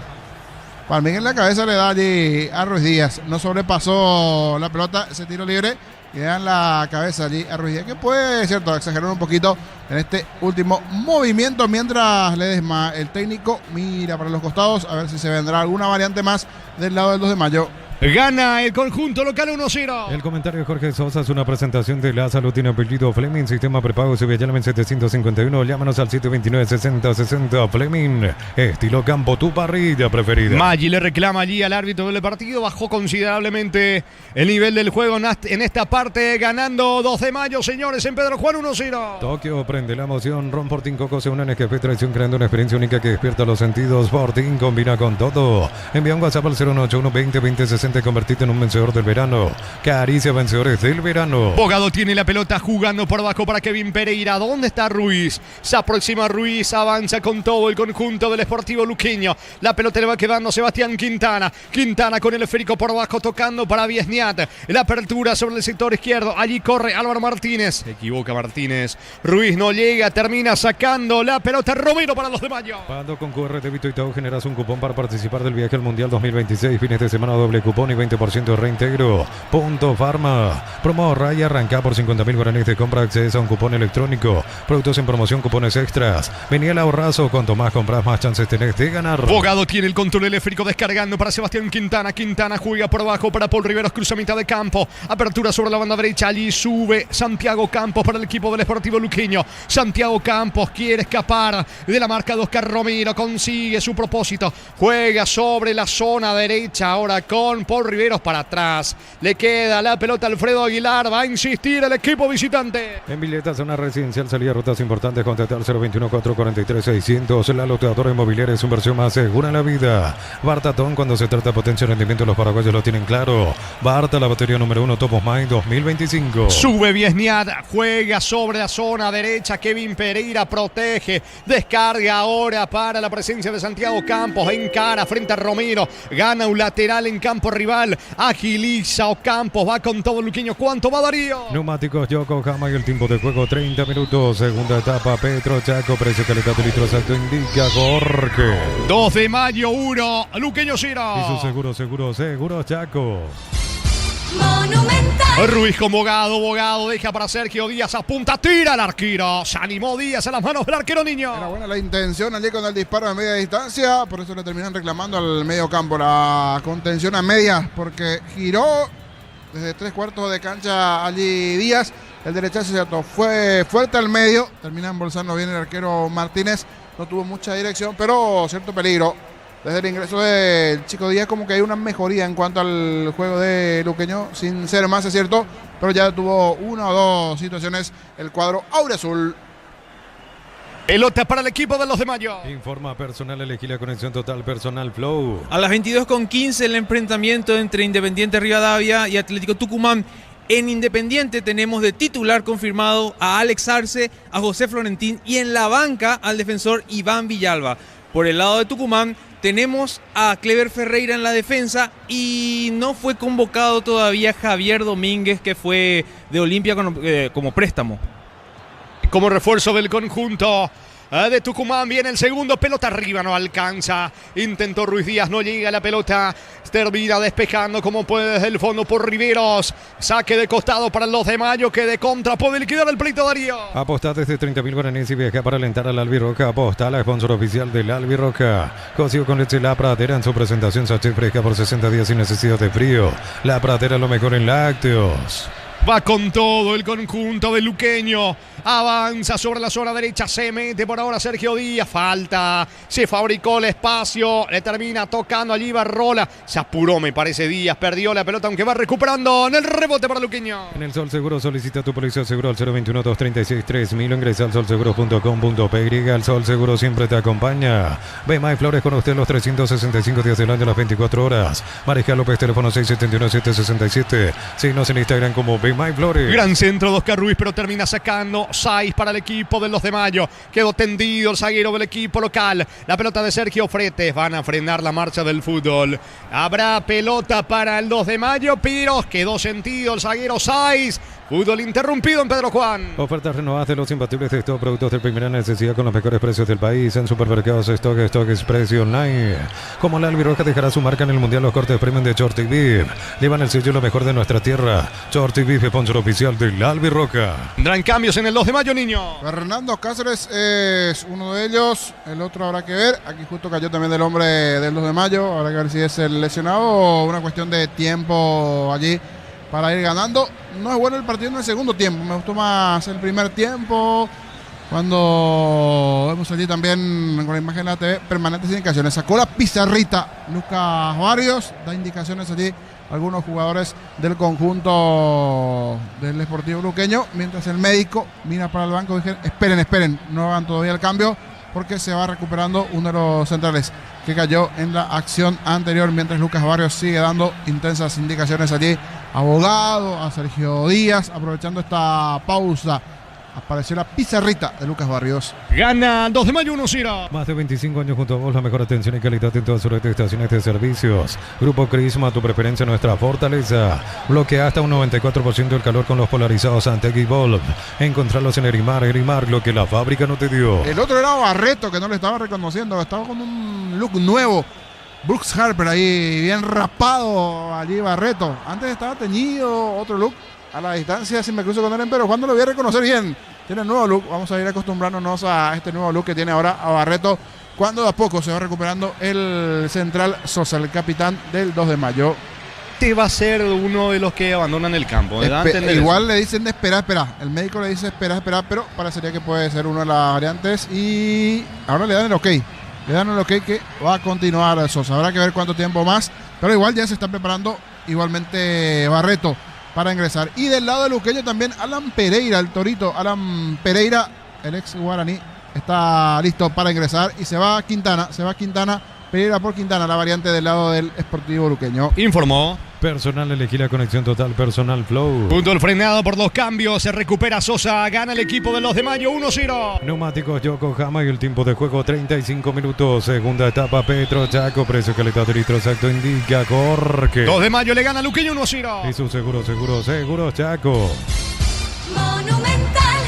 Para mí en la cabeza le da allí a Ruiz Díaz. No sobrepasó la pelota, ese tiro libre. y le dan la cabeza allí a Ruiz Díaz, que puede, cierto, exagerar un poquito en este último movimiento, mientras Ledesma, el técnico, mira para los costados a ver si se vendrá alguna variante más del lado del 2 de mayo. Gana el conjunto local 1-0. El comentario de Jorge Sosa es una presentación de La Salud tiene apellido Fleming, sistema prepago Sevilla 751. Llámanos al 729-6060. Fleming, estilo campo, tu parrilla preferida. Maggi le reclama allí al árbitro del partido. Bajó considerablemente el nivel del juego en esta parte. Ganando 2 de mayo, señores, en Pedro Juan 1-0. Tokio prende la emoción. Ron Fortín Coco se une en Esquefe Traición, creando una experiencia única que despierta los sentidos. Fortín combina con todo. Envía un WhatsApp al 081-20-20-60. Convertido en un vencedor del verano. Caricia vencedores del verano. Bogado tiene la pelota jugando por abajo para Kevin Pereira. ¿Dónde está Ruiz? Se aproxima Ruiz, avanza con todo el conjunto del Sportivo Luqueño. La pelota le va quedando Sebastián Quintana. Quintana con el esférico por abajo tocando para Viesniat. La apertura sobre el sector izquierdo. Allí corre Álvaro Martínez. Se equivoca Martínez. Ruiz no llega, termina sacando la pelota. Romero para los de mayo. Pagando con QR Débito y Itaú generas un cupón para participar del viaje al Mundial 2026. Fines de semana doble cupón y 20% de reintegro. Punto Farma. Promo ahorra y arranca por 50.000 guaraníes de compra. Accedes a un cupón electrónico. Productos en promoción, cupones extras. Vení al ahorrazo. Cuanto más compras, más chances tenés de ganar. Bogado tiene el control eléctrico descargando para Sebastián Quintana. Quintana juega por abajo para Paul Riveros. Cruza mitad de campo. Apertura sobre la banda derecha. Allí sube Santiago Campos para el equipo del Sportivo Luqueño. Santiago Campos quiere escapar de la marca de Oscar Romero. Consigue su propósito. Juega sobre la zona derecha. Ahora con Paul Riveros para atrás. Le queda la pelota a Alfredo Aguilar. Va a insistir el equipo visitante. En billetas, zona residencial, salida rutas importantes. Contactar 021-443-600. La loteadora inmobiliaria es su inversión más segura en la vida. Bartatón, cuando se trata de potencia y rendimiento, los paraguayos lo tienen claro. Barta, la batería número 1 Top of Mind 2025. Sube Viesniat, juega sobre la zona derecha. Kevin Pereira protege. Descarga ahora para la presencia de Santiago Campos. Encara frente a Romero. Gana un lateral en campo rival. Agiliza Ocampos, va con todo Luqueño. ¿Cuánto va Darío? Neumáticos Yokohama y el tiempo de juego 30 minutos. Segunda etapa Petro Chaco, precio calidad de litro exacto indica Jorge. 2 de mayo 1, Luqueño 0. Y su seguro Chaco. Monumental. Ruiz con Bogado deja para Sergio Díaz, apunta, tira al arquero. Se animó Díaz a las manos del arquero niño. Era buena la intención allí con el disparo de media distancia, por eso le terminan reclamando al medio campo la contención a medias, porque giró desde 3/4 de cancha allí Díaz. El derechazo cierto fue fuerte al medio, termina embolsando bien el arquero Martínez, no tuvo mucha dirección, pero cierto peligro. Desde el ingreso del Chico Díaz como que hay una mejoría en cuanto al juego de Luqueño, sin ser más, es cierto, pero ya tuvo 1 o 2 situaciones el cuadro auriazul. Pelota para el equipo de los de mayo. Informa personal, elegí la conexión total personal Flow. A las 22:15 el enfrentamiento entre Independiente Rivadavia y Atlético Tucumán. En Independiente tenemos de titular confirmado a Alex Arce, a José Florentín y en la banca al defensor Iván Villalba. Por el lado de Tucumán tenemos a Clever Ferreira en la defensa y no fue convocado todavía Javier Domínguez, que fue de Olimpia como préstamo. Como refuerzo del conjunto de Tucumán viene el segundo, pelota arriba, no alcanza. Intentó Ruiz Díaz, no llega la pelota. Termina despejando como puede desde el fondo por Riveros. Saque de costado para los de mayo, que de contra puede liquidar el pleito Darío. Apostá desde 30.000 guaraníes y viaja para alentar al Albirroja. Apostá, la sponsor oficial del Albirroja. Cocido con leche La Pradera en su presentación sachet fresca por 60 días sin necesidad de frío. La Pradera, lo mejor en lácteos. Va con todo el conjunto de Luqueño. Avanza sobre la zona derecha. Se mete por ahora Sergio Díaz. Falta. Se fabricó el espacio. Le termina tocando allí Barrola. Se apuró, me parece, Díaz. Perdió la pelota, aunque va recuperando en el rebote para Luqueño. En el Sol Seguro solicita tu póliza seguro al 021-236-3000. Ingresa al solseguro.com.py. El Sol Seguro siempre te acompaña. Bemay Flores con usted los 365 días del año, las 24 horas. Mariscal López, teléfono 671-767. Síguenos en Instagram como Bemay Flores. Gran centro de Oscar Ruiz, pero termina sacando 6 para el equipo de los de mayo. Quedó tendido el zaguero del equipo local. La pelota de Sergio Fretes. Van a frenar la marcha del fútbol. Habrá pelota para el 2 de mayo. Piros quedó sentido el zaguero 6. Fútbol interrumpido en Pedro Juan. Ofertas renovadas de los imbatibles de estos productos de primera necesidad con los mejores precios del país en supermercados Stock Express y Online. Como la albirroja dejará su marca en el Mundial, los cortes premium de Shorty Beef llevan el sello lo mejor de nuestra tierra. Shorty Beef, sponsor oficial de la albirroja. Tendrán cambios en el 2 de mayo, niño. Fernando Cáceres es uno de ellos, el otro habrá que ver. Aquí justo cayó también el hombre del 2 de mayo, habrá que ver si es el lesionado o una cuestión de tiempo allí para ir ganando. No es bueno el partido en el segundo tiempo, me gustó más el primer tiempo, cuando vemos allí también con la imagen de la TV, permanentes indicaciones. Sacó la pizarrita Lucas Barrios, da indicaciones allí a algunos jugadores del conjunto del Sportivo Luqueño, mientras el médico mira para el banco y dice, esperen, no hagan todavía el cambio, porque se va recuperando uno de los centrales que cayó en la acción anterior, mientras Lucas Barrios sigue dando intensas indicaciones allí. Abogado, a Sergio Díaz, aprovechando esta pausa. Apareció la pizarrita de Lucas Barrios. Gana 2 de mayo 1-0. Más de 25 años junto a vos, la mejor atención y calidad en todas sus estaciones de servicios. Grupo Crisma, tu preferencia, nuestra fortaleza. Bloquea hasta un 94% el calor con los polarizados Antec y Volv. Encontrarlos en Erimar, lo que la fábrica no te dio. El otro era Barreto, que no le estaba reconociendo, estaba con un look nuevo. Brooks Harper ahí, bien rapado allí Barreto. Antes estaba teñido, otro look. A la distancia, si me cruzo con él, pero cuando lo voy a reconocer bien. Tiene un nuevo look, vamos a ir acostumbrándonos a este nuevo look que tiene ahora a Barreto, cuando de a poco se va recuperando el central Sosa, el capitán del 2 de mayo. Este va a ser uno de los que abandonan el campo. Igual le dicen de espera. El médico le dice espera, pero parecería que puede ser una de las variantes. Y ahora le dan el ok. Que va a continuar Sosa. Habrá que ver cuánto tiempo más. Pero igual ya se está preparando igualmente Barreto para ingresar. Y del lado de Luqueño también Alan Pereira, el torito Alan Pereira, el ex guaraní, está listo para ingresar. Y se va Quintana, Pereira por Quintana, la variante del lado del Sportivo Luqueño. Informó Personal, elegí la conexión total, Personal Flow. Fútbol frenado por los cambios, se recupera Sosa, gana el equipo de los de mayo 1-0. Neumáticos Yokohama y el tiempo de juego 35 minutos. Segunda etapa, Petro Chaco, precio calidad de litro exacto indica Jorge. 2 de mayo le gana Luqueño 1-0. Y su seguro Chaco. Monumental.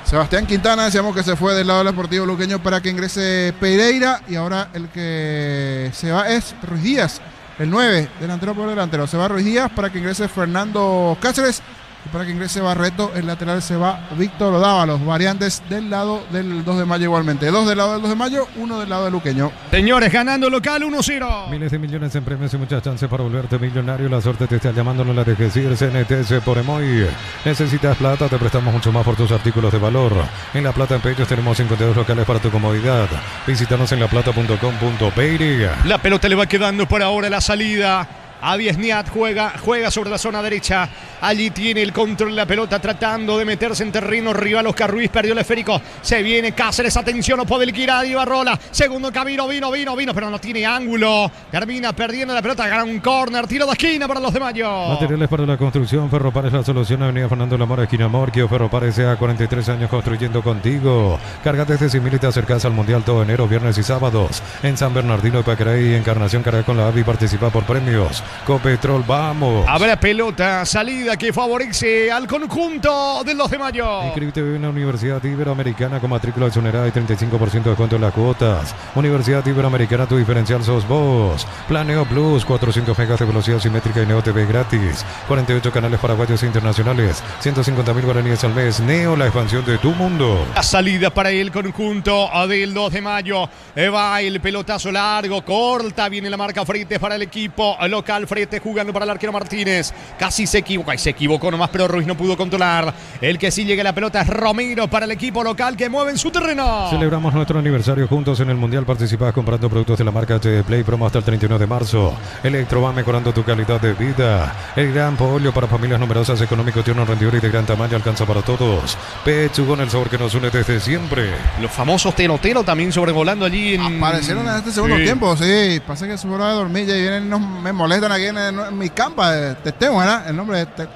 Sebastián Quintana, decíamos que se fue del lado del Sportivo Luqueño para que ingrese Pereira, y ahora el que se va es Ruiz Díaz. El 9, delantero por delantero. Se va Ruiz Díaz para que ingrese Fernando Cáceres. Y para que ingrese Barreto, el lateral se va Víctor Dávalos. Variantes del lado del 2 de mayo igualmente. 2 del lado del 2 de mayo, 1 del lado de Luqueño. Señores, ganando local 1-0. Miles de millones en premios y muchas chances para volverte millonario. La suerte te está llamando, no la dejes ir. CNTS por Emoy. Necesitas plata, te prestamos mucho más por tus artículos de valor. En La Plata en Pechos tenemos 52 locales para tu comodidad. Visítanos en laplata.com.py. La pelota le va quedando por ahora la salida. Aviesniat juega sobre la zona derecha. Allí tiene el control de la pelota, tratando de meterse en terreno rival. Oscar Ruiz perdió el esférico. Se viene Cáceres, atención, no puede liquidar a Ibarrola. Segundo camino, vino, pero no tiene ángulo. Termina perdiendo la pelota, gana un córner, tiro de esquina para los de Mayo. Materiales para la construcción, Ferropar es la solución. Avenida Fernando Lamora, esquina Morquio. Ferropar S.A. 43 años construyendo contigo. Cargate desde Simil y te acercas al Mundial todo enero, viernes y sábados. En San Bernardino, Pacaraí y Encarnación, carga con la AVI, participa por premios. Copetrol, vamos. Habrá pelota, salida que favorece al conjunto del 2 de mayo. Inscríbete en la Universidad Iberoamericana con matrícula exonerada y 35% de descuento en las cuotas. Universidad Iberoamericana, tu diferencial sos vos. Planeo Plus, 400 megas de velocidad simétrica y Neo TV gratis. 48 canales paraguayos e internacionales. 150.000 guaraníes al mes. Neo, la expansión de tu mundo. La salida para el conjunto del 2 de mayo. Va el pelotazo largo, corta, viene la marca Frete para el equipo local. Frete jugando para el arquero Martínez. Casi se equivocó nomás, pero Ruiz no pudo controlar. El que sí llega a la pelota es Romero para el equipo local que mueve en su terreno. Celebramos nuestro aniversario juntos en el Mundial. Participás comprando productos de la marca HD Play, promo hasta el 31 de marzo. Electro va mejorando tu calidad de vida. El gran pollo para familias numerosas, económico, tierno, rendidor y de gran tamaño, alcanza para todos. Pechugón, el sabor que nos une desde siempre. Los famosos Tenotero también sobrevolando allí aparecieron en este segundo tiempo, sí. Pasa que su hora de dormir y vienen me molestan aquí en mi campa. Teteo, ¿verdad? El nombre de Teteo.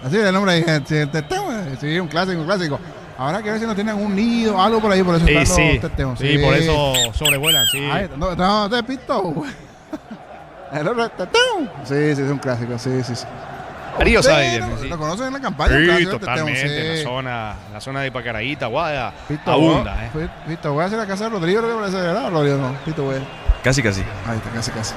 Así es el nombre de Teteo. Sí, un clásico. Habrá que ver si no tienen un nido, algo por ahí, por eso están los teteos. Sí, por eso sobrevuelan, sí. Ay, no te pito. El nombre de Teteo. Sí, es un clásico, sí. Darío sabe bien. Lo conocen en la campaña. Sí, totalmente. En la zona de Pacaraíta, Guada, Pito, abunda. Pito, voy a hacer la casa de Rodrigo, ¿no te parece verdad, Rodrigo? No, Pito, güey. Casi. Ahí está, casi.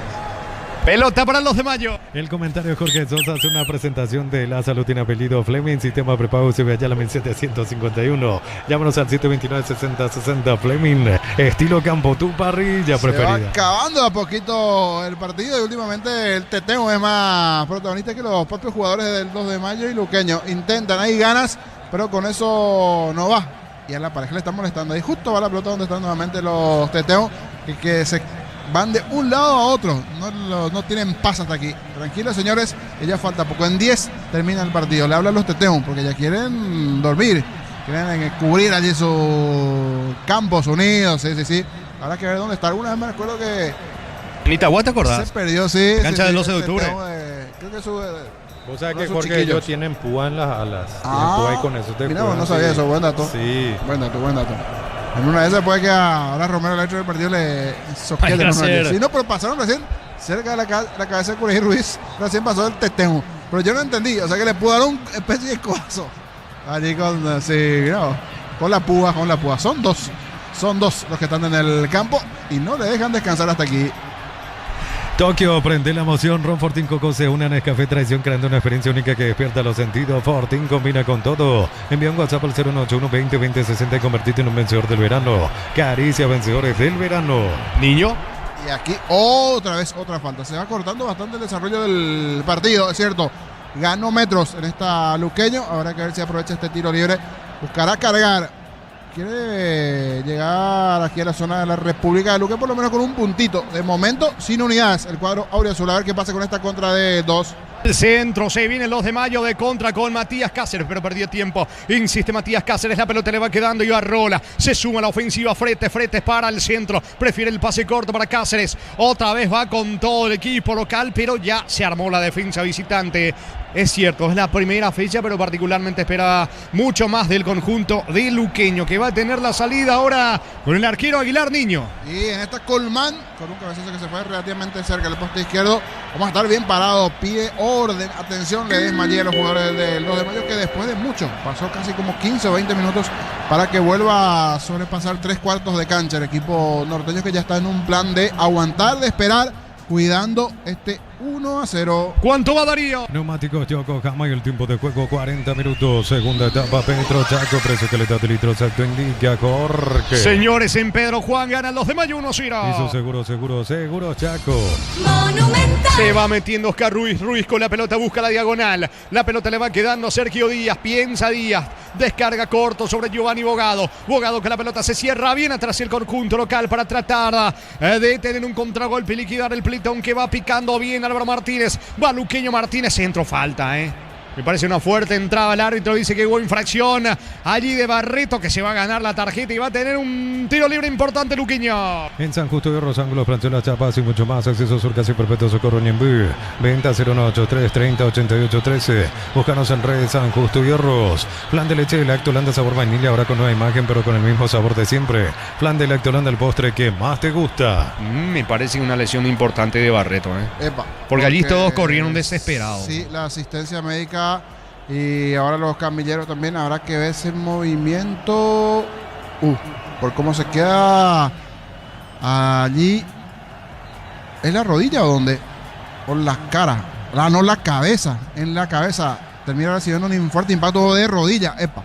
Pelota para el 2 de mayo. El comentario Jorge Sosa hace una presentación de la salud tiene apellido Fleming, sistema prepago CB Ayala 1751. Llámanos al 729-6060 Fleming, estilo campo, tu parrilla preferida. Se va acabando a poquito el partido y últimamente el teteo es más protagonista que los propios jugadores del 2 de mayo y luqueño. Intentan, hay ganas, pero con eso no va. Y a la pareja le están molestando. Ahí justo va la pelota donde están nuevamente los teteos que se van de un lado a otro, no tienen paz hasta aquí. Tranquilos, señores, que ya falta poco. En 10 termina el partido. Le hablan los teteos porque ya quieren dormir, quieren cubrir allí sus campos unidos. Sí. Habrá que ver dónde está. Alguna vez me acuerdo que en Itagua, ¿te acordás? Se perdió, sí. Cancha del 12 de octubre. Creo que su... Vos sabés que Jorge, ellos tienen púa en las alas. Ah, con eso te mira, no sabía eso. Buen dato. Sí. Buen dato. En una de esas puede que ahora Romero, el hecho del partido, le soquete. Sí, no, pero pasaron recién cerca de la cabeza de Curey Ruiz. Recién pasó el teteo. Pero yo no entendí. O sea que le pudo dar una especie de codazo. Allí con la púa. Son dos los que están en el campo y no le dejan descansar hasta aquí. Tokio, prende la emoción. Ron Fortín Coco se une a Nescafé Tradición, creando una experiencia única que despierta los sentidos. Fortín combina con todo. Envía un WhatsApp al 081-20-20-60 y convertirte en un vencedor del verano. Caricia, vencedores del verano. Niño. Y aquí otra vez otra falta. Se va cortando bastante el desarrollo del partido, es cierto. Ganó metros en esta luqueño. Habrá que ver si aprovecha este tiro libre. Buscará cargar. Quiere llegar aquí a la zona de la República de Luque, por lo menos con un puntito. De momento, sin unidades, el cuadro auriazul. A ver qué pasa con esta contra de 2. El centro, se viene el 2 de mayo de contra con Matías Cáceres, pero perdió tiempo. Insiste Matías Cáceres, la pelota le va quedando y va Rola. Se suma a la ofensiva, Fretes para el centro. Prefiere el pase corto para Cáceres. Otra vez va con todo el equipo local, pero ya se armó la defensa visitante. Es cierto, es la primera fecha, pero particularmente espera mucho más del conjunto de luqueño, que va a tener la salida ahora con el arquero Aguilar Niño. Y en esta Colmán, con un cabezazo que se fue relativamente cerca del poste izquierdo, vamos a estar bien parados. Pide orden, atención, le desmayé a los jugadores del 2 de mayo, que después de mucho, pasó casi como 15 o 20 minutos para que vuelva a sobrepasar 3/4 de cancha. El equipo norteño que ya está en un plan de aguantar, de esperar, cuidando este 1-0. ¿Cuánto va Darío? Neumáticos Yokohama y el tiempo de juego 40 minutos. Segunda etapa, Petro Chaco, precio que le da de litro exacto, indica Jorge. Señores, en Pedro Juan gana el 2 de mayo 1-0. Hizo seguro Chaco. Monumental. Se va metiendo Oscar Ruiz con la pelota, busca la diagonal. La pelota le va quedando a Sergio Díaz, piensa Díaz. Descarga corto sobre Giovanni Bogado. Bogado que la pelota se cierra bien atrás el conjunto local para tratar de tener un contragolpe y liquidar el Plitón, que va picando bien Álvaro Martínez. Va Luqueño Martínez, centro, falta, Me parece una fuerte entrada. El árbitro dice que hubo infracción allí de Barreto, que se va a ganar la tarjeta y va a tener un tiro libre importante Luqueño. En San Justo de Rosángulo, Franzuela, Chapas y mucho más. Acceso sur casi perfecto, Socorro Ñembú. Venta 018-330-8813. Búscanos en redes San Justo y Ros. Flan de leche de Lactolanda sabor vainilla, ahora con nueva imagen, pero con el mismo sabor de siempre. Flan de Lactolanda, el postre que más te gusta. Me parece una lesión importante de Barreto, Epa, porque allí todos corrieron desesperados. Sí, la asistencia médica. Y ahora los camilleros también. Habrá que ver ese movimiento. Por cómo se queda allí. ¿Es la rodilla o dónde? O la cara. No, la cabeza. En la cabeza. Termina recibiendo un fuerte impacto de rodilla. Epa.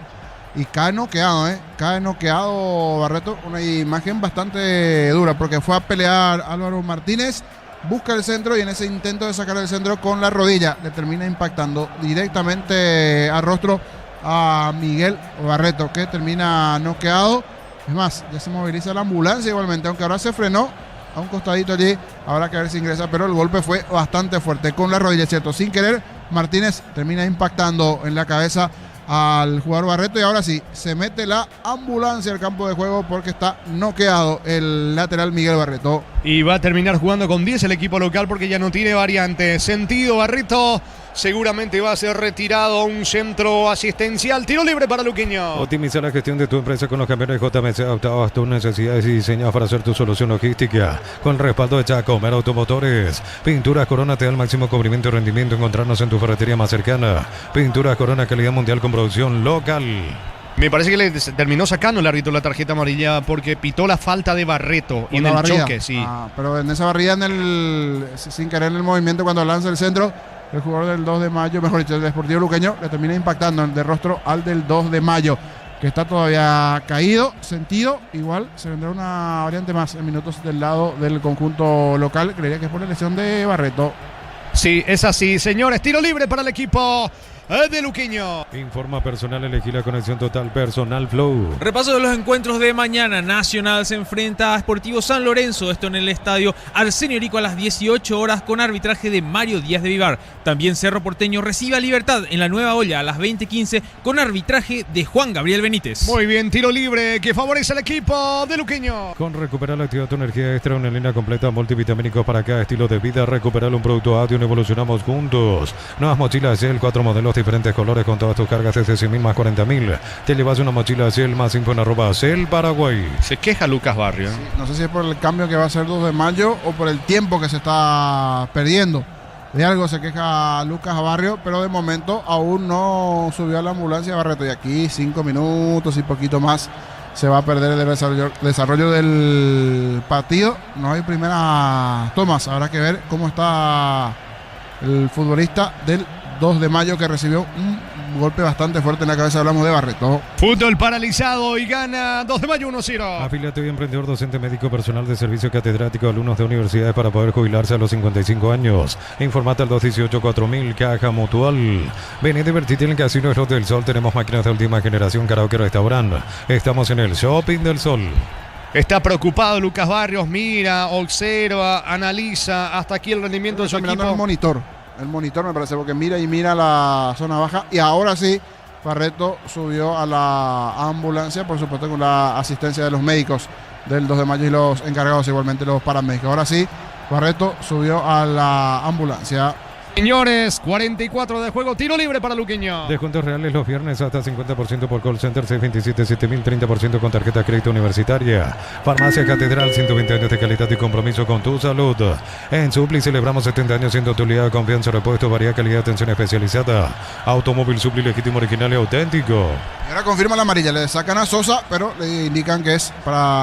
Y cae noqueado, Cae noqueado Barreto. Una imagen bastante dura, porque fue a pelear Álvaro Martínez. Busca el centro y en ese intento de sacar el centro con la rodilla le termina impactando directamente al rostro a Miguel Barreto, que termina noqueado. Es más, ya se moviliza la ambulancia igualmente, aunque ahora se frenó a un costadito allí. Habrá que ver si ingresa, pero el golpe fue bastante fuerte con la rodilla, ¿cierto? Sin querer, Martínez termina impactando en la cabeza al jugador Barreto, y ahora sí, se mete la ambulancia al campo de juego porque está noqueado el lateral Miguel Barreto. Y va a terminar jugando con 10 el equipo local porque ya no tiene variante. Sentido Barreto, seguramente va a ser retirado a un centro asistencial. Tiro libre para Luqueño. Optimiza la gestión de tu empresa con los camiones JMC adaptados a tus necesidades y diseñados para hacer tu solución logística. Con el respaldo de Chaco, Mera Automotores. Pinturas Corona te da el máximo cubrimiento y rendimiento. Encontrarnos en tu ferretería más cercana. Pinturas Corona, calidad mundial con producción local. Me parece que le terminó sacando el árbitro la tarjeta amarilla porque pitó la falta de Barreto en el choque, sí. Pero en esa barrida, sin querer en el movimiento, cuando lanza el centro, el jugador del 2 de mayo, mejor dicho, el Deportivo Luqueño, le termina impactando de rostro al del 2 de mayo, que está todavía caído, sentido. Igual se vendrá una variante más en minutos del lado del conjunto local. Creería que es por la lesión de Barreto. Sí, es así, señores. Tiro libre para el equipo de Luqueño. Informa personal, elegí la conexión total Personal Flow. Repaso de los encuentros de mañana. Nacional se enfrenta a Sportivo San Lorenzo, esto en el estadio Arsenio Rico a las 18 horas con arbitraje de Mario Díaz de Vivar. También Cerro Porteño recibe a Libertad en la Nueva Olla a las 20:15 con arbitraje de Juan Gabriel Benítez. Muy bien, tiro libre que favorece al equipo de Luqueño. Con recuperar la actividad, tu energía extra, una línea completa multivitamínicos para cada estilo de vida. Recuperar un producto audio y evolucionamos juntos. Nuevas mochilas Shell, 4 modelos, diferentes colores con todas tus cargas desde 100.000 más 40.000. Te llevas una mochila Shell, más info en @Shell Paraguay. Se queja Lucas Barrio. Sí, no sé si es por el cambio que va a ser 2 de mayo o por el tiempo que se está perdiendo. De algo se queja Lucas Barrio, pero de momento aún no subió a la ambulancia Barreto. Y aquí 5 minutos y poquito más se va a perder el desarrollo del partido. No hay primera tomas. Habrá que ver cómo está el futbolista del 2 de mayo que recibió un golpe bastante fuerte en la cabeza. Hablamos de Barreto. Fútbol paralizado y gana 2 de mayo 1-0. Afiliate y emprendedor, docente, médico, personal de servicio, catedrático, alumnos de universidades para poder jubilarse a los 55 años. Informate al 218-4000, Caja Mutual. Ven y divertite en el Casino Slot del Sol. Tenemos máquinas de última generación, karaoke, restaurante. Estamos en el Shopping del Sol. Está preocupado Lucas Barrios, mira, observa, analiza hasta aquí el rendimiento de su equipo. El monitor me parece, porque mira la zona baja. Y ahora sí, Barreto subió a la ambulancia, por supuesto con la asistencia de los médicos del 2 de mayo y los encargados, igualmente los paramédicos. Ahora sí, Barreto subió a la ambulancia. Señores, 44 de juego, tiro libre para Luqueño. Descuentos reales los viernes hasta 50% por call center 627-7000, 30% con tarjeta crédito universitaria. Farmacia Catedral, 120 años de calidad y compromiso con tu salud. En Supli celebramos 70 años siendo tu unidad de confianza, repuesto, variedad, calidad, atención especializada. Automóvil Supli, legítimo, original y auténtico. Y ahora confirma la amarilla, le sacan a Sosa, pero le indican que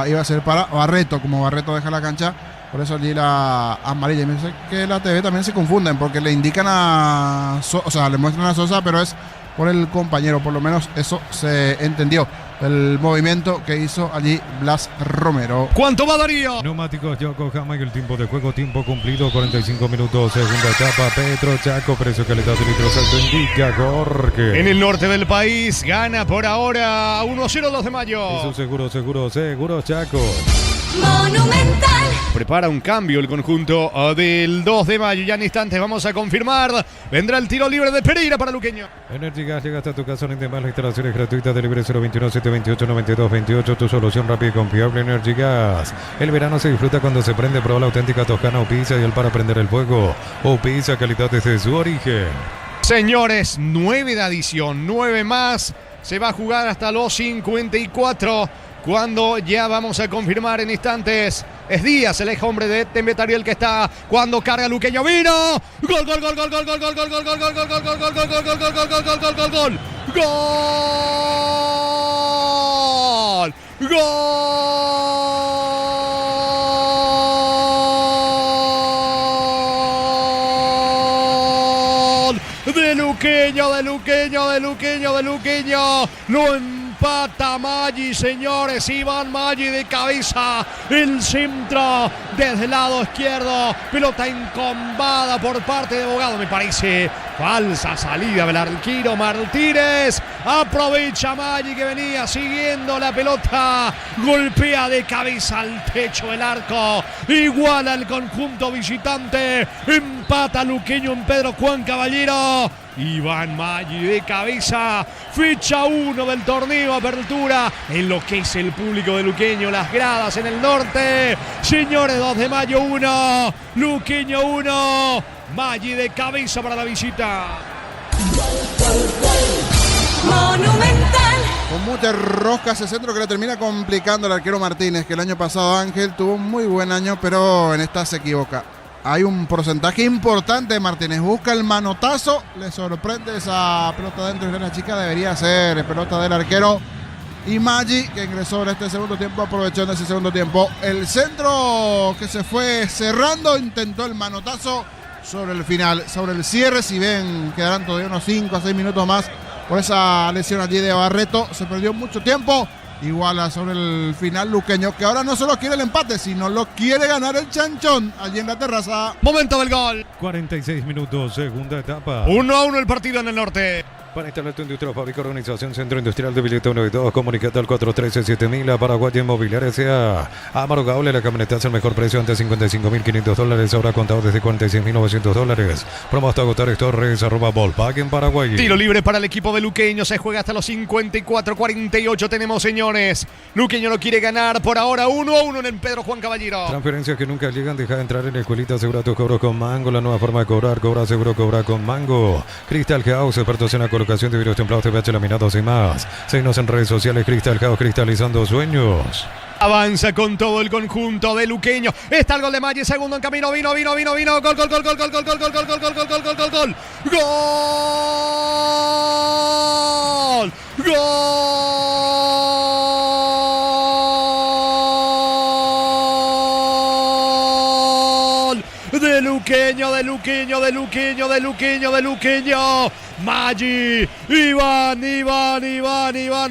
iba a ser para Barreto. Como Barreto deja la cancha, por eso allí la amarilla. Y me dice que la TV también se confunden porque le indican le muestran a Sosa, pero es por el compañero. Por lo menos eso se entendió. El movimiento que hizo allí Blas Romero. ¿Cuánto va Darío? Neumáticos Yokohama y el tiempo de juego, tiempo cumplido, 45 minutos, segunda etapa, Petro Chaco, precio, calidad de litros alto, indica Jorge. En el norte del país, gana por ahora 1-0 2 de mayo. Eso seguro Chaco. Monumental. Prepara un cambio el conjunto del 2 de mayo. Ya en instantes vamos a confirmar. Vendrá el tiro libre de Pereira para Luqueño. Energy Gas llega hasta tu casa, no más, las instalaciones gratuitas de libre 021-728-9228. Tu solución rápida y confiable, Energy Gas. El verano se disfruta cuando se prende. Prueba la auténtica Toscana Opiza y el para prender el fuego. Opiza, calidad desde su origen. Señores, 9 de adición, 9 más. Se va a jugar hasta los 54. Cuando ya vamos a confirmar en instantes. Es Díaz, el ex hombre de Tembetariel que está cuando carga Luqueño. ¡Vino! ¡Gol! ¡Gol! ¡Gol! ¡Gol! ¡Gol! ¡Gol! ¡Gol! ¡Gol! ¡Gol! ¡Gol! ¡Gol! ¡Gol! ¡Gol! ¡Gol! ¡Gol! ¡Gol! ¡Gol! ¡Gol! De Luqueño. Lo empata Maggi, señores. Iván Maggi de cabeza. El centro desde el lado izquierdo. Pelota encombada por parte de Bogado. Me parece falsa salida del arquero Martínez. Aprovecha Maggi que venía siguiendo la pelota. Golpea de cabeza al techo del arco. Iguala el conjunto visitante. Empata Luqueño en Pedro Juan Caballero. Iván Maggi de cabeza, fecha 1 del torneo Apertura, enloquece el público de Luqueño, las gradas en el norte. Señores, 2 de mayo 1, Luqueño 1, Maggi de cabeza para la visita. Monumental. Con mucha rosca ese centro que le termina complicando el arquero Martínez, que el año pasado Ángel tuvo un muy buen año, pero en esta se equivoca. Hay un porcentaje importante de Martínez. Busca el manotazo, le sorprende esa pelota dentro de la chica. Debería ser pelota del arquero. Y Maggi, que ingresó en este segundo tiempo, aprovechando ese segundo tiempo. El centro que se fue cerrando, intentó el manotazo sobre el final, sobre el cierre. Si ven, quedarán todavía unos 5 a 6 minutos más por esa lesión allí de Barreto. Se perdió mucho tiempo. Iguala sobre el final Luqueño, que ahora no solo quiere el empate, sino lo quiere ganar el chanchón allí en la terraza. Momento del gol. 46 minutos, segunda etapa. 1-1 el partido en el norte. Para instalar tu industria, fábrica, organización, centro industrial de Villeta 1 y 2, comunicate al 413-7000 a Paraguay Inmobiliaria S.A. Amaro Gaule, la camioneta es el mejor precio, antes $55.500, ahora contado desde $46.900. Promo hasta agotar Torres, @Volpac en Paraguay. Tiro libre para el equipo de Luqueño, se juega hasta los 54-48 tenemos, señores. Luqueño lo quiere ganar por ahora, 1-1 en el Pedro Juan Caballero. Transferencias que nunca llegan, deja de entrar en la escuelita, asegura tus cobros con Mango, la nueva forma de cobrar, cobra seguro, cobra con Mango. Crystal House, expertos en la colocación de vidrios templados, TVH laminados y más. Seguinos en redes sociales, Crystal House, cristalizando sueños. Avanza con todo el conjunto de Luqueño. Está el gol de Maggi, segundo en camino. Vino. Gol. De Luqueño. Maggi, Iván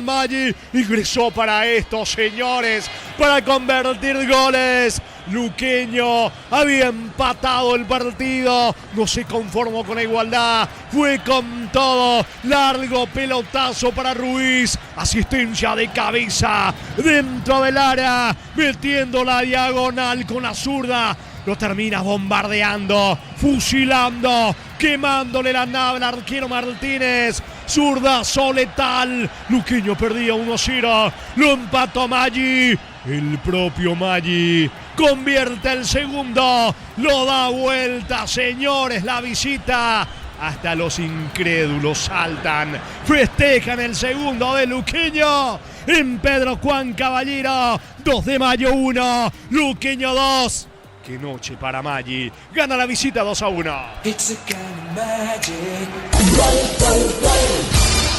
Maggi ingresó para esto, señores, para convertir goles. Luqueño había empatado el partido, no se conformó con la igualdad, fue con todo, largo pelotazo para Ruiz, asistencia de cabeza dentro del área, metiendo la diagonal con la zurda. Lo termina bombardeando, fusilando, quemándole la nave al arquero Martínez. Zurdazo letal. Luqueño perdía 1-0. Lo empató Maggi. El propio Maggi convierte el segundo. Lo da vuelta, señores, la visita. Hasta los incrédulos saltan. Festejan el segundo de Luqueño. En Pedro Juan Caballero. 2 de mayo 1. Luqueño 2. Qué noche para Maggi. Gana la visita 2-1.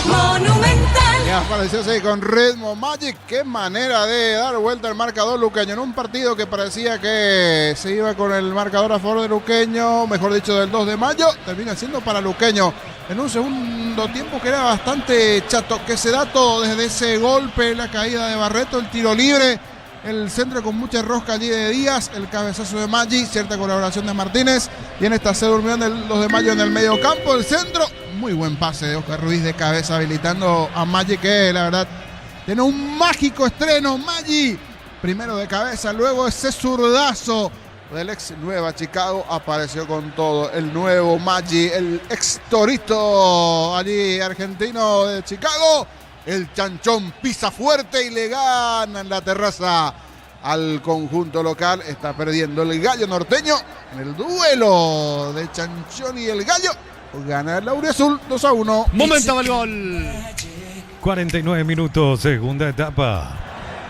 Monumental. Y apareció así con ritmo Maggi. Qué manera de dar vuelta al marcador Luqueño. En un partido que parecía que se iba con el marcador a favor de Luqueño, mejor dicho del 2 de mayo, termina siendo para Luqueño. En un segundo tiempo que era bastante chato, que se da todo desde ese golpe, la caída de Barreto, el tiro libre. El centro con mucha rosca allí de Díaz, el cabezazo de Maggi, cierta colaboración de Martínez. Y en esta se durmió en el 2 de mayo en el medio campo, el centro. Muy buen pase de Oscar Ruiz de cabeza, habilitando a Maggi, que la verdad tiene un mágico estreno. Maggi, primero de cabeza, luego ese zurdazo del ex Nueva Chicago, apareció con todo. El nuevo Maggi, el ex Torito allí argentino de Chicago. El chanchón pisa fuerte y le gana en la terraza al conjunto local. Está perdiendo el Gallo norteño en el duelo de Chanchón y el Gallo. Gana el Auriazul 2-1. Momento del gol. 49 minutos, segunda etapa.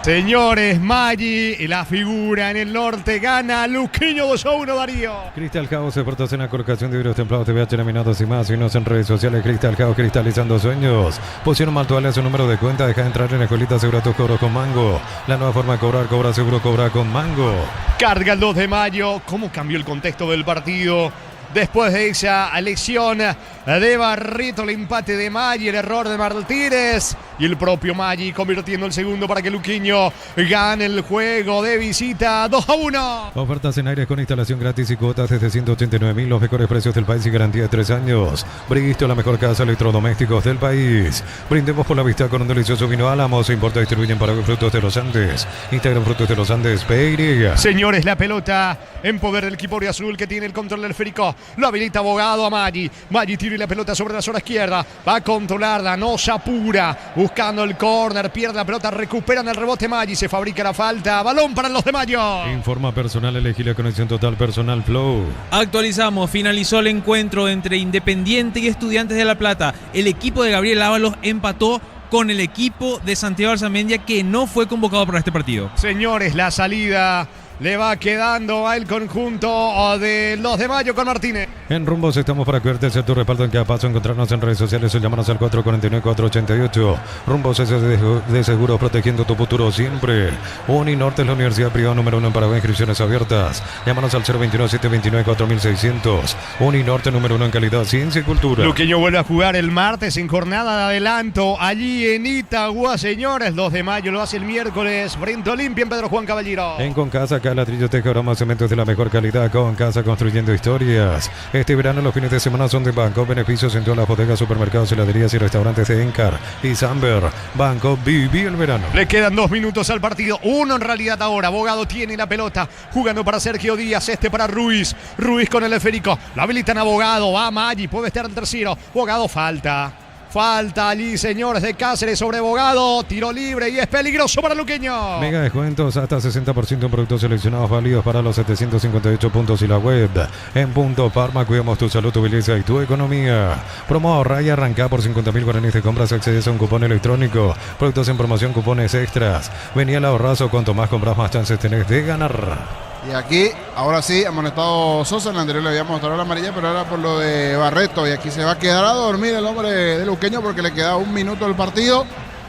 Señores, Maggi, la figura en el norte, gana Luqueño 2-1, Darío. Crystal House, expertos en la colocación de vidrios templados, TVH laminados y más. Síguenos en redes sociales, Crystal House, cristalizando sueños. Pusieron mal tu su número de cuenta, deja de entrar en la escuelita, asegura tus cobros con Mango. La nueva forma de cobrar, cobra seguro, cobra con Mango. Carga el 2 de mayo, ¿cómo cambió el contexto del partido? Después de esa lesión de Barreto, el empate de Maggi, el error de Martínez y el propio Maggi convirtiendo el segundo para que Luqueño gane el juego de visita 2-1. Ofertas en aires con instalación gratis y cuotas desde 189.000, los mejores precios del país y garantía de 3 años. Bristol, la mejor casa de electrodomésticos del país. Brindemos por la vista con un delicioso vino Álamos. Importa y distribuye en Paraguay Frutos de los Andes. Instagram Frutos de los Andes, PY. Señores, la pelota en poder del equipo azul que tiene el control del esférico. Lo habilita Bogado a Maggi. Maggi tira y la pelota sobre la zona izquierda. Va a controlarla, no se apura. Buscando el córner, pierde la pelota, recuperan el rebote Maggi. Se fabrica la falta. Balón para los de Mayo. Informa personal, elegí la conexión total personal Flow. Actualizamos, finalizó el encuentro entre Independiente y Estudiantes de La Plata. El equipo de Gabriel Ábalos empató con el equipo de Santiago Arzamendia, que no fue convocado para este partido. Señores, la salida le va quedando al conjunto de los de Mayo con Martínez. En Rumbos estamos para cuidarte, hacer tu respaldo en cada paso. Encontrarnos en redes sociales o llamarnos al 449-488. Rumbos es de seguros, protegiendo tu futuro siempre. Uninorte es la universidad privada número 1 en Paraguay, inscripciones abiertas. Llámanos al 029-729-4600. Uninorte número 1 en calidad, ciencia y cultura. Luqueño vuelve a jugar el martes en jornada de adelanto allí en Itagua, señores. 2 de mayo lo hace el miércoles frente a Olimpia en Pedro Juan Caballero. En Concasa, ladrillos, teja, aroma, cementos de la mejor calidad. Con Casa, construyendo historias. Este verano los fines de semana son de Banco. Beneficios en todas las bodegas, supermercados, heladerías y restaurantes de Encar y Samber. Banco, viví el verano. Le quedan 2 minutos al partido. 1 en realidad ahora. Bogado tiene la pelota. Jugando para Sergio Díaz. Este para Ruiz. Ruiz con el esférico. Lo habilitan a Bogado. Va a Maggi. Puede estar el tercero. Bogado falta. Falta allí, señores, de Cáceres sobre Bogado. Tiro libre y es peligroso para Luqueño. Mega descuentos hasta 60% en productos seleccionados válidos para los 758 puntos y la web. En Punto Parma cuidamos tu salud, tu belleza y tu economía. Promo ahorra y arranca por 50.000 guaraníes de compras. Accedes a un cupón electrónico. Productos en promoción, cupones extras. Vení al ahorrazo. Cuanto más compras, más chances tenés de ganar. Y aquí, ahora sí, amonestado Sosa. En la anterior le habíamos mostrado la amarilla, pero ahora por lo de Barreto. Y aquí se va a quedar a dormir el hombre de Luqueño porque le queda 1 minuto del partido.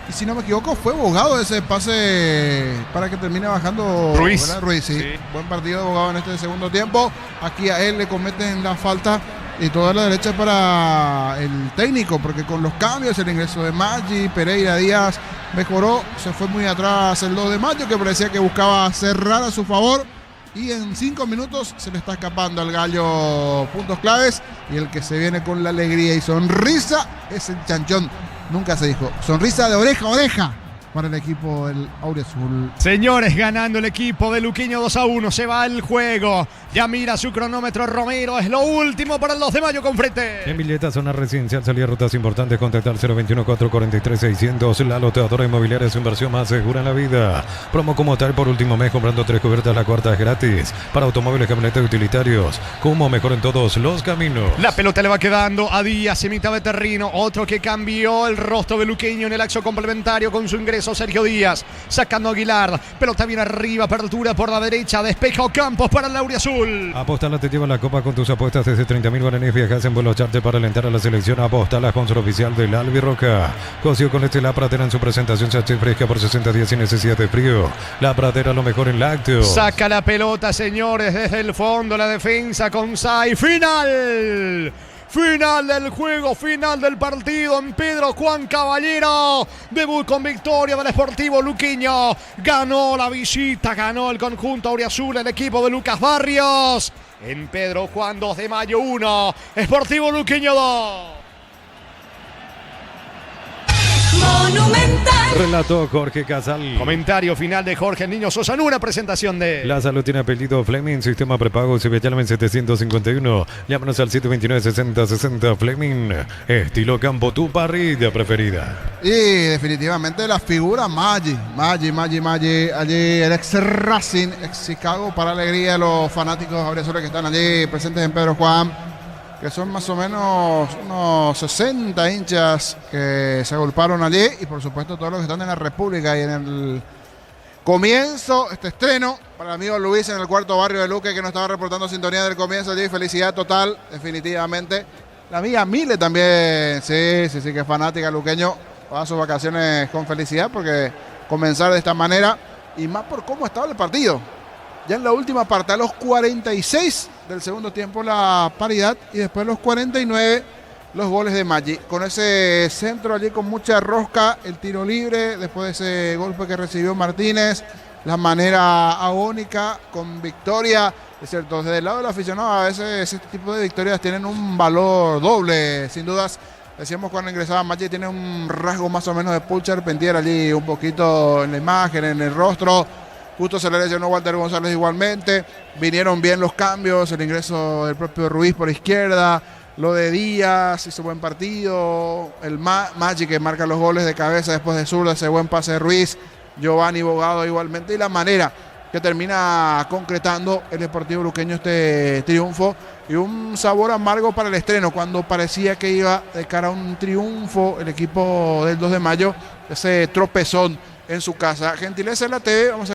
Y si no me equivoco, fue Bogado ese pase para que termine bajando Ruiz. Ruiz, sí. Buen partido de Bogado en este segundo tiempo. Aquí a él le cometen la falta. Y toda la derecha para el técnico, porque con los cambios, el ingreso de Maggi, Pereira, Díaz mejoró. Se fue muy atrás el 2 de mayo, que parecía que buscaba cerrar a su favor. Y en 5 minutos se le está escapando al Gallo puntos claves. Y el que se viene con la alegría y sonrisa es el Chanchón. Nunca se dijo. Sonrisa de oreja a oreja para el equipo del Auriazul. Señores, ganando el equipo de Luqueño 2-1. Se va el juego. Ya mira su cronómetro Romero. Es lo último para el 2 de mayo con frente. En Villeta, zona residencial, salía rutas importantes. Contactar 021-443-600. La loteadora inmobiliaria es su inversión más segura en la vida. Promo como tal por último mes. Comprando 3 cubiertas, la cuarta es gratis. Para automóviles, camionetas y utilitarios. Como mejor en todos los caminos. La pelota le va quedando a Díaz en mitad de terreno. Otro que cambió el rostro de Luqueño en el axo complementario con su ingreso. Sergio Díaz sacando a Aguilar. Pelota bien arriba. Apertura por la derecha. Despeja Campos para el Auriazul. Apostala te lleva la copa con tus apuestas desde 30.000 guaraníes. Viajas en vuelo charter para alentar a la selección. Apostala, sponsor oficial del Albirroca. Coció con La Pradera en su presentación. Chache fresca por 60 días sin necesidad de frío. La Pradera, lo mejor en lácteos. Saca la pelota, señores, desde el fondo. La defensa con Sai. Final. Final del juego, final del partido en Pedro Juan Caballero. Debut con victoria del Sportivo Luqueño. Ganó la visita, ganó el conjunto auriazul, el equipo de Lucas Barrios. En Pedro Juan, 2 de mayo 1, Sportivo Luqueño 2. Monumental. Relató Jorge Casal. Comentario final de Jorge Niño Sosa en una presentación de... La salud tiene apellido Fleming, sistema prepago Civialmen 751. Llámanos al 729-6060 Fleming. Estilo campo, tu parrilla preferida. Y definitivamente la figura Maggi. Allí el ex Racing, ex Chicago, para alegría de los fanáticos auriazules que están allí presentes en Pedro Juan, que son más o menos unos 60 hinchas que se agolparon allí, y por supuesto todos los que están en la República y en el comienzo, este estreno para el amigo Luis en el cuarto barrio de Luque, que nos estaba reportando sintonía del comienzo allí. Felicidad total, definitivamente. La amiga Mile también, sí, que es fanática luqueño, va sus vacaciones con felicidad, porque comenzar de esta manera, y más por cómo estaba el partido. Ya en la última parte, a los 46 del segundo tiempo, la paridad, y después los 49, los goles de Maggi. Con ese centro allí con mucha rosca, el tiro libre, después de ese golpe que recibió Martínez, la manera agónica con victoria. Es cierto, desde el lado del aficionado, a veces este tipo de victorias tienen un valor doble, sin dudas. Decíamos cuando ingresaba Maggi, tiene un rasgo más o menos de Paul Charpentier allí, un poquito en la imagen, en el rostro. Justo se le lesionó Walter González igualmente. Vinieron bien los cambios, el ingreso del propio Ruiz por izquierda, lo de Díaz, hizo buen partido. El Maggi que marca los goles de cabeza después de zurda, ese buen pase de Ruiz. Giovanni Bogado igualmente. Y la manera que termina concretando el Deportivo Luqueño este triunfo. Y un sabor amargo para el estreno, cuando parecía que iba de cara a un triunfo el equipo del 2 de mayo. Ese tropezón en su casa. Gentileza en la TV, vamos a